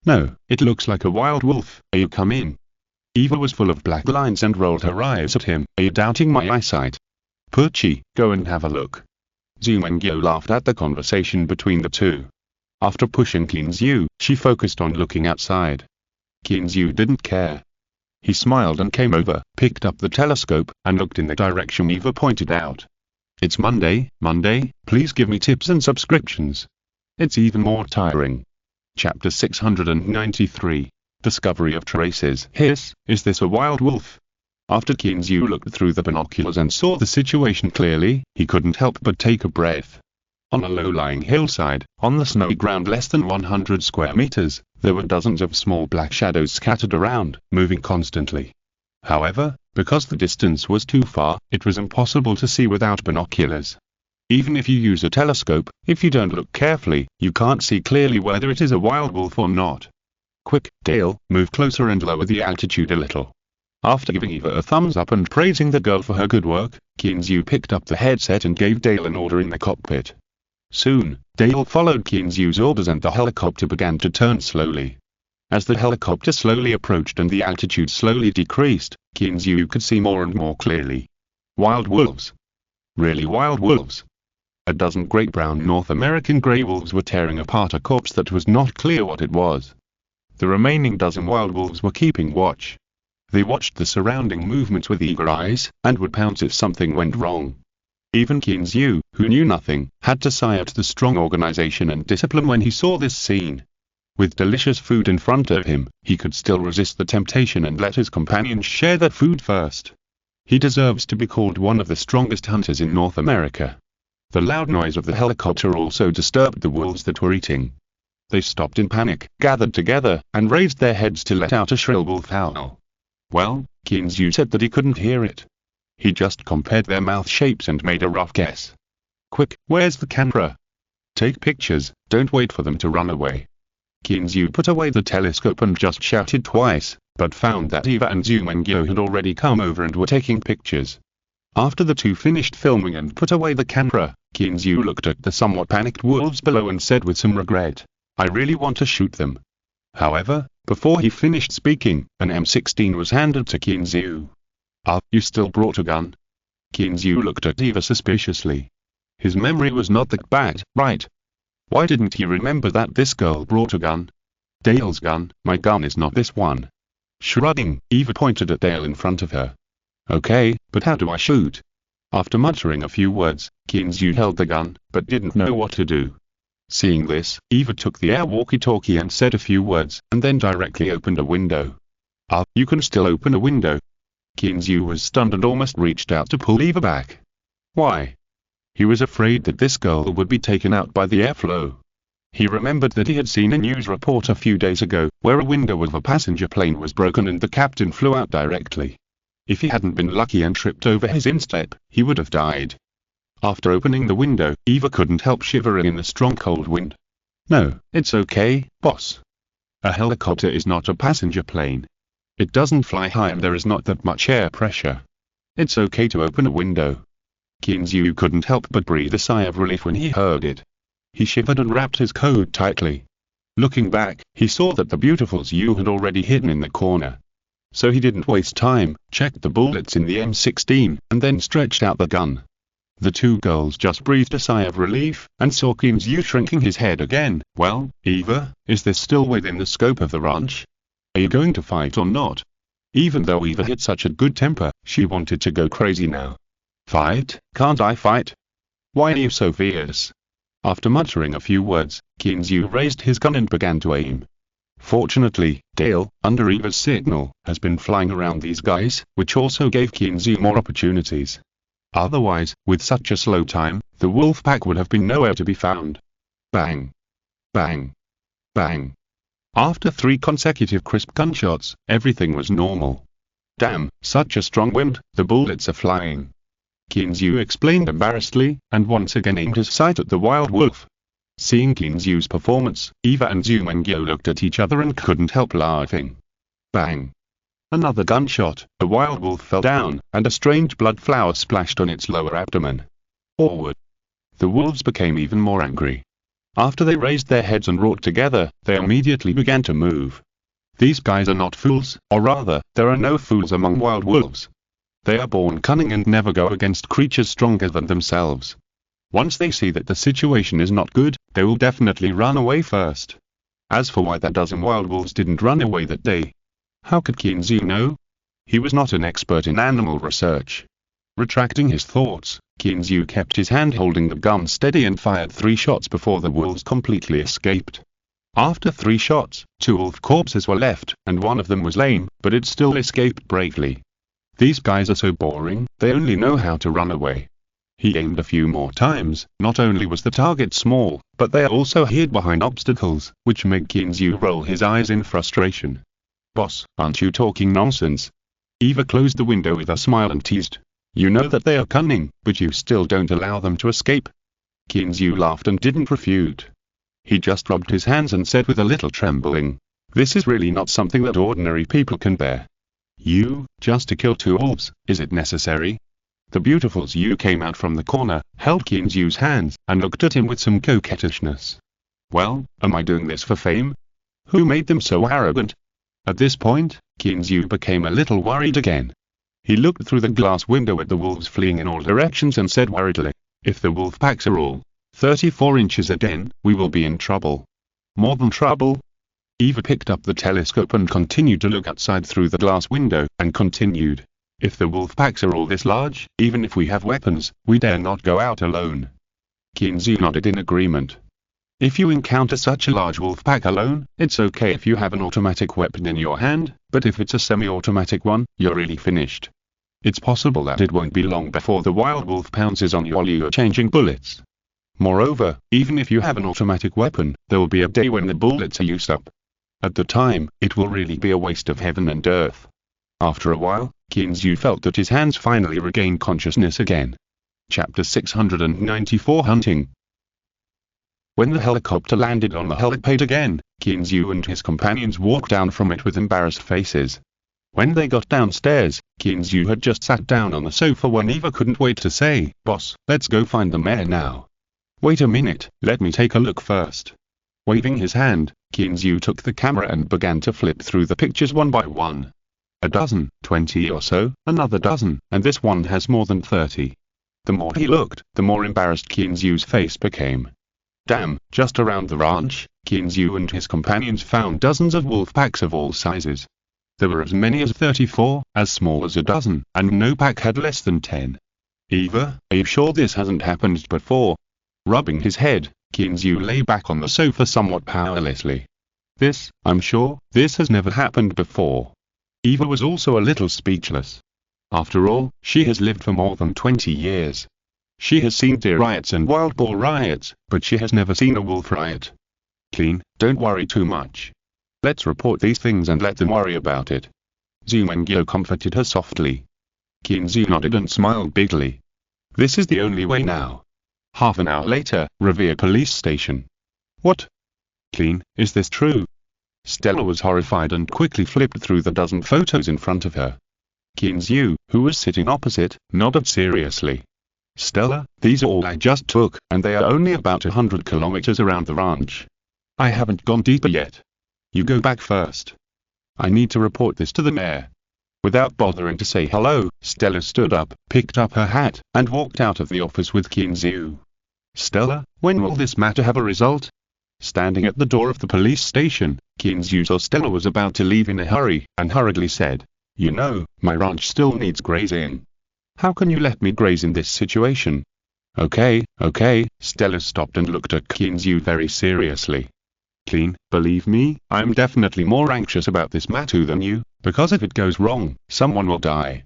No, it looks like a wild wolf, are you come in? Eva was full of black lines and rolled her eyes at him. Are you doubting my eyesight? Poochie, go and have a look. Zhu Mengyo laughed at the conversation between the two. After pushing Zhu, she focused on looking outside. Zhu didn't care. He smiled and came over, picked up the telescope, and looked in the direction Eva pointed out. It's Monday, please give me tips and subscriptions. It's even more tiring. Chapter 693. Discovery of traces. Hiss, is this a wild wolf? After Kinzu looked through the binoculars and saw the situation clearly, he couldn't help but take a breath. On a low-lying hillside, on the snowy ground less than 100 square meters, there were dozens of small black shadows scattered around, moving constantly. However, because the distance was too far, it was impossible to see without binoculars. Even if you use a telescope, if you don't look carefully, you can't see clearly whether it is a wild wolf or not. Quick, Dale, move closer and lower the altitude a little. After giving Eva a thumbs up and praising the girl for her good work, Kinzu picked up the headset and gave Dale an order in the cockpit. Soon, Dale followed Kinzu's orders and the helicopter began to turn slowly. As the helicopter slowly approached and the altitude slowly decreased, Kinzu could see more and more clearly. Wild wolves. Really wild wolves. A dozen great brown North American grey wolves were tearing apart a corpse that was not clear what it was. The remaining dozen wild wolves were keeping watch. They watched the surrounding movements with eager eyes, and would pounce if something went wrong. Even Kinzu, who knew nothing, had to sigh at the strong organization and discipline when he saw this scene. With delicious food in front of him, he could still resist the temptation and let his companions share their food first. He deserves to be called one of the strongest hunters in North America. The loud noise of the helicopter also disturbed the wolves that were eating. They stopped in panic, gathered together, and raised their heads to let out a shrill wolf howl. Well, Kinzu said that he couldn't hear it. He just compared their mouth shapes and made a rough guess. Quick, where's the camera? Take pictures, don't wait for them to run away. Kinzu put away the telescope and just shouted twice, but found that Eva and Zumengyo had already come over and were taking pictures. After the two finished filming and put away the camera, Kinzu looked at the somewhat panicked wolves below and said with some regret, I really want to shoot them. However, before he finished speaking, an M16 was handed to Kinzu. You still brought a gun? Kinzu looked at Eva suspiciously. His memory was not that bad, right? Why didn't he remember that this girl brought a gun? Dale's gun, my gun is not this one. Shrugging, Eva pointed at Dale in front of her. Okay, but how do I shoot? After muttering a few words, Kinzu held the gun, but didn't know what to do. Seeing this, Eva took the air walkie-talkie and said a few words, and then directly opened a window. You can still open a window. Kinzu was stunned and almost reached out to pull Eva back. Why? He was afraid that this girl would be taken out by the airflow. He remembered that he had seen a news report a few days ago, where a window of a passenger plane was broken and the captain flew out directly. If he hadn't been lucky and tripped over his instep, he would have died. After opening the window, Eva couldn't help shivering in the strong cold wind. No, it's okay, boss. A helicopter is not a passenger plane. It doesn't fly high and there is not that much air pressure. It's okay to open a window. Kinzu couldn't help but breathe a sigh of relief when he heard it. He shivered and wrapped his coat tightly. Looking back, he saw that the beautiful Zhu had already hidden in the corner. So he didn't waste time, checked the bullets in the M16, and then stretched out the gun. The two girls just breathed a sigh of relief, and saw Kinzu shrinking his head again. Well, Eva, is this still within the scope of the ranch? Are you going to fight or not? Even though Eva had such a good temper, she wanted to go crazy now. Fight? Can't I fight? Why are you so fierce? After muttering a few words, Kinzu raised his gun and began to aim. Fortunately, Dale, under Eva's signal, has been flying around these guys, which also gave Kinzu more opportunities. Otherwise, with such a slow time, the wolf pack would have been nowhere to be found. Bang! Bang! Bang! After 3 consecutive crisp gunshots, everything was normal. Damn, such a strong wind, the bullets are flying. Kinzu explained embarrassedly, and once again aimed his sight at the wild wolf. Seeing Kinzu's performance, Eva and Zumengyo looked at each other and couldn't help laughing. Bang! Another gunshot, a wild wolf fell down, and a strange blood flower splashed on its lower abdomen. Forward! The wolves became even more angry. After they raised their heads and roared together, they immediately began to move. These guys are not fools, or rather, there are no fools among wild wolves. They are born cunning and never go against creatures stronger than themselves. Once they see that the situation is not good, they will definitely run away first. As for why that dozen wild wolves didn't run away that day, how could Kinzu know? He was not an expert in animal research. Retracting his thoughts, Kinzu kept his hand holding the gun steady and fired 3 shots before the wolves completely escaped. After 3 shots, 2 wolf corpses were left, and one of them was lame, but it still escaped bravely. These guys are so boring, they only know how to run away. He aimed a few more times. Not only was the target small, but they also hid behind obstacles, which made Kinzu roll his eyes in frustration. Boss, aren't you talking nonsense? Eva closed the window with a smile and teased. You know that they are cunning, but you still don't allow them to escape. Kinzu laughed and didn't refute. He just rubbed his hands and said with a little trembling, this is really not something that ordinary people can bear. You, just to kill 2 wolves, is it necessary? The beautiful Zhu came out from the corner, held Kinzu's hands, and looked at him with some coquettishness. Well, am I doing this for fame? Who made them so arrogant? At this point, Kinzu became a little worried again. He looked through the glass window at the wolves fleeing in all directions and said worriedly, if the wolf packs are all 34 inches again, we will be in trouble. More than trouble? Eva picked up the telescope and continued to look outside through the glass window, and continued. If the wolf packs are all this large, even if we have weapons, we dare not go out alone. Kinzu nodded in agreement. If you encounter such a large wolf pack alone, it's okay if you have an automatic weapon in your hand, but if it's a semi-automatic one, you're really finished. It's possible that it won't be long before the wild wolf pounces on you while you're changing bullets. Moreover, even if you have an automatic weapon, there will be a day when the bullets are used up. At the time, it will really be a waste of heaven and earth. After a while, Kinzu felt that his hands finally regained consciousness again. Chapter 694 Hunting. When the helicopter landed on the helipad again, Kinzu and his companions walked down from it with embarrassed faces. When they got downstairs, Kinzu had just sat down on the sofa when Eva couldn't wait to say, Boss, let's go find the mayor now. Wait a minute, let me take a look first. Waving his hand, Kinzu took the camera and began to flip through the pictures one by one. A dozen, 20 or so, another dozen, and this one has more than 30. The more he looked, the more embarrassed Kinzu's face became. Damn, just around the ranch, Kinzu and his companions found dozens of wolf packs of all sizes. There were as many as 34, as small as a dozen, and no pack had less than 10. Eva, are you sure this hasn't happened before? Rubbing his head, Kinzu lay back on the sofa somewhat powerlessly. I'm sure, this has never happened before. Eva was also a little speechless. After all, she has lived for more than 20 years. She has seen deer riots and wild boar riots, but she has never seen a wolf riot. Clean, don't worry too much. Let's report these things and let them worry about it. Zumengyo comforted her softly. Kinzu nodded and smiled bigly. This is the only way now. Half an hour later, Revere Police Station. What? Clean, is this true? Stella was horrified and quickly flipped through the dozen photos in front of her. Kinzu, who was sitting opposite, nodded seriously. Stella, these are all I just took, and they are only about 100 kilometers around the ranch. I haven't gone deeper yet. You go back first. I need to report this to the mayor. Without bothering to say hello, Stella stood up, picked up her hat, and walked out of the office with Kinzu. Stella, when will this matter have a result? Standing at the door of the police station, Kinzu saw Stella was about to leave in a hurry, and hurriedly said, You know, my ranch still needs grazing. How can you let me graze in this situation? Okay, Stella stopped and looked at Kinzu very seriously. Clean, believe me, I'm definitely more anxious about this matter than you, because if it goes wrong, someone will die.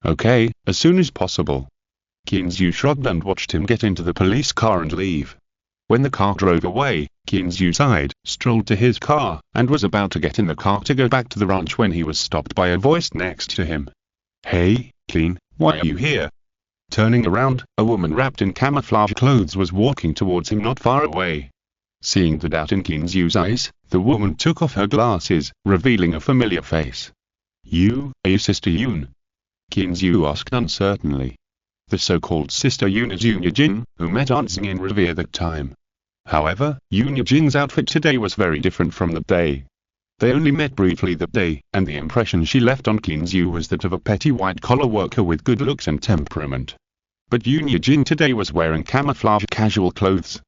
Okay, as soon as possible. Kinzu shrugged and watched him get into the police car and leave. When the car drove away, Kinzu sighed, strolled to his car, and was about to get in the car to go back to the ranch when he was stopped by a voice next to him. Hey, Clean, why are you here? Turning around, a woman wrapped in camouflage clothes was walking towards him not far away. Seeing the doubt in Kinzu's eyes, the woman took off her glasses, revealing a familiar face. Are you Sister Yoon? Kinzu asked uncertainly. The so-called Sister Yoon is Yoon Yejin, who met Aunt Xing in Revere that time. However, Yoon Yejin's outfit today was very different from that day. They only met briefly that day, and the impression she left on Kinzu was that of a petty white-collar worker with good looks and temperament. But Yoon Yejin today was wearing camouflage casual clothes.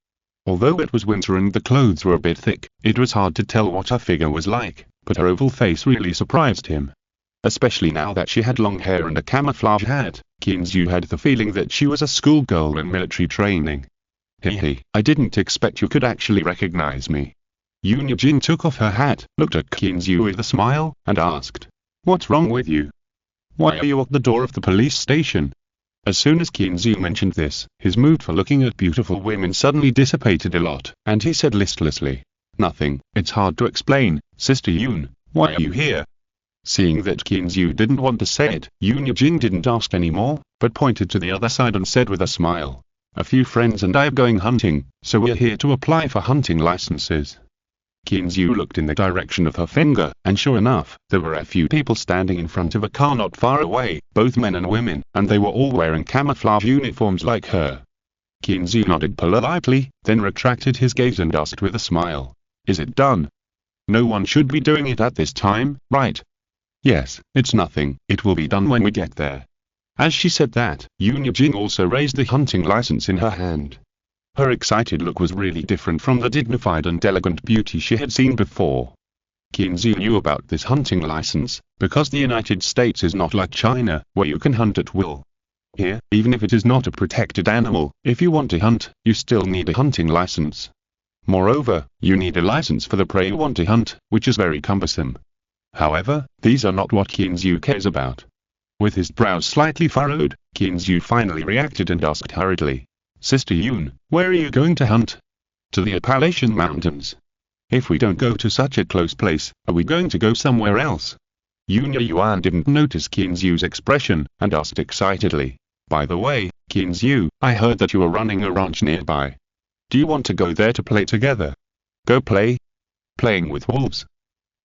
Although it was winter and the clothes were a bit thick, it was hard to tell what her figure was like, but her oval face really surprised him. Especially now that she had long hair and a camouflage hat, Kinzu had the feeling that she was a schoolgirl in military training. Hehe, I didn't expect you could actually recognize me. Yoon Yejin took off her hat, looked at Kinzu with a smile, and asked, What's wrong with you? Why are you at the door of the police station? As soon as Kinzu mentioned this, his mood for looking at beautiful women suddenly dissipated a lot, and he said listlessly, "Nothing, it's hard to explain, Sister Yoon, why are you here?" Seeing that Kinzu didn't want to say it, Yoon Yujing didn't ask anymore, but pointed to the other side and said with a smile, "A few friends and I are going hunting, so we're here to apply for hunting licenses." Kinzu looked in the direction of her finger, and sure enough, there were a few people standing in front of a car not far away, both men and women, and they were all wearing camouflage uniforms like her. Kinzu nodded politely, then retracted his gaze and asked with a smile, "Is it done? No one should be doing it at this time, right?" "Yes, it's nothing, it will be done when we get there." As she said that, Yoon Yujing also raised the hunting license in her hand. Her excited look was really different from the dignified and elegant beauty she had seen before. Kinzu knew about this hunting license, because the United States is not like China, where you can hunt at will. Here, even if it is not a protected animal, if you want to hunt, you still need a hunting license. Moreover, you need a license for the prey you want to hunt, which is very cumbersome. However, these are not what Kinzu cares about. With his brows slightly furrowed, Kinzu finally reacted and asked hurriedly, "Sister Yoon, where are you going to hunt?" "To the Appalachian Mountains." "If we don't go to such a close place, are we going to go somewhere else?" Yoon Yuan didn't notice Kinzu's expression, and asked excitedly, "By the way, Kinzu, I heard that you are running a ranch nearby. Do you want to go there to play together?" "Go play? Playing with wolves?"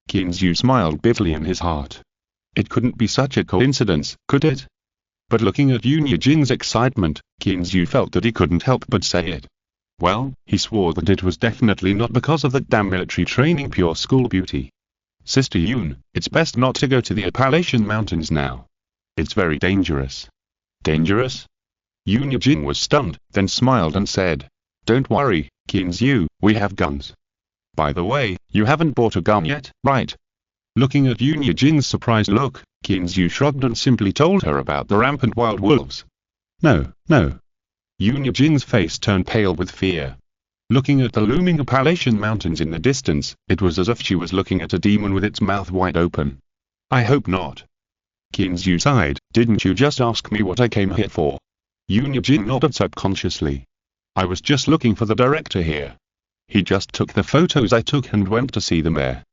Kinzu smiled bitterly in his heart. It couldn't be such a coincidence, could it? But looking at Yoon Yujing's excitement, Kinzu felt that he couldn't help but say it. Well, he swore that it was definitely not because of that damn military training, pure school beauty. "Sister Yoon, it's best not to go to the Appalachian Mountains now. It's very dangerous." "Dangerous?" Yoon Yujing was stunned, then smiled and said, "Don't worry, Kinzu, we have guns." "By the way, you haven't bought a gun yet, right?" Looking at Yoon Yujing's surprised look, Kinzu shrugged and simply told her about the rampant wild wolves. "No, no." Yoon Yujing's face turned pale with fear. Looking at the looming Appalachian Mountains in the distance, it was as if she was looking at a demon with its mouth wide open. "I hope not." Kinzu sighed, "Didn't you just ask me what I came here for?" Yoon Yujing nodded subconsciously. "I was just looking for the director here. He just took the photos I took and went to see them there."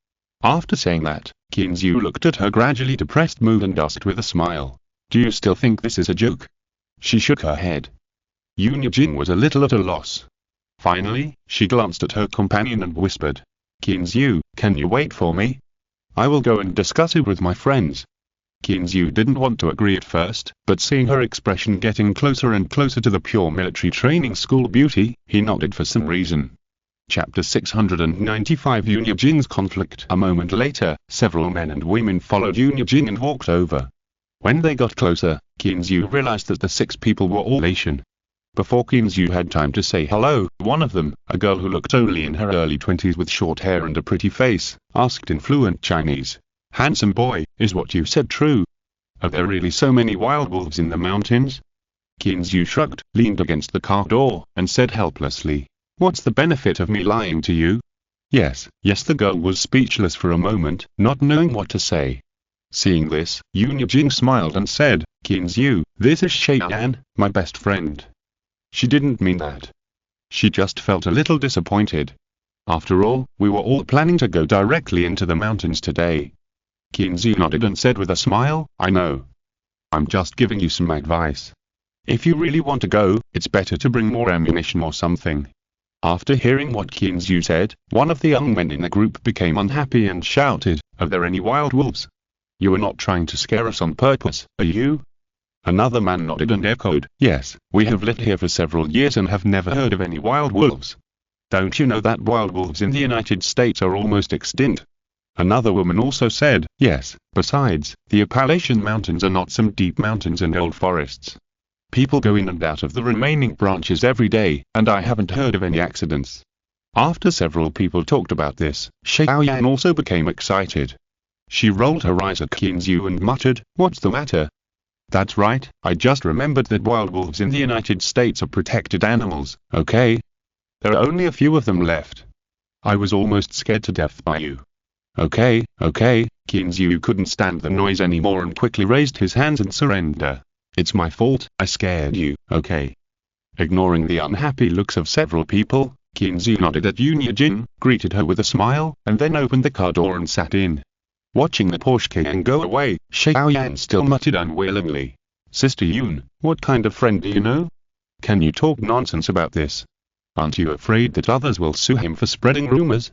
After saying that, Kinzu looked at her gradually depressed mood and asked with a smile, "Do you still think this is a joke?" She shook her head. Yoon Yujing was a little at a loss. Finally, she glanced at her companion and whispered, "Kinzu, can you wait for me? I will go and discuss it with my friends." Kinzu didn't want to agree at first, but seeing her expression getting closer and closer to the pure military training school beauty, he nodded for some reason. Chapter 695 Yoon Yujing's conflict. A moment later, several men and women followed Yoon Yujing and walked over. When they got closer, Kinzu realized that the 6 people were all Asian. Before Kinzu had time to say hello, one of them, a girl who looked only in her early 20s with short hair and a pretty face, asked in fluent Chinese, "Handsome boy, is what you said true? Are there really so many wild wolves in the mountains?" Kinzu shrugged, leaned against the car door, and said helplessly, "What's the benefit of me lying to you?" Yes, the girl was speechless for a moment, not knowing what to say. Seeing this, Yoon Yujing smiled and said, "Kinzu, this is Cheyenne, my best friend." She didn't mean that. She just felt a little disappointed. After all, we were all planning to go directly into the mountains today. Kinzu nodded and said with a smile, "I know. I'm just giving you some advice. If you really want to go, it's better to bring more ammunition or something." After hearing what Kinzu said, one of the young men in the group became unhappy and shouted, "Are there any wild wolves? You are not trying to scare us on purpose, are you?" Another man nodded and echoed, "Yes, we have lived here for several years and have never heard of any wild wolves. Don't you know that wild wolves in the United States are almost extinct?" Another woman also said, "Yes, besides, the Appalachian Mountains are not some deep mountains and old forests. People go in and out of the remaining branches every day, and I haven't heard of any accidents." After several people talked about this, Xiaoyan also became excited. She rolled her eyes at Kinzu and muttered, "What's the matter?" "That's right, I just remembered that wild wolves in the United States are protected animals, okay? There are only a few of them left. I was almost scared to death by you." Okay, Qinzhu couldn't stand the noise anymore and quickly raised his hands in surrender. It's my fault, I scared you, okay? Ignoring the unhappy looks of several people, Qinzhu nodded at Yunjin, greeted her with a smile, and then opened the car door and sat in. Watching the Porsche Cayenne go away, Xiaoyan still muttered unwillingly. Sister Yun, what kind of friend do you know? Can you talk nonsense about this? Aren't you afraid that others will sue him for spreading rumors?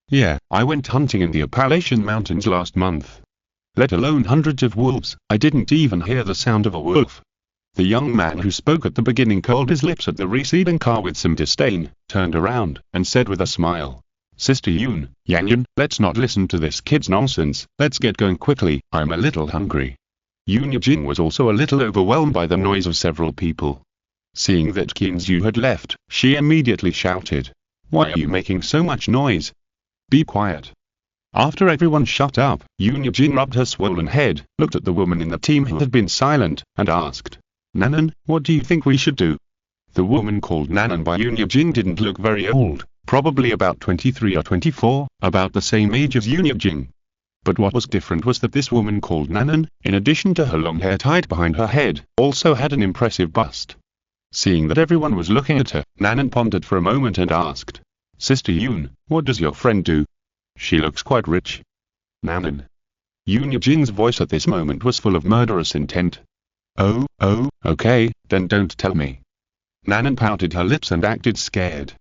Yeah, I went hunting in the Appalachian Mountains last month. Let alone hundreds of wolves, I didn't even hear the sound of a wolf. The young man who spoke at the beginning curled his lips at the receding car with some disdain, turned around, and said with a smile. Sister Yun, Yanyan, let's not listen to this kid's nonsense, let's get going quickly, I'm a little hungry. Yunjin was also a little overwhelmed by the noise of several people. Seeing that Qinzhu had left, she immediately shouted. Why are you making so much noise? Be quiet. After everyone shut up, Yunjin rubbed her swollen head, looked at the woman in the team who had been silent, and asked, Nanan, what do you think we should do? The woman called Nanan by Yunjin didn't look very old, probably about 23 or 24, about the same age as Yunjin. But what was different was that this woman called Nanan, in addition to her long hair tied behind her head, also had an impressive bust. Seeing that everyone was looking at her, Nanan pondered for a moment and asked, Sister Yun, what does your friend do? She looks quite rich. Nanan. Yunjin's voice at this moment was full of murderous intent. Oh, okay, then don't tell me. Nanan pouted her lips and acted scared.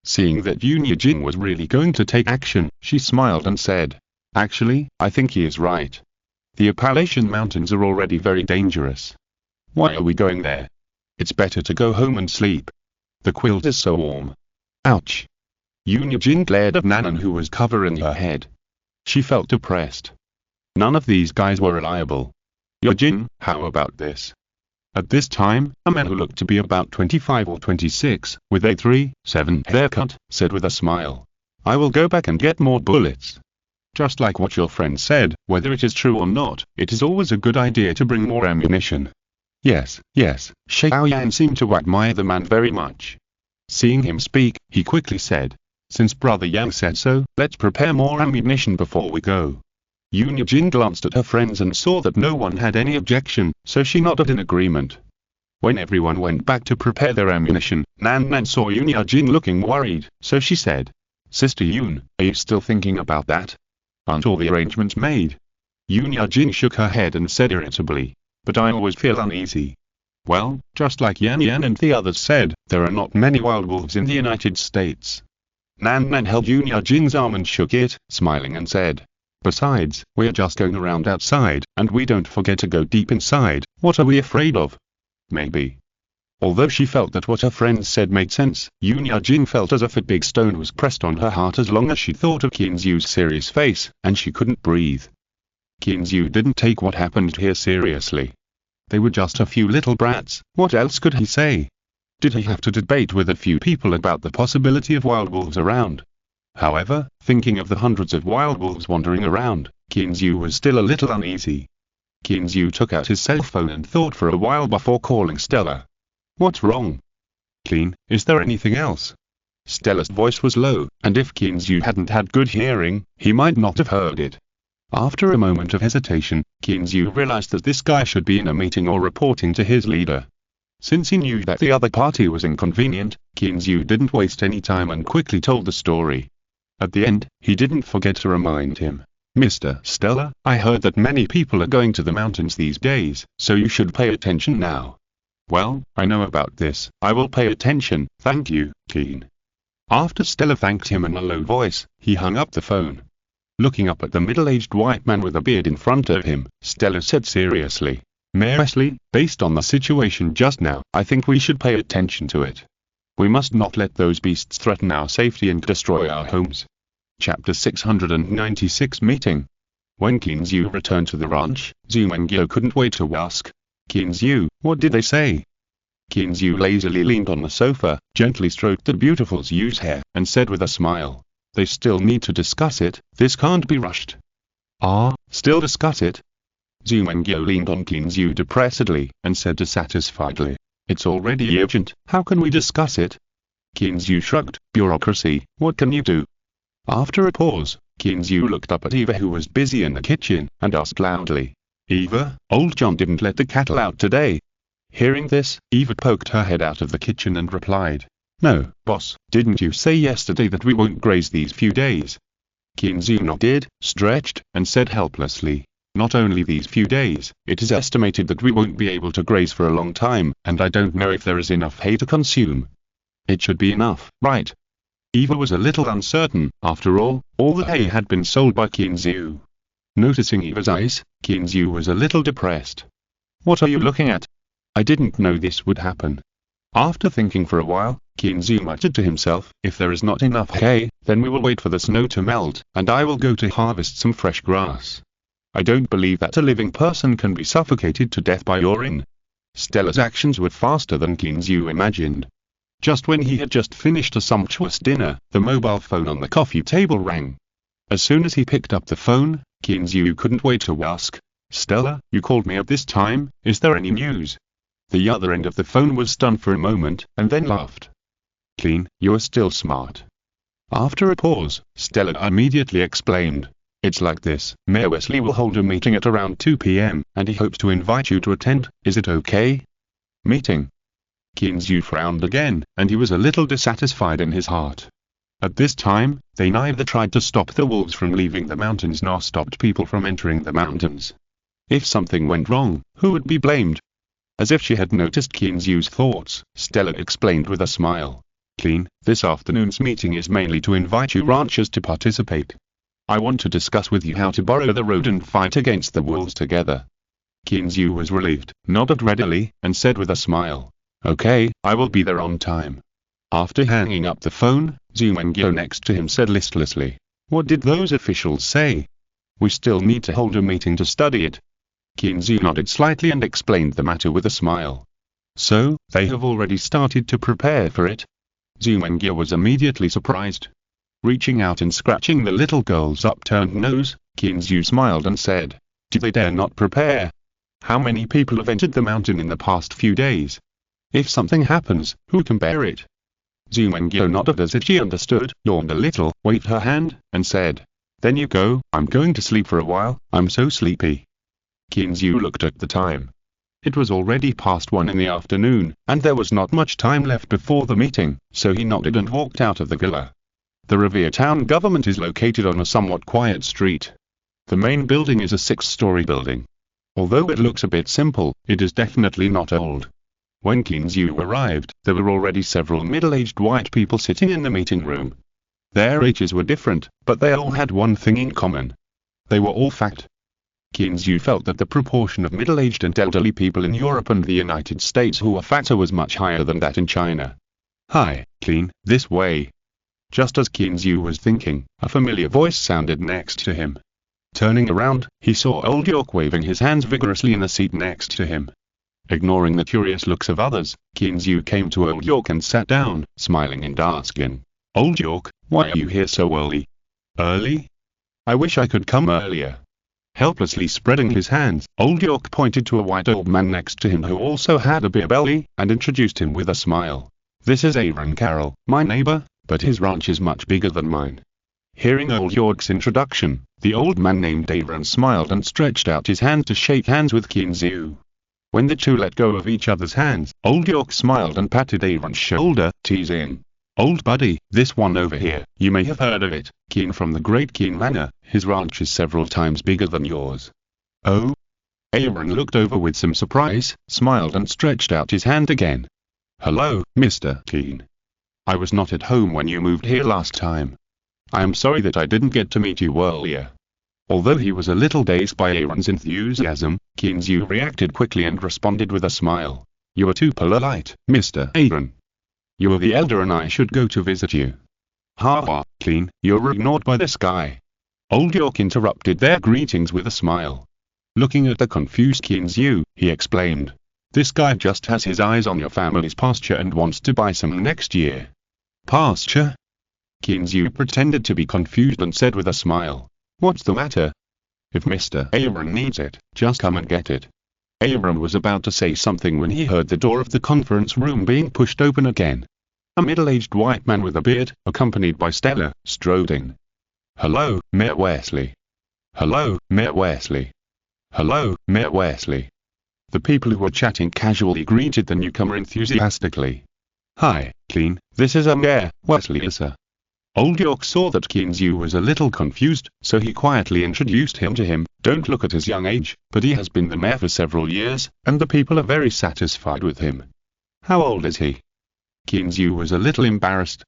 Seeing that Yunjin was really going to take action, she smiled and said, Actually, I think he is right. The Appalachian Mountains are already very dangerous. Why are we going there? It's better to go home and sleep. The quilt is so warm. Ouch. Yunjin glared at Nanan who was covering her head. She felt depressed. None of these guys were reliable. Yunjin, how about this? At this time, a man who looked to be about 25 or 26, with a 3-7 haircut, said with a smile. I will go back and get more bullets. Just like what your friend said, whether it is true or not, it is always a good idea to bring more ammunition. Yes, Xiaoyan seemed to admire the man very much. Seeing him speak, he quickly said, Since Brother Yang said so, let's prepare more ammunition before we go. Yunjin glanced at her friends and saw that no one had any objection, so she nodded in agreement. When everyone went back to prepare their ammunition, Nanan saw Yunjin looking worried, so she said, Sister Yun, are you still thinking about that? Aren't all the arrangements made? Yunjin shook her head and said irritably, But I always feel uneasy. Well, just like Yan and the others said, there are not many wild wolves in the United States. Nanan held Yunjin's arm and shook it, smiling and said, Besides, we are just going around outside, and we don't forget to go deep inside, what are we afraid of? Maybe. Although she felt that what her friends said made sense, Yunjin felt as if a big stone was pressed on her heart as long as she thought of Qinzhu's serious face, and she couldn't breathe. Qinzhu didn't take what happened here seriously. They were just a few little brats, what else could he say? Did he have to debate with a few people about the possibility of wild wolves around? However, thinking of the hundreds of wild wolves wandering around, Qinzhu was still a little uneasy. Qinzhu took out his cell phone and thought for a while before calling Stella. What's wrong? Qin, is there anything else? Stella's voice was low, and if Qinzhu hadn't had good hearing, he might not have heard it. After a moment of hesitation, Qinzhu realized that this guy should be in a meeting or reporting to his leader. Since he knew that the other party was inconvenient, Qinzhu didn't waste any time and quickly told the story. At the end, he didn't forget to remind him, Mr. Stella, I heard that many people are going to the mountains these days, so you should pay attention now. Well, I know about this, I will pay attention, thank you, Qin. After Stella thanked him in a low voice, he hung up the phone. Looking up at the middle-aged white man with a beard in front of him, Stella said seriously, Mayor Wesley, based on the situation just now, I think we should pay attention to it. We must not let those beasts threaten our safety and destroy our homes. Chapter 696 Meeting. When Qinzhu returned to the ranch, Zhu Mengyo couldn't wait to ask, Qinzhu, what did they say? Qinzhu lazily leaned on the sofa, gently stroked the beautiful Zhu's hair, and said with a smile, They still need to discuss it, this can't be rushed. Ah, still discuss it? Zhu Mengyo leaned on Qinzhu depressedly, and said dissatisfiedly, It's already urgent, how can we discuss it? Qinzhu shrugged, bureaucracy, what can you do? After a pause, Kinzu looked up at Eva, who was busy in the kitchen, and asked loudly, "Eva, old John didn't let the cattle out today?" Hearing this, Eva poked her head out of the kitchen and replied, "No, boss, didn't you say yesterday that we won't graze these few days?" Kinzu nodded, stretched, and said helplessly, "Not only these few days, it is estimated that we won't be able to graze for a long time, and I don't know if there is enough hay to consume." "It should be enough, right?" Eva was a little uncertain. After all the hay had been sold by Kinzu. Noticing Eva's eyes, Kinzu was a little depressed. "What are you looking at? I didn't know this would happen." After thinking for a while, Kinzu muttered to himself, "If there is not enough hay, then we will wait for the snow to melt, and I will go to harvest some fresh grass. I don't believe that a living person can be suffocated to death by urine." Stella's actions were faster than Kinzu imagined. Just when he had just finished a sumptuous dinner, the mobile phone on the coffee table rang. As soon as he picked up the phone, Kinzu couldn't wait to ask, "Stella, you called me at this time, is there any news?" The other end of the phone was stunned for a moment, and then laughed. "Clean, you are still smart." After a pause, Stella immediately exclaimed, "It's like this, Mayor Wesley will hold a meeting at around 2 p.m., and he hopes to invite you to attend, is it okay?" "Meeting?" Kinzu frowned again, and he was a little dissatisfied in his heart. At this time, they neither tried to stop the wolves from leaving the mountains nor stopped people from entering the mountains. If something went wrong, who would be blamed? As if she had noticed Kinzu's thoughts, Stella explained with a smile, "Clean, this afternoon's meeting is mainly to invite you ranchers to participate. I want to discuss with you how to borrow the road and fight against the wolves together." Kinzu was relieved, nodded readily, and said with a smile, "Okay, I will be there on time." After hanging up the phone, Zumengyo next to him said listlessly, "What did those officials say?" "We still need to hold a meeting to study it." Kinzu nodded slightly and explained the matter with a smile. "So, they have already started to prepare for it?" Zumengyo was immediately surprised. Reaching out and scratching the little girl's upturned nose, Kinzu smiled and said, "Do they dare not prepare? How many people have entered the mountain in the past few days? If something happens, who can bear it?" Zumengyo nodded as if she understood, yawned a little, waved her hand, and said, "Then you go, I'm going to sleep for a while, I'm so sleepy." Kinzu looked at the time. It was already past 1 in the afternoon, and there was not much time left before the meeting, so he nodded and walked out of the villa. The Revere town government is located on a somewhat quiet street. The main building is a 6-story building. Although it looks a bit simple, it is definitely not old. When Kinzu arrived, there were already several middle-aged white people sitting in the meeting room. Their ages were different, but they all had one thing in common. They were all fat. Kinzu felt that the proportion of middle-aged and elderly people in Europe and the United States who were fatter was much higher than that in China. "Hi, Clean, this way." Just as Kinzu was thinking, a familiar voice sounded next to him. Turning around, he saw old York waving his hands vigorously in the seat next to him. Ignoring the curious looks of others, Kinzu came to old York and sat down, smiling and asking, "Old York, why are you here so early?" "Early? I wish I could come earlier." Helplessly spreading his hands, old York pointed to a white old man next to him who also had a beer belly, and introduced him with a smile. "This is Aaron Carroll, my neighbor, but his ranch is much bigger than mine." Hearing old York's introduction, the old man named Aaron smiled and stretched out his hand to shake hands with Kinzu. When the two let go of each other's hands, old York smiled and patted Aaron's shoulder, teasing, "Old buddy, this one over here, you may have heard of it, Keen from the Great Keen Manor, his ranch is several times bigger than yours." "Oh?" Aaron looked over with some surprise, smiled and stretched out his hand again. "Hello, Mr. Keen. I was not at home when you moved here last time. I am sorry that I didn't get to meet you earlier." Although he was a little dazed by Aaron's enthusiasm, Kinzu reacted quickly and responded with a smile. "You are too polite, Mr. Aaron. You are the elder and I should go to visit you." "Ha ha, Clean, you're ignored by this guy." Old York interrupted their greetings with a smile. Looking at the confused Kinzu, he explained, "This guy just has his eyes on your family's pasture and wants to buy some next year." "Pasture?" Kinzu pretended to be confused and said with a smile, "What's the matter? If Mr. Aaron needs it, just come and get it." Aaron was about to say something when he heard the door of the conference room being pushed open again. A middle-aged white man with a beard, accompanied by Stella, strode in. Hello, Mayor Wesley. Hello, Mayor Wesley. Hello, Mayor Wesley. The people who were chatting casually greeted the newcomer enthusiastically. Hi, Keen, this is Mayor Wesley, sir. Old York saw that Keenzu was a little confused, so he quietly introduced him to him. Don't look at his young age, but he has been the mayor for several years, and the people are very satisfied with him. How old is he? Keenzu was a little embarrassed.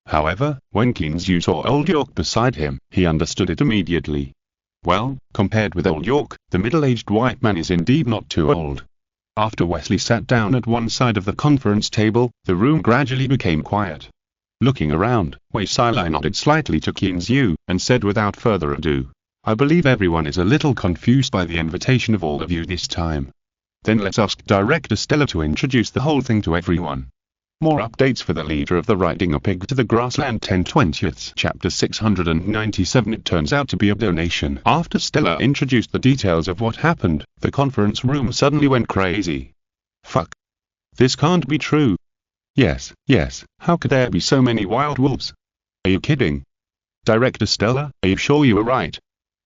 However, when Keenzu saw Old York beside him, he understood it immediately. Well, compared with Old York, the middle-aged white man is indeed not too old. After Wesley sat down at one side of the conference table, the room gradually became quiet. Looking around, Wesley nodded slightly to Keenzu, and said without further ado, I believe everyone is a little confused by the invitation of all of you this time. Then let's ask Director Stella to introduce the whole thing to everyone. More updates for the leader of the Riding a Pig to the Grassland 10/20th Chapter 697. It turns out to be a donation. After Stella introduced the details of what happened, the conference room suddenly went crazy. Fuck. This can't be true. Yes, how could there be so many wild wolves? Are you kidding? Director Stella, are you sure you were right?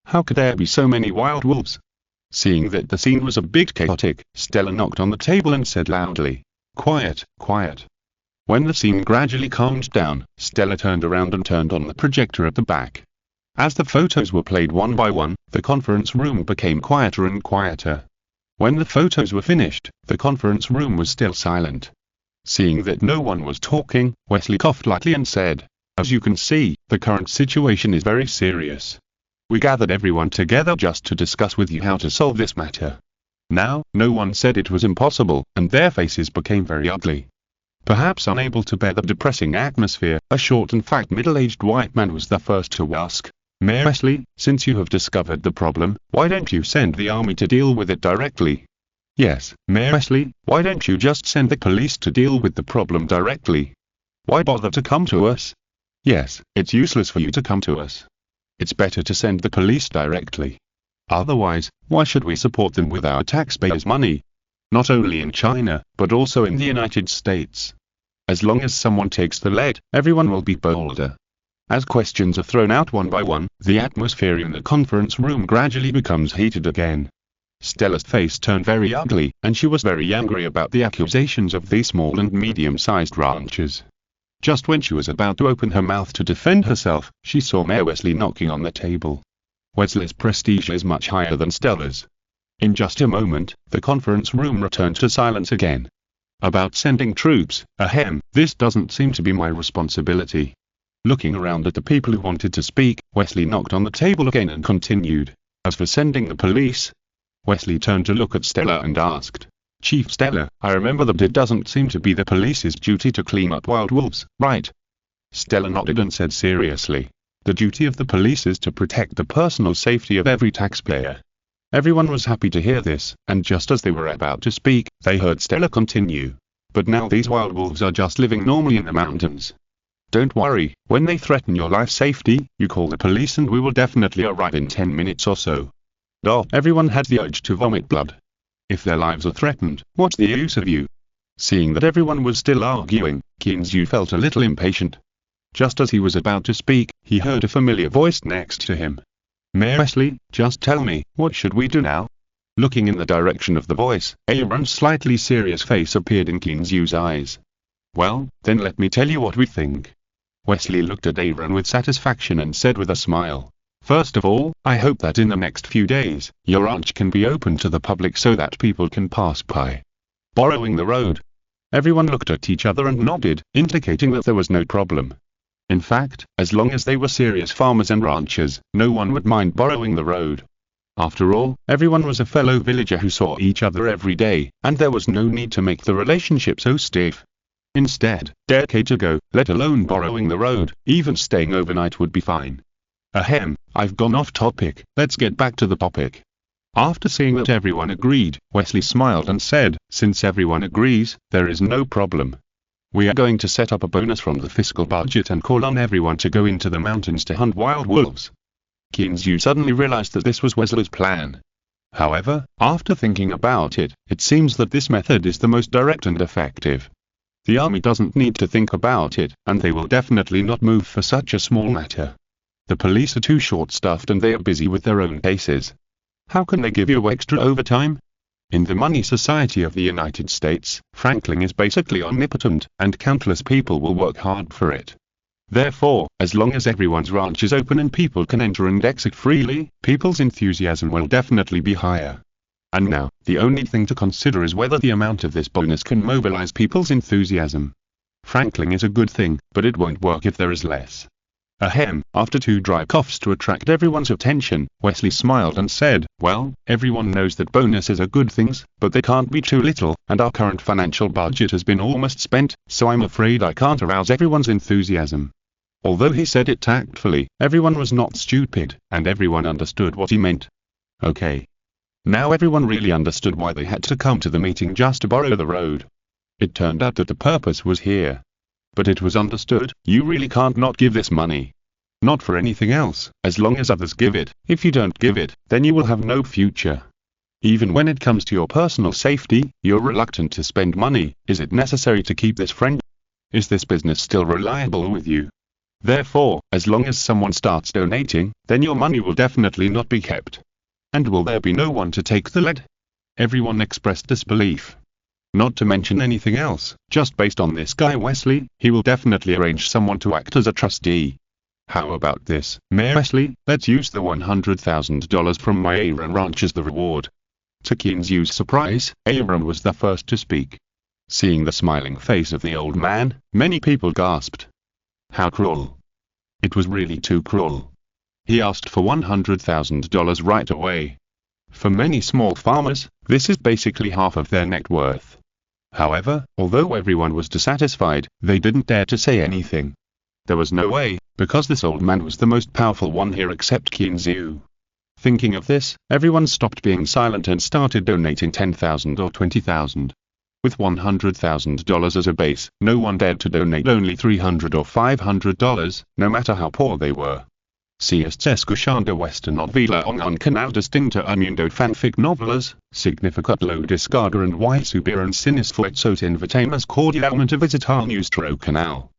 How could there be so many wild wolves? Seeing that the scene was a bit chaotic, Stella knocked on the table and said loudly, Quiet, quiet. When the scene gradually calmed down, Stella turned around and turned on the projector at the back. As the photos were played one by one, the conference room became quieter and quieter. When the photos were finished, the conference room was still silent. Seeing that no one was talking, Wesley coughed lightly and said, As you can see, the current situation is very serious. We gathered everyone together just to discuss with you how to solve this matter. Now, no one said it was impossible, and their faces became very ugly. Perhaps unable to bear the depressing atmosphere, a short and fat middle-aged white man was the first to ask, Mayor Wesley, since you have discovered the problem, why don't you send the army to deal with it directly? Yes, Mayor Wesley, why don't you just send the police to deal with the problem directly? Why bother to come to us? Yes, it's useless for you to come to us. It's better to send the police directly. Otherwise, why should we support them with our taxpayers' money? Not only in China, but also in the United States. As long as someone takes the lead, everyone will be bolder. As questions are thrown out one by one, the atmosphere in the conference room gradually becomes heated again. Stella's face turned very ugly, and she was very angry about the accusations of these small and medium-sized ranchers. Just when she was about to open her mouth to defend herself, she saw Mayor Wesley knocking on the table. Wesley's prestige is much higher than Stella's. In just a moment, the conference room returned to silence again. About sending troops, ahem, this doesn't seem to be my responsibility. Looking around at the people who wanted to speak, Wesley knocked on the table again and continued. As for sending the police, Wesley turned to look at Stella and asked, Chief Stella, I remember that it doesn't seem to be the police's duty to clean up wild wolves, right? Stella nodded and said seriously, the duty of the police is to protect the personal safety of every taxpayer. Everyone was happy to hear this, and just as they were about to speak, they heard Stella continue. But now these wild wolves are just living normally in the mountains. Don't worry, when they threaten your life safety, you call the police and we will definitely arrive in 10 minutes or so. Everyone had the urge to vomit blood. If their lives are threatened, what's the use of you? Seeing that everyone was still arguing, Keenzu felt a little impatient. Just as he was about to speak, he heard a familiar voice next to him. Mayor Wesley, just tell me, what should we do now? Looking in the direction of the voice, Aaron's slightly serious face appeared in Keenzu's eyes. Well, then let me tell you what we think. Wesley looked at Aaron with satisfaction and said with a smile. First of all, I hope that in the next few days, your ranch can be open to the public so that people can pass by. Borrowing the road. Everyone looked at each other and nodded, indicating that there was no problem. In fact, as long as they were serious farmers and ranchers, no one would mind borrowing the road. After all, everyone was a fellow villager who saw each other every day, and there was no need to make the relationship so stiff. Instead, decades ago, let alone borrowing the road, even staying overnight would be fine. Ahem, I've gone off topic, let's get back to the topic. After seeing that everyone agreed, Wesley smiled and said, since everyone agrees, there is no problem. We are going to set up a bonus from the fiscal budget and call on everyone to go into the mountains to hunt wild wolves. Keenzu suddenly realized that this was Wesley's plan. However, after thinking about it, it seems that this method is the most direct and effective. The army doesn't need to think about it, and they will definitely not move for such a small matter. The police are too short-staffed and they are busy with their own cases. How can they give you extra overtime? In the money society of the United States, Franklin is basically omnipotent, and countless people will work hard for it. Therefore, as long as everyone's ranch is open and people can enter and exit freely, people's enthusiasm will definitely be higher. And now, the only thing to consider is whether the amount of this bonus can mobilize people's enthusiasm. Franklin is a good thing, but it won't work if there is less. Ahem, after 2 dry coughs to attract everyone's attention, Wesley smiled and said, well, everyone knows that bonuses are good things, but they can't be too little, and our current financial budget has been almost spent, so I'm afraid I can't arouse everyone's enthusiasm. Although he said it tactfully, everyone was not stupid, and everyone understood what he meant. Okay. Now everyone really understood why they had to come to the meeting just to borrow the road. It turned out that the purpose was here. But it was understood, you really can't not give this money. Not for anything else, as long as others give it. If you don't give it, then you will have no future. Even when it comes to your personal safety, you're reluctant to spend money. Is it necessary to keep this friend? Is this business still reliable with you? Therefore, as long as someone starts donating, then your money will definitely not be kept. And will there be no one to take the lead? Everyone expressed disbelief. Not to mention anything else, just based on this guy Wesley, he will definitely arrange someone to act as a trustee. How about this, Mayor Wesley, let's use the $100,000 from my Aaron ranch as the reward. To Keen's surprise, Aaron was the first to speak. Seeing the smiling face of the old man, many people gasped. How cruel. It was really too cruel. He asked for $100,000 right away. For many small farmers, this is basically half of their net worth. However, although everyone was dissatisfied, they didn't dare to say anything. There was no way, because this old man was the most powerful one here except Keen's. Thinking of this, everyone stopped being silent and started donating $10,000 or $20,000. With $100,000 as a base, no one dared to donate only $300 or $500, no matter how poor they were. Si est escuchando esta novela en un canal distinto a mundo fanfic novelas, significat lo descarga and y subir en sinisfuerzos invitamos cordialmente a visitar nuestro canal.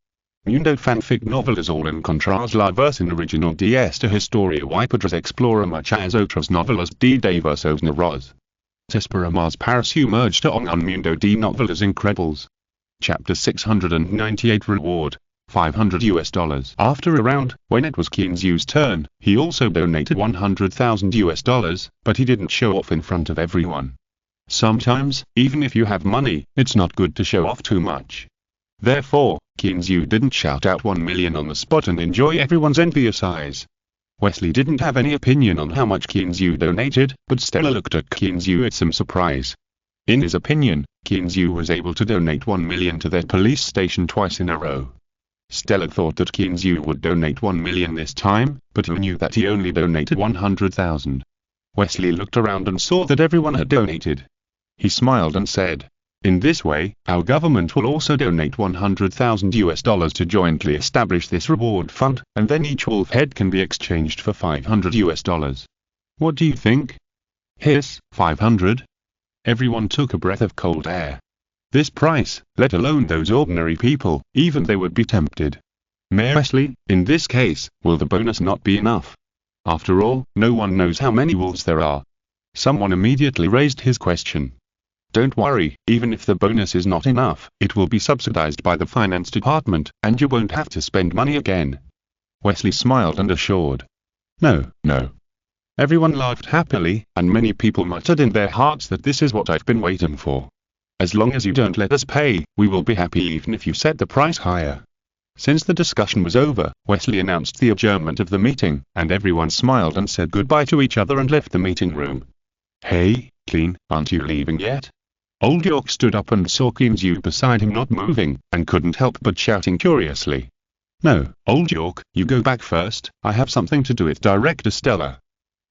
Mundo fanfic novelas all encontras la versión original de esta historia y podrás explorar muchas otras novelas de diversos narradores. Te esperamos para sumergirte en un mundo de novelas incredibles. Chapter 698 Reward. $500. After a round, when it was Keen's turn, he also donated $100,000, but he didn't show off in front of everyone. Sometimes, even if you have money, it's not good to show off too much. Therefore, Keen's didn't shout out 1 million on the spot and enjoy everyone's envious eyes. Wesley didn't have any opinion on how much Keen's donated, but Stella looked at Keen's with some surprise. In his opinion, Keen's was able to donate 1 million to their police station twice in a row. Stella thought that Keen's would donate 1 million this time, but who knew that he only donated 100,000. Wesley looked around and saw that everyone had donated. He smiled and said, in this way, our government will also donate $100,000 to jointly establish this reward fund, and then each wolf head can be exchanged for $500. What do you think? Hiss, 500? Everyone took a breath of cold air. This price, let alone those ordinary people, even they would be tempted. Mayor Wesley, in this case, will the bonus not be enough? After all, no one knows how many wolves there are. Someone immediately raised his question. Don't worry, even if the bonus is not enough, it will be subsidized by the finance department, and you won't have to spend money again. Wesley smiled and assured. No. Everyone laughed happily, and many people muttered in their hearts that this is what I've been waiting for. As long as you don't let us pay, we will be happy even if you set the price higher. Since the discussion was over, Wesley announced the adjournment of the meeting, and everyone smiled and said goodbye to each other and left the meeting room. Hey, Keen, aren't you leaving yet? Old York stood up and saw Keen's beside him not moving, and couldn't help but shouting curiously. No, Old York, you go back first, I have something to do with Director Stella.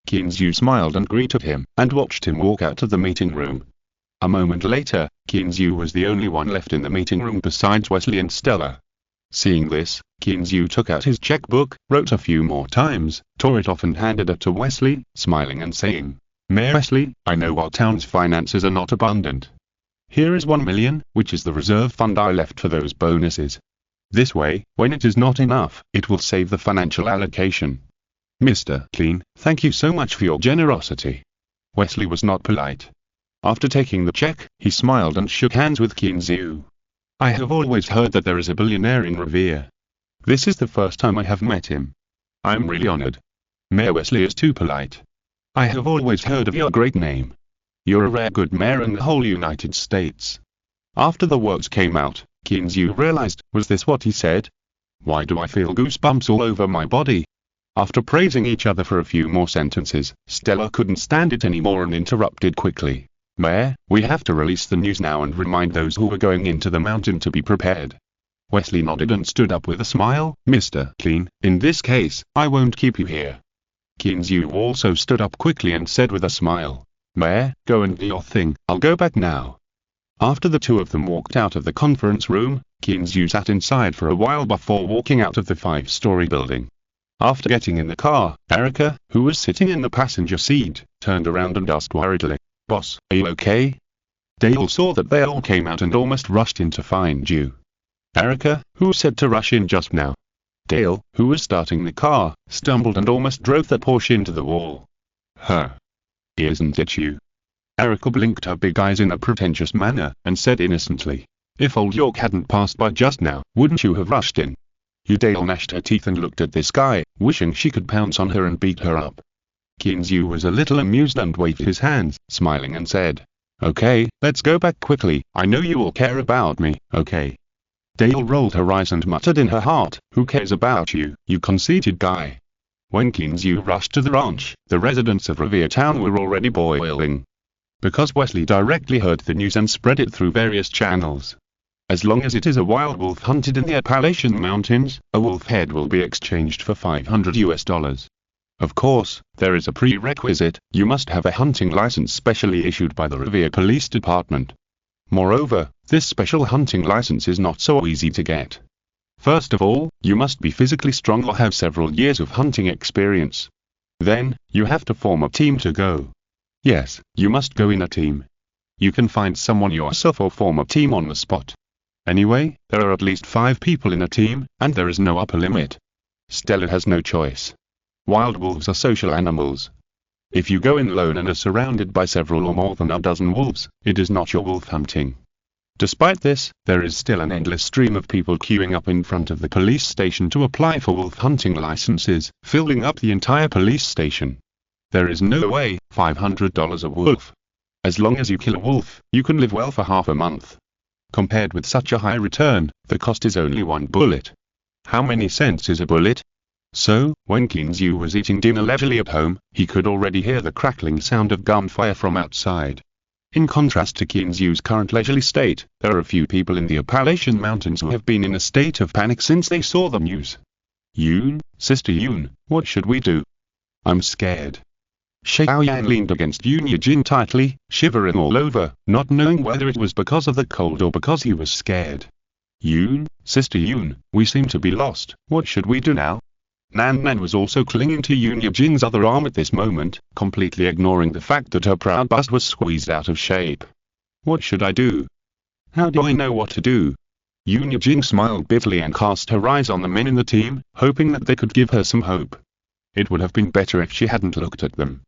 Keen's smiled and greeted him, and watched him walk out of the meeting room. A moment later, Keen's was the only one left in the meeting room besides Wesley and Stella. Seeing this, Keen's took out his checkbook, wrote a few more times, tore it off and handed it to Wesley, smiling and saying, Mayor Wesley, I know our town's finances are not abundant. Here is 1 million, which is the reserve fund I left for those bonuses. This way, when it is not enough, it will save the financial allocation. Mr. Clean, thank you so much for your generosity. Wesley was not polite. After taking the check, he smiled and shook hands with Kinzu. I have always heard that there is a billionaire in Revere. This is the first time I have met him. I am really honored. Mayor Wesley is too polite. I have always heard of your great name. You're a rare good mayor in the whole United States. After the words came out, Kinzu realized, was this what he said? Why do I feel goosebumps all over my body? After praising each other for a few more sentences, Stella couldn't stand it anymore and interrupted quickly. Mayor, we have to release the news now and remind those who are going into the mountain to be prepared. Wesley nodded and stood up with a smile. Mr. Clean, in this case, I won't keep you here. Kinzu also stood up quickly and said with a smile, Mayor, go and do your thing, I'll go back now. After the two of them walked out of the conference room, Kinzu sat inside for a while before walking out of the 5-story building. After getting in the car, Erica, who was sitting in the passenger seat, turned around and asked worriedly, Boss, are you okay? Dale saw that they all came out and almost rushed in to find you. Erica, who said to rush in just now. Dale, who was starting the car, stumbled and almost drove the Porsche into the wall. Isn't it you? Erica blinked her big eyes in a pretentious manner, and said innocently, if old York hadn't passed by just now, wouldn't you have rushed in? You. Dale gnashed her teeth and looked at this guy, wishing she could pounce on her and beat her up. Kinzu was a little amused and waved his hands, smiling and said, okay, let's go back quickly, I know you all care about me, okay? Dale rolled her eyes and muttered in her heart, who cares about you, you conceited guy? When Kinzu rushed to the ranch, the residents of Revere Town were already boiling. Because Wesley directly heard the news and spread it through various channels. As long as it is a wild wolf hunted in the Appalachian Mountains, a wolf head will be exchanged for $500. Of course, there is a prerequisite, you must have a hunting license specially issued by the Revere Police Department. Moreover, this special hunting license is not so easy to get. First of all, you must be physically strong or have several years of hunting experience. Then, you have to form a team to go. Yes, you must go in a team. You can find someone yourself or form a team on the spot. Anyway, there are at least 5 people in a team, and there is no upper limit. Stella has no choice. Wild wolves are social animals. If you go in alone and are surrounded by several or more than a dozen wolves, it is not your wolf hunting. Despite this, there is still an endless stream of people queuing up in front of the police station to apply for wolf hunting licenses, filling up the entire police station. There is no way, $500 a wolf. As long as you kill a wolf, you can live well for half a month. Compared with such a high return, the cost is only 1 bullet. How many cents is a bullet? So, when Kinzu was eating dinner leisurely at home, he could already hear the crackling sound of gunfire from outside. In contrast to Kinzu's current leisurely state, there are a few people in the Appalachian Mountains who have been in a state of panic since they saw the news. Yoon, Sister Yoon, what should we do? I'm scared. Xiaoyan leaned against Yoon Yejin tightly, shivering all over, not knowing whether it was because of the cold or because he was scared. Yoon, Sister Yoon, we seem to be lost, what should we do now? Nan Nan was also clinging to Yoon Yejin's other arm at this moment, completely ignoring the fact that her proud bust was squeezed out of shape. What should I do? How do I know what to do? Yoon Yejin smiled bitterly and cast her eyes on the men in the team, hoping that they could give her some hope. It would have been better if she hadn't looked at them.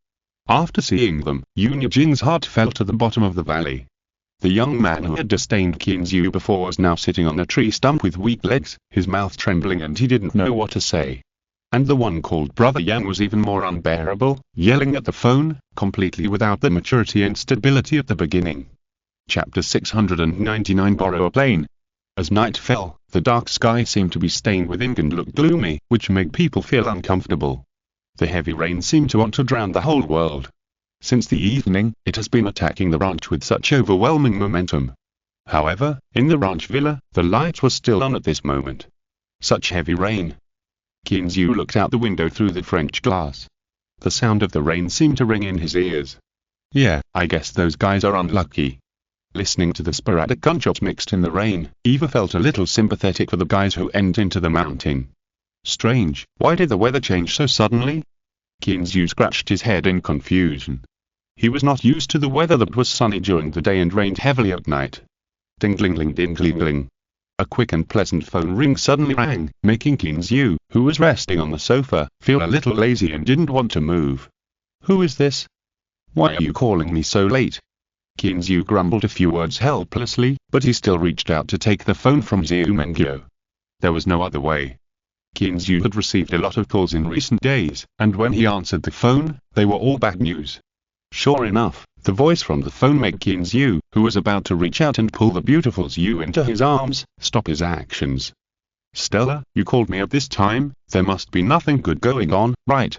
After seeing them, Yoon Yejin's heart fell to the bottom of the valley. The young man who had disdained Kinzu before was now sitting on a tree stump with weak legs, his mouth trembling, and he didn't know what to say. And the one called Brother Yang was even more unbearable, yelling at the phone, completely without the maturity and stability at the beginning. Chapter 699 Borrow a Plane. As night fell, the dark sky seemed to be stained with ink and looked gloomy, which made people feel uncomfortable. The heavy rain seemed to want to drown the whole world. Since the evening, it has been attacking the ranch with such overwhelming momentum. However, in the ranch villa, the lights were still on at this moment. Such heavy rain. Kinzu looked out the window through the French glass. The sound of the rain seemed to ring in his ears. Yeah, I guess those guys are unlucky. Listening to the sporadic gunshots mixed in the rain, Eva felt a little sympathetic for the guys who went into the mountain. Strange, why did the weather change so suddenly? Kinzu scratched his head in confusion. He was not used to the weather that was sunny during the day and rained heavily at night. Ding-ling-ling-ding-ling-ling. A quick and pleasant phone ring suddenly rang, making Kinzu, who was resting on the sofa, feel a little lazy and didn't want to move. "Who is this? Why are you calling me so late?" Kinzu grumbled a few words helplessly, but he still reached out to take the phone from Xiumengyo. There was no other way. Kinzu had received a lot of calls in recent days, and when he answered the phone, they were all bad news. Sure enough, the voice from the phone made Kinzu, who was about to reach out and pull the beautiful Xiu into his arms, stop his actions. "Stella, you called me at this time? There must be nothing good going on, right?"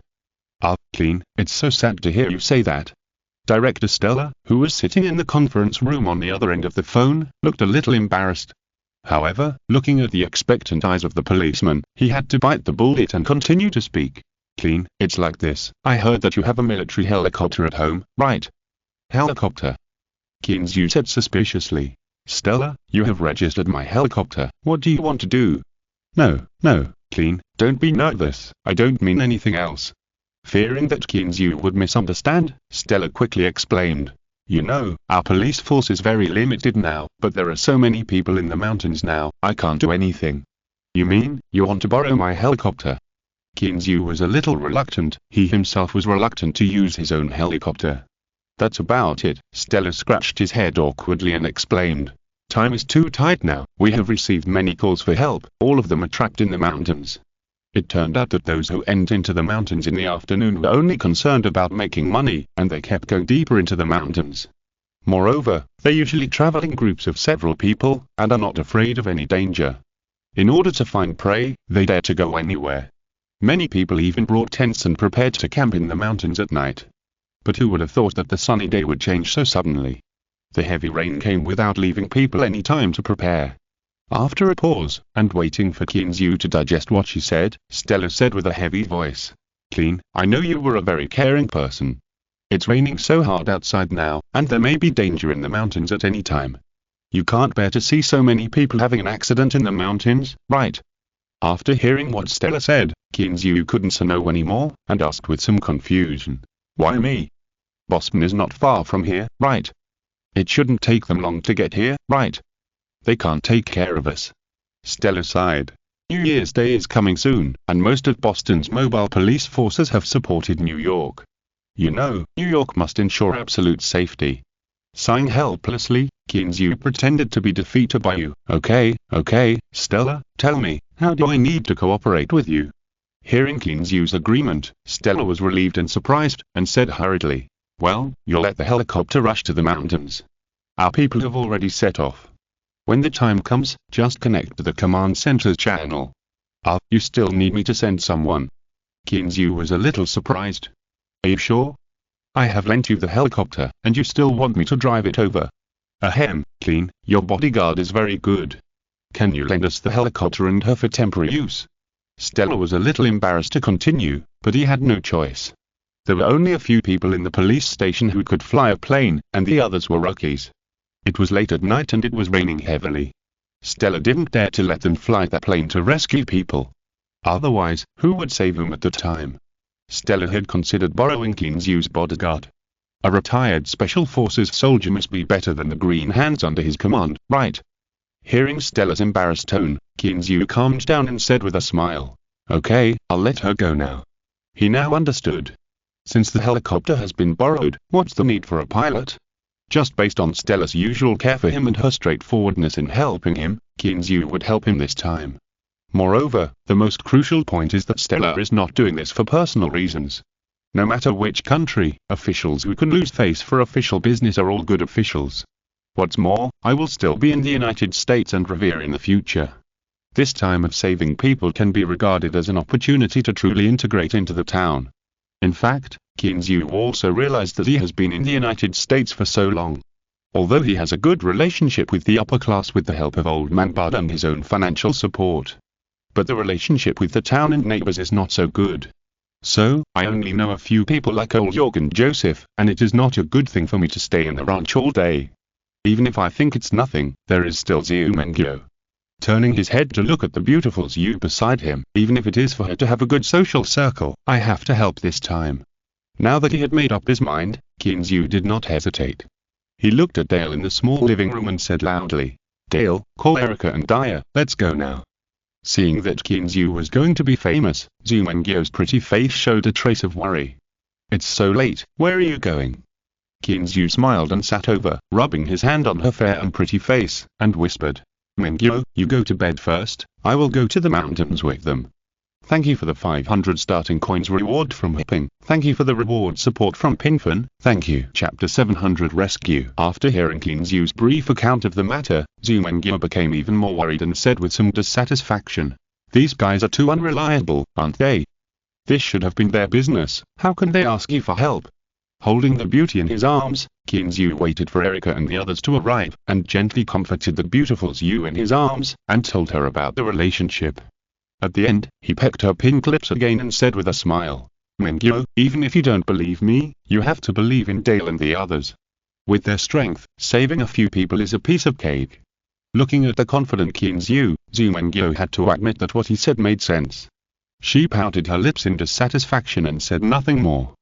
Clean, it's so sad to hear you say that." Director Stella, who was sitting in the conference room on the other end of the phone, looked a little embarrassed. However, looking at the expectant eyes of the policeman, he had to bite the bullet and continue to speak. "Clean, it's like this. I heard that you have a military helicopter at home, right?" "Helicopter?" Kinzu said suspiciously. "Stella, you have registered my helicopter. What do you want to do?" No, Clean, don't be nervous. I don't mean anything else." Fearing that Kinzu would misunderstand, Stella quickly explained. "You know, our police force is very limited now, but there are so many people in the mountains now, I can't do anything." "You mean, you want to borrow my helicopter?" Kinzu was a little reluctant. He himself was reluctant to use his own helicopter. "That's about it." Stella scratched his head awkwardly and explained. "Time is too tight now. We have received many calls for help, all of them are trapped in the mountains." It turned out that those who went into the mountains in the afternoon were only concerned about making money, and they kept going deeper into the mountains. Moreover, they usually travel in groups of several people, and are not afraid of any danger. In order to find prey, they dare to go anywhere. Many people even brought tents and prepared to camp in the mountains at night. But who would have thought that the sunny day would change so suddenly? The heavy rain came without leaving people any time to prepare. After a pause, and waiting for Kinzu to digest what she said, Stella said with a heavy voice. "Clean, I know you were a very caring person. It's raining so hard outside now, and there may be danger in the mountains at any time. You can't bear to see so many people having an accident in the mountains, right?" After hearing what Stella said, Kinzu couldn't say no anymore, and asked with some confusion. "Why me? Boston is not far from here, right? It shouldn't take them long to get here, right? They can't take care of us." Stella sighed. New Year's Day is coming soon, and most of Boston's mobile police forces have supported New York. You know, New York must ensure absolute safety. Sighing helplessly, Kinzu pretended to be defeated by you. Okay, Stella, tell me, how do I need to cooperate with you?" Hearing Kinzu's agreement, Stella was relieved and surprised, and said hurriedly, "Well, you'll let the helicopter rush to the mountains. Our people have already set off. When the time comes, just connect to the command center's channel." You still need me to send someone?" Kinzu was a little surprised. "Are you sure? I have lent you the helicopter, and you still want me to drive it over?" "Ahem, Clean, your bodyguard is very good. Can you lend us the helicopter and her for temporary use?" Stella was a little embarrassed to continue, but he had no choice. There were only a few people in the police station who could fly a plane, and the others were rookies. It was late at night and it was raining heavily. Stella didn't dare to let them fly that plane to rescue people. Otherwise, who would save them at the time? Stella had considered borrowing Kinzu's bodyguard. A retired Special Forces soldier must be better than the green hands under his command, right? Hearing Stella's embarrassed tone, Kinzu calmed down and said with a smile, "Okay, I'll let her go now." He now understood. Since the helicopter has been borrowed, what's the need for a pilot? Just based on Stella's usual care for him and her straightforwardness in helping him, Kinzu would help him this time. Moreover, the most crucial point is that Stella is not doing this for personal reasons. No matter which country, officials who can lose face for official business are all good officials. What's more, I will still be in the United States and Revere in the future. This time of saving people can be regarded as an opportunity to truly integrate into the town. In fact, Kinzu also realized that he has been in the United States for so long. Although he has a good relationship with the upper class with the help of Old Man Bud and his own financial support. But the relationship with the town and neighbors is not so good. So, I only know a few people like old York and Joseph, and it is not a good thing for me to stay in the ranch all day. Even if I think it's nothing, there is still Xiumengyo. Turning his head to look at the beautiful Xiu beside him, even if it is for her to have a good social circle, I have to help this time. Now that he had made up his mind, Kinzu did not hesitate. He looked at Dale in the small living room and said loudly, Dale, call Erica and Dyer, let's go now. Seeing that Kinzu was going to be famous, Zhu Mengyo's pretty face showed a trace of worry. It's so late, where are you going? Kinzu smiled and sat over, rubbing his hand on her fair and pretty face, and whispered, Mengyo, you go to bed first, I will go to the mountains with them. Thank you for the 500 starting coins reward from Hipping, thank you for the reward support from Pinfin, thank you. Chapter 700 Rescue. After hearing Kinzu's brief account of the matter, Zhu Mengyo became even more worried and said with some dissatisfaction, these guys are too unreliable, aren't they? This should have been their business, how can they ask you for help? Holding the beauty in his arms, Kinzu waited for Erica and the others to arrive, and gently comforted the beautiful Zhu in his arms, and told her about the relationship. At the end, he pecked her pink lips again and said with a smile, Mengyo, even if you don't believe me, you have to believe in Dale and the others. With their strength, saving a few people is a piece of cake. Looking at the confident Kinzu, Zhu Mengyo had to admit that what he said made sense. She pouted her lips in dissatisfaction and said nothing more.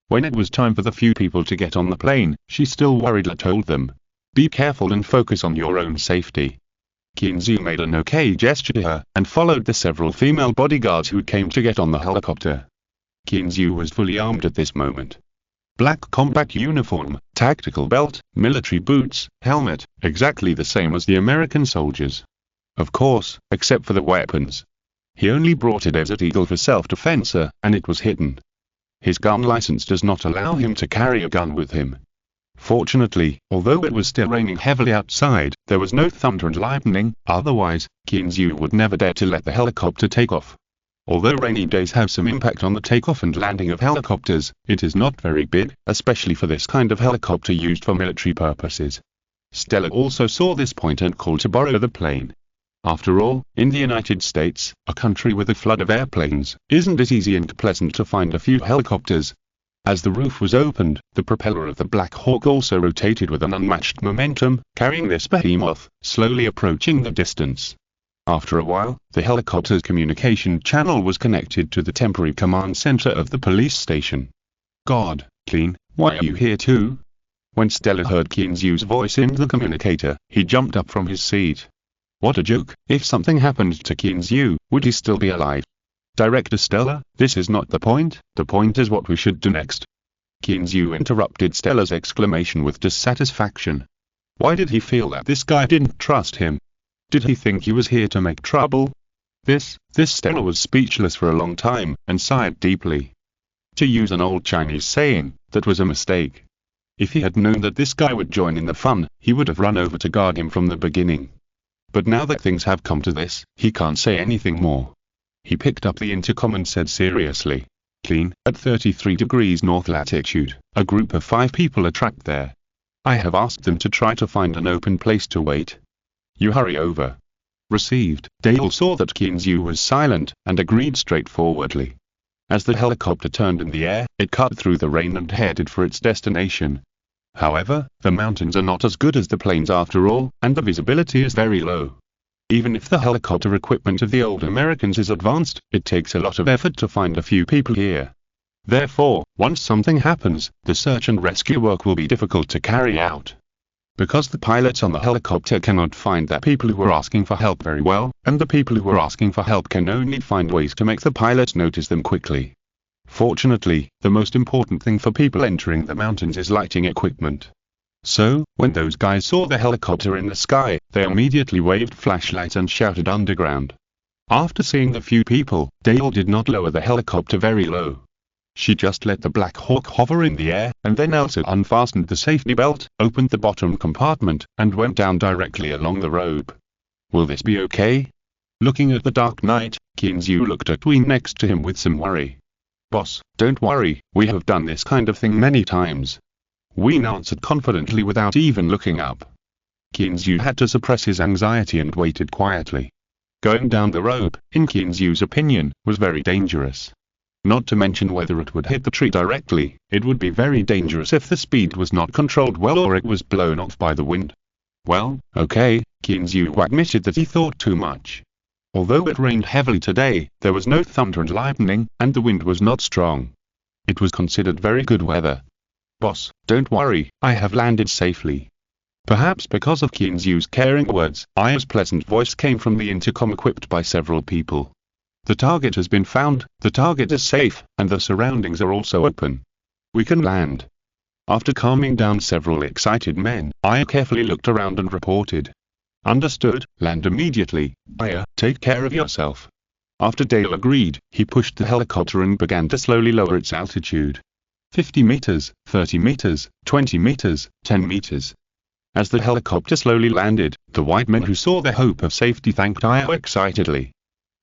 When it was time for the few people to get on the plane, she still worriedly told them, be careful and focus on your own safety. Kinzu made an okay gesture to her, and followed the several female bodyguards who came to get on the helicopter. Kinzu was fully armed at this moment. Black combat uniform, tactical belt, military boots, helmet, exactly the same as the American soldiers. Of course, except for the weapons. He only brought a Desert Eagle for self-defense, and it was hidden. His gun license does not allow him to carry a gun with him. Fortunately, although it was still raining heavily outside, there was no thunder and lightning, otherwise, Kinzu would never dare to let the helicopter take off. Although rainy days have some impact on the takeoff and landing of helicopters, it is not very big, especially for this kind of helicopter used for military purposes. Stella also saw this point and called to borrow the plane. After all, in the United States, a country with a flood of airplanes, isn't it easy and pleasant to find a few helicopters? As the roof was opened, the propeller of the Black Hawk also rotated with an unmatched momentum, carrying this behemoth, slowly approaching the distance. After a while, the helicopter's communication channel was connected to the temporary command center of the police station. God, Clean, why are you here too? When Stella heard Kinzu's voice in the communicator, he jumped up from his seat. What a joke, if something happened to Kinzu, would he still be alive? Director Stella, this is not the point is what we should do next. Kinzu interrupted Stella's exclamation with dissatisfaction. Why did he feel that this guy didn't trust him? Did he think he was here to make trouble? This Stella was speechless for a long time, and sighed deeply. To use an old Chinese saying, that was a mistake. If he had known that this guy would join in the fun, he would have run over to guard him from the beginning. But now that things have come to this, he can't say anything more. He picked up the intercom and said seriously, Clean, at 33 degrees north latitude, a group of 5 people are trapped there. I have asked them to try to find an open place to wait. You hurry over. Received. Dale saw that Kinzu was silent, and agreed straightforwardly. As the helicopter turned in the air, it cut through the rain and headed for its destination. However, the mountains are not as good as the plains after all, and the visibility is very low. Even if the helicopter equipment of the old Americans is advanced, it takes a lot of effort to find a few people here. Therefore, once something happens, the search and rescue work will be difficult to carry out. Because the pilots on the helicopter cannot find the people who are asking for help very well, and the people who are asking for help can only find ways to make the pilots notice them quickly. Fortunately, the most important thing for people entering the mountains is lighting equipment. So, when those guys saw the helicopter in the sky, they immediately waved flashlights and shouted underground. After seeing the few people, Dale did not lower the helicopter very low. She just let the Black Hawk hover in the air, and then Elsa unfastened the safety belt, opened the bottom compartment, and went down directly along the rope. Will this be okay? Looking at the dark night, Kinzu looked at Ween next to him with some worry. Boss, don't worry, we have done this kind of thing many times. Ween answered confidently without even looking up. Kinzu had to suppress his anxiety and waited quietly. Going down the rope, in Kinzu's opinion, was very dangerous. Not to mention whether it would hit the tree directly, it would be very dangerous if the speed was not controlled well or it was blown off by the wind. Well, okay, Kinzu admitted that he thought too much. Although it rained heavily today, there was no thunder and lightning, and the wind was not strong. It was considered very good weather. Boss, don't worry, I have landed safely. Perhaps because of Keen's used caring words, Aya's pleasant voice came from the intercom equipped by several people. The target has been found, the target is safe, and the surroundings are also open. We can land. After calming down several excited men, Aya carefully looked around and reported. Understood, land immediately. Aya, take care of yourself. After Dale agreed, he pushed the helicopter and began to slowly lower its altitude. 50 meters, 30 meters, 20 meters, 10 meters. As the helicopter slowly landed, the white men who saw their hope of safety thanked Aya excitedly.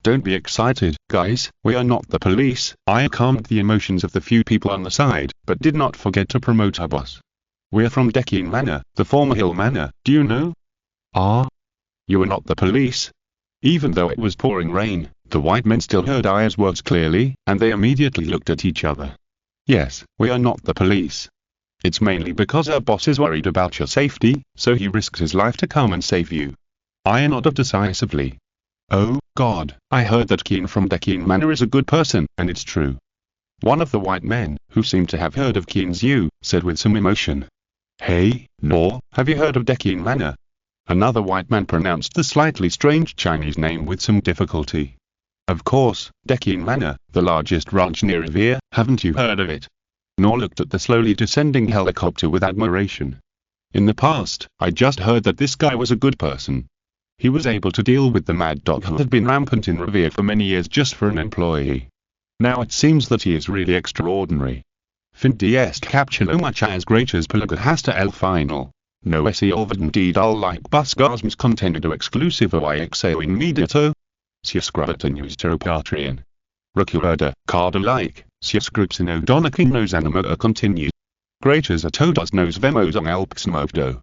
Don't be excited, guys, we are not the police. Aya calmed the emotions of the few people on the side, but did not forget to promote her boss. We're from Tycoon Manor, the former Hill Manor, do you know? Ah? You are not the police? Even though it was pouring rain, the white men still heard Aya's words clearly, and they immediately looked at each other. Yes, we are not the police. It's mainly because our boss is worried about your safety, so he risked his life to come and save you. Aya nodded decisively. Oh, God, I heard that Keen from Tycoon Manor is a good person, and it's true. One of the white men, who seemed to have heard of Keen's said with some emotion. Hey, no, have you heard of Tycoon Manor? Another white man pronounced the slightly strange Chinese name with some difficulty. Of course, Tycoon Manor, the largest ranch near Revere, haven't you heard of it? Nor looked at the slowly descending helicopter with admiration. In the past, I just heard that this guy was a good person. He was able to deal with the mad dog who had been rampant in Revere for many years just for an employee. Now it seems that he is really extraordinary. Fin est captulo much as great as Pelaga hasta el final. No se olviden all like busgasms contenido exclusivo y exeo inmediato. Si escribita news to Patreon. Recuerda, cada like, si escribes no dona que nos anima a continuar. Great as a todos nos vemos en el próximo video.